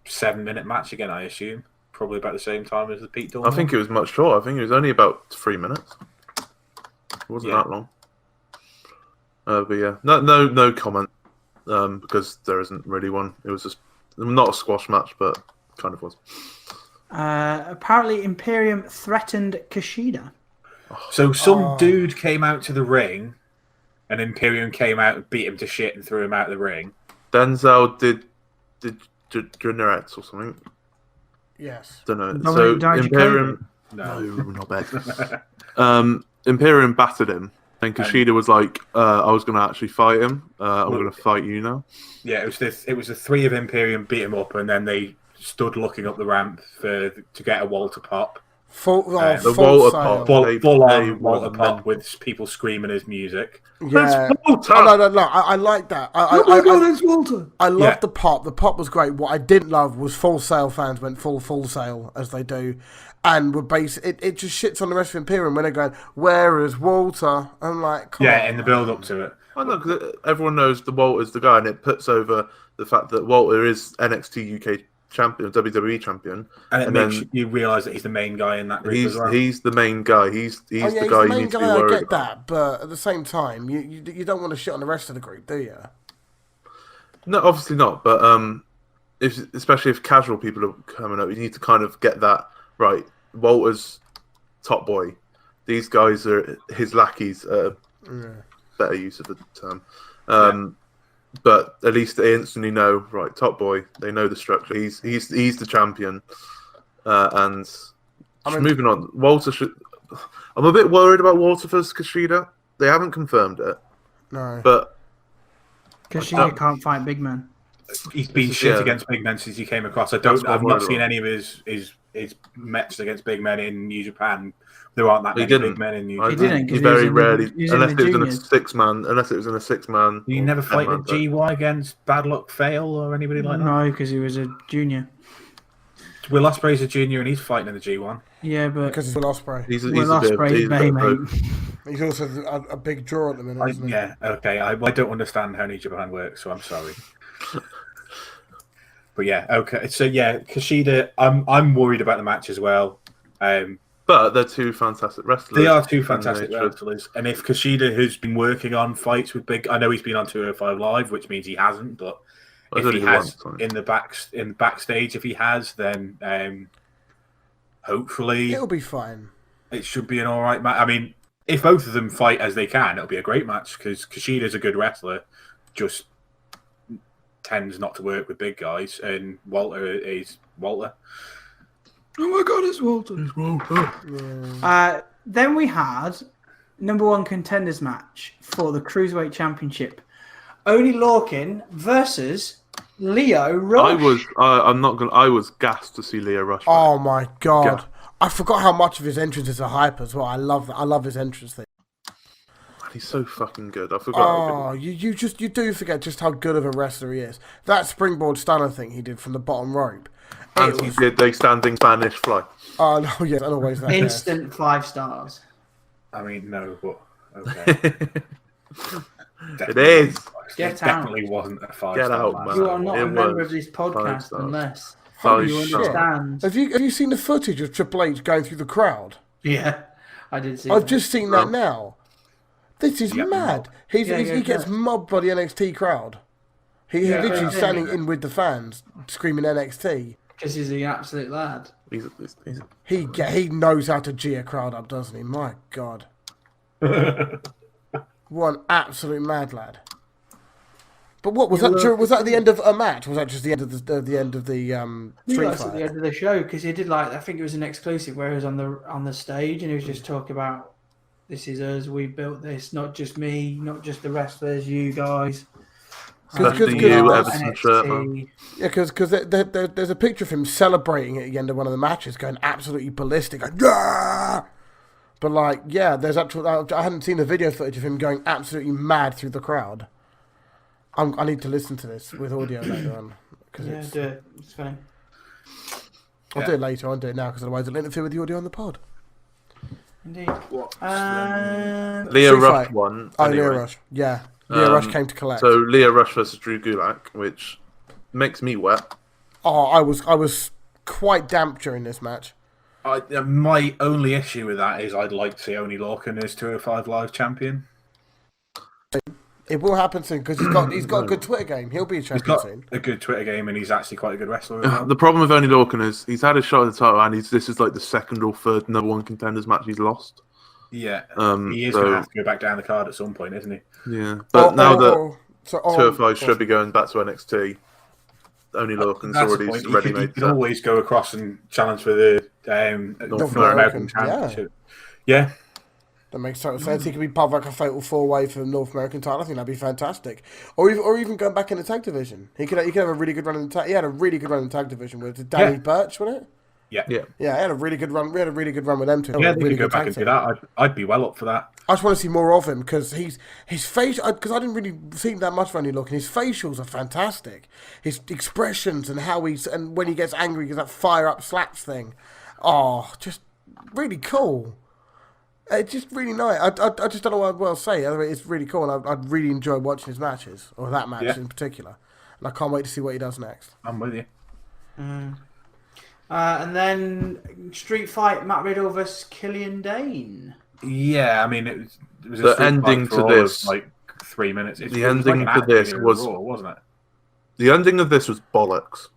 S2: 7-minute match again, I assume. Probably about the same time as the Pete Dunne.
S3: I think it was much shorter. I think it was only about 3 minutes. It wasn't that long. But yeah, no comment because there isn't really one. It was just not a squash match, but kind of was.
S1: Apparently, Imperium threatened Kushida.
S2: So some dude came out to the ring, and Imperium came out and beat him to shit and threw him out of the ring.
S3: Denzel did Generettes or something.
S4: Yes.
S3: Don't know.
S1: Dominic
S3: So
S1: Dijakovic?
S3: Imperium,
S2: No.
S3: not bad. Imperium battered him, and Kushida was like, "I was going to actually fight him. I'm going to fight you now."
S2: Yeah, it was the three of Imperium beat him up, and then they stood looking up the ramp to get a Walter pop.
S4: Full
S3: the
S4: full
S3: Walter
S4: sale.
S3: pop. They
S2: Full on
S3: were
S2: Walter pop
S3: mental.
S2: with people screaming his music.
S4: Yeah.
S3: It's Walter!
S4: Oh, no. I like that.
S1: it's Walter.
S4: I loved
S2: Yeah.
S4: the pop. The pop was great. What I didn't love was Full Sail fans went full sail as they do, and were it just shits on the rest of Imperium when they're going, "Where is Walter?" I'm like, come on.
S2: In the build up to it.
S3: I know, 'cause everyone knows the Walter's the guy, and it puts over the fact that Walter is NXT UK champion, WWE champion,
S2: And it
S3: and
S2: makes
S3: then
S2: you realise that he's the main guy in that group as well.
S3: he's the main guy. He's
S4: Oh, yeah,
S3: the
S4: he's
S3: guy
S4: the
S3: you
S4: main
S3: need to
S4: guy.
S3: be
S4: I
S3: worried
S4: get
S3: about.
S4: that, but at the same time, you don't want to shit on the rest of the group, do you?
S3: No, obviously not. But especially if casual people are coming up, you need to kind of get that right. Walter's top boy. These guys are his lackeys. Better use of the term. But at least they instantly know, right? Top boy. They know the structure. He's the champion. And moving on, Walter should. I'm a bit worried about Walter versus Kushida. They haven't confirmed it,
S4: No.
S3: but
S1: Kushida can't fight big man.
S2: He's been
S3: This is-
S2: shit
S3: yeah.
S2: against big men since he came across.
S3: That's what
S2: I've
S3: I'm
S2: not
S3: worried
S2: seen
S3: about.
S2: any of his matches against big men in New Japan. There aren't that
S3: He
S2: many
S3: didn't.
S2: big men in New
S3: I
S2: Japan.
S1: didn't, 'cause
S3: He
S1: he was
S3: very
S1: in the-
S3: rarely,
S1: he was in
S3: unless
S1: the
S3: it was in a
S1: juniors.
S3: 6-man. Unless it was in a 6-man.
S2: Did he never fight
S3: ten-man,
S2: at GY against Bad Luck Fail or anybody like that?
S1: No, because he was a junior.
S2: Will Ospreay's a junior and he's fighting in the G1.
S1: Yeah, but
S4: Because he's Will Ospreay.
S3: He's
S1: Will
S3: a bit of-
S1: Ospreay's
S3: he's a bit
S1: Bay,
S3: of
S1: mate.
S3: both.
S4: He's also a big draw at the minute, isn't he?
S2: Yeah, okay. I don't understand how New Japan works, so I'm sorry. But yeah, okay. So yeah, Kushida, I'm worried about the match as well. I
S3: But they're two fantastic wrestlers.
S2: They are two
S3: and
S2: fantastic
S3: they should-
S2: wrestlers. And if Kushida has been working on fights with big, I know he's been on 205 Live, which means he hasn't. But
S3: I
S2: if
S3: did
S2: he
S3: it
S2: has
S3: once,
S2: in the backstage, if he has, then hopefully
S4: It'll be fine.
S2: it should be an all right match. I mean, if both of them fight as they can, it'll be a great match because Kushida's a good wrestler, just tends not to work with big guys, and Walter is Walter.
S1: Oh my God, it's Walter. Then we had #1 contenders match for the Cruiserweight Championship. Oney Lorcan versus Lio Rush.
S3: I was gassed to see Lio Rush.
S4: Oh my God.
S3: Yeah.
S4: I forgot how much of his entrance is a hype as well. I love that. I love his entrance thing.
S3: He's so fucking good. I forgot.
S4: Oh, you do forget just how good of a wrestler he is. That springboard stunner thing he did from the bottom rope.
S3: And he did the standing Spanish fly.
S4: Oh no, yes, and always that.
S1: Instant 5 stars.
S2: I mean, no, but okay.
S3: It is.
S1: Get
S2: It
S1: out.
S2: definitely wasn't a 5
S3: Get
S2: star
S3: out,
S2: match.
S3: man.
S1: You are not
S3: It
S1: a member
S3: was
S1: of this
S3: 5
S1: podcast
S3: stars.
S1: unless
S3: 5
S1: you
S3: stars.
S1: understand.
S4: Have you seen the footage of Triple H going through the crowd?
S1: Yeah, I did see
S4: I've
S1: that.
S4: just seen that now. This is
S2: Yeah,
S4: mad. He gets mobbed by the NXT crowd. He's
S1: Yeah,
S4: literally
S1: yeah.
S4: standing in with the fans, screaming NXT.
S1: Because he's the absolute lad.
S3: He's
S4: He knows how to G a crowd up, doesn't he? My God. What an absolute mad lad. But what was that? Was that the end of a match? Was that just the end of the street
S1: That's at the
S4: fight?
S1: end of the show because he did I think it was an exclusive where he was on the stage and he was just talking about this is us, we built this, not just me, not just the wrestlers, you guys.
S3: Especially
S4: you,
S3: Everton shirt, man.
S4: Yeah, because there's a picture of him celebrating at the end of one of the matches, going absolutely ballistic, like, yeah! But there's actual. I hadn't seen the video footage of him going absolutely mad through the crowd. I need to listen to this with audio later on.
S1: Yeah, do it. It's fine.
S4: I'll do it later. I'll do it now because otherwise it'll interfere with the audio on the pod.
S1: Indeed.
S3: Lio
S4: Street
S3: Rush
S4: fight.
S3: won.
S4: Oh,
S3: anyway.
S4: Lio Rush. Yeah, Lio Rush came to collect.
S3: So Lio Rush versus Drew Gulak, which makes me wet.
S4: Oh, I was quite damp during this match.
S2: My only issue with that is I'd like to see Oney Lorcan as 205 Live champion.
S4: It will happen soon because he's got a good Twitter game. He'll be a
S2: He's
S4: champion
S2: got
S4: soon.
S2: a good Twitter game and he's actually quite a good wrestler as well.
S3: The problem with Oney Lorcan is he's had a shot at the title, and this is like the second or third #1 contenders match he's lost.
S2: Yeah, he is
S3: so-
S2: going to have to go back down the card at some point, isn't he?
S3: Yeah, but now that
S4: so,
S3: 205 should be going back to NXT, Oney Lorcan's
S2: That's the
S3: already
S2: point.
S3: ready
S2: You
S3: made.
S2: could always go across and challenge for the North American Championship. Yeah.
S4: that makes total sense. He could be part of like a fatal 4-way for the North American title. I think that'd be fantastic. Or even going back in the tag division. He could have a really good run in the tag. He had a really good run in the tag division with Danny Burch, wasn't it?
S2: Yeah.
S3: Yeah.
S4: Yeah, he had a really good run. We had a really good run with them two.
S2: Yeah,
S4: A
S2: they
S4: really
S2: could go
S4: good
S2: back
S4: tag
S2: and do
S4: team.
S2: that. I'd be well up for that.
S4: I just want to see more of him because his face. Because I didn't really see that much of Andy Lorcan. His facials are fantastic. His expressions and and when he gets angry, he gets that fire up slaps thing. Oh, just really cool. It's just really nice. I just don't know what else to say. It's really cool, and I'd really enjoy watching his matches, or that match in particular. And I can't wait to see what he does next.
S2: I'm with you.
S1: And then Street Fight, Matt Riddle versus Killian Dane.
S2: Yeah, I mean, it was
S3: The
S2: a street
S3: ending
S2: fight for
S3: to
S2: all of,
S3: this-
S2: like 3 minutes.
S3: The ending to this was-
S2: wasn't it?
S3: The ending of this was bollocks.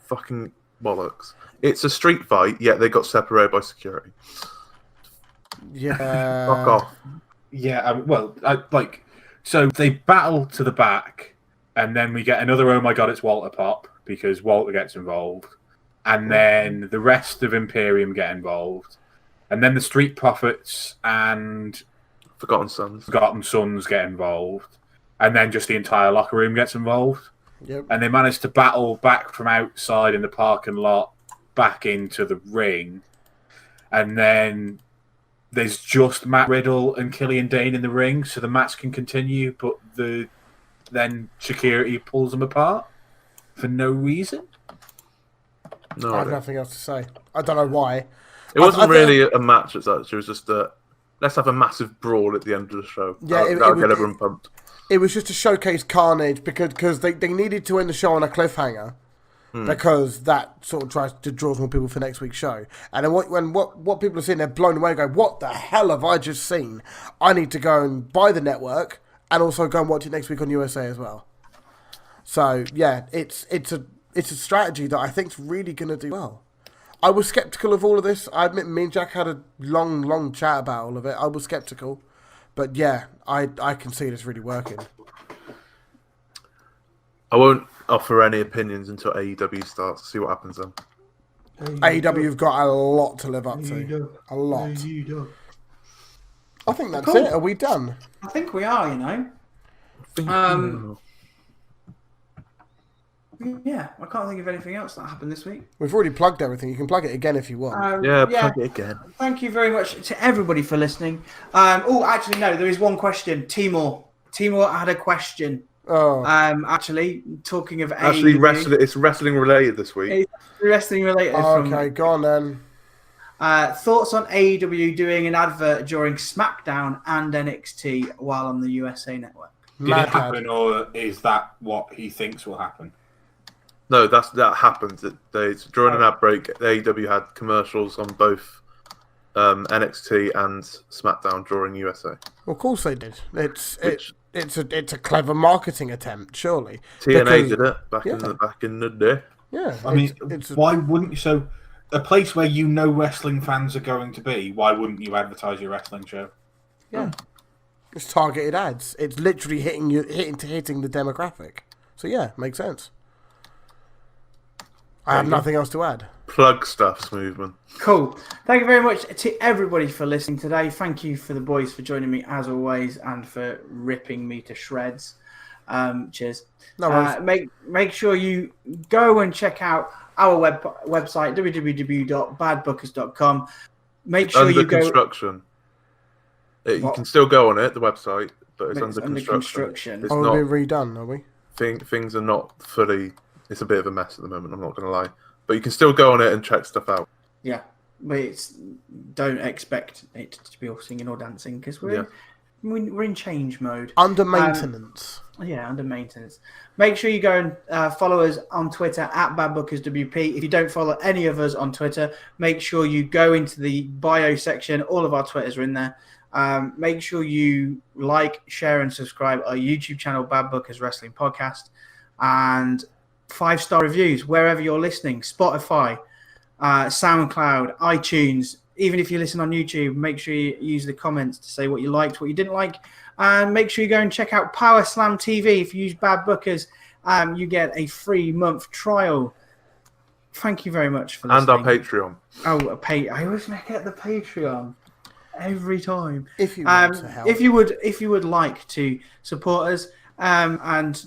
S3: Fucking bollocks. It's a street fight, yet they got separated by security.
S4: Yeah.
S3: Fuck off.
S2: Yeah, so they battle to the back, and then we get another "Oh my God, it's Walter" pop because Walter gets involved, and then the rest of Imperium get involved, and then the Street Profits and
S3: Forgotten Sons.
S2: Forgotten Sons get involved, and then just the entire locker room gets involved,
S4: Yep.
S2: and they manage to battle back from outside in the parking lot back into the ring, and then there's just Matt Riddle and Killian Dane in the ring, so the match can continue, but then security pulls them apart for no reason.
S3: No,
S4: I have
S3: idea.
S4: nothing else to say. I don't know why.
S3: It wasn't
S4: I think-
S3: really a match as such. It was just let's have a massive brawl at the end of the show.
S4: Yeah,
S3: That'll get everyone pumped.
S4: It was just to showcase carnage because they needed to end the show on a cliffhanger. because that sort of tries to draw more people for next week's show. And then what people are seeing, they're blown away, going, "What the hell have I just seen? I need to go and buy the network and also go and watch it next week on USA as well." So yeah, it's a strategy that I think is really going to do well. I was skeptical of all of this. I admit, me and Jack had a long chat about all of it. I was skeptical, but yeah, I can see this really working.
S3: I won't offer any opinions until AEW starts. See what happens then.
S4: AEW have got a lot to live up to. A lot. I think that's it. Are we done?
S1: I think we are, Yeah, I can't think of anything else that happened this week.
S4: We've already plugged everything. You can plug it again if you want.
S3: Plug it again.
S1: Thank you very much to everybody for listening. Actually, no, there is one question. Timur had a question.
S4: Oh.
S1: Actually, talking of
S3: Actually,
S1: AEW,
S3: it's wrestling related this week.
S1: it's wrestling related.
S4: Okay, go on then.
S1: Thoughts on AEW doing an advert during SmackDown and NXT while on the USA Network?
S2: Did it happen, or is that what he thinks will happen?
S3: No, that happened. During an ad break, AEW had commercials on both NXT and SmackDown during USA.
S4: Well, of course they did. It's a clever marketing attempt, surely.
S3: TNA did it back in the day.
S4: Yeah,
S2: I mean, why wouldn't you? So, a place where wrestling fans are going to be, why wouldn't you advertise your wrestling show?
S4: Yeah, it's targeted ads. It's literally hitting the demographic. So yeah, makes sense. I have nothing else to add.
S3: Plug stuff, Smoothman.
S1: Cool. Thank you very much to everybody for listening today. Thank you for the boys for joining me as always and for ripping me to shreds. Cheers.
S4: No worries.
S1: Make sure you go and check out our website, www.badbookers.com. Make sure you go...
S3: Under construction. You can still go on it, the website, but it's under construction. It's
S4: we've
S3: not
S4: been redone, are we?
S3: Things are not fully... It's a bit of a mess at the moment, I'm not going to lie. But you can still go on it and check stuff out.
S1: Yeah, but don't expect it to be all singing or dancing because we're in change mode.
S4: Under maintenance.
S1: Under maintenance. Make sure you go and follow us on Twitter at BadBookersWP. If you don't follow any of us on Twitter, make sure you go into the bio section. All of our Twitters are in there. Make sure you like, share, and subscribe our YouTube channel, Bad Bookers Wrestling Podcast. And 5-star reviews wherever you're listening, Spotify, SoundCloud, iTunes. Even if you listen on YouTube, make sure you use the comments to say what you liked, what you didn't like, and make sure you go and check out Power Slam TV. If you use Bad Bookers, you get a free month trial. Thank you very much for listening.
S3: And our Patreon.
S1: I always forget the Patreon every time.
S4: If you want to help,
S1: if you would like to support us, and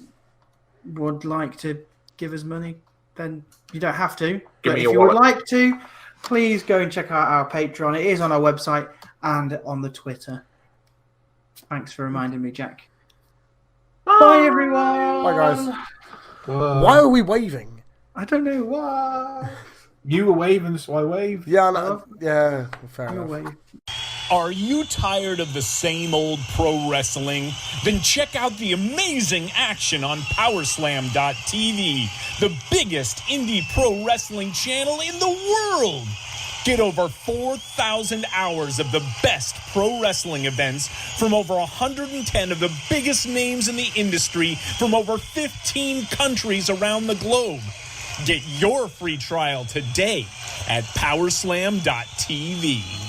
S1: would like to give us money, then you don't have to. But if you would like to, please go and check out our Patreon. It is on our website and on the Twitter. Thanks for reminding me, Jack. Bye everyone.
S4: Bye, guys. Why are we waving?
S1: I don't know why.
S2: You were waving, so I waved.
S4: Yeah, no, yeah, fair enough.
S1: Wave.
S5: Are you tired of the same old pro wrestling? Then check out the amazing action on Powerslam.tv, the biggest indie pro wrestling channel in the world. Get over 4,000 hours of the best pro wrestling events from over 110 of the biggest names in the industry from over 15 countries around the globe. Get your free trial today at Powerslam.tv.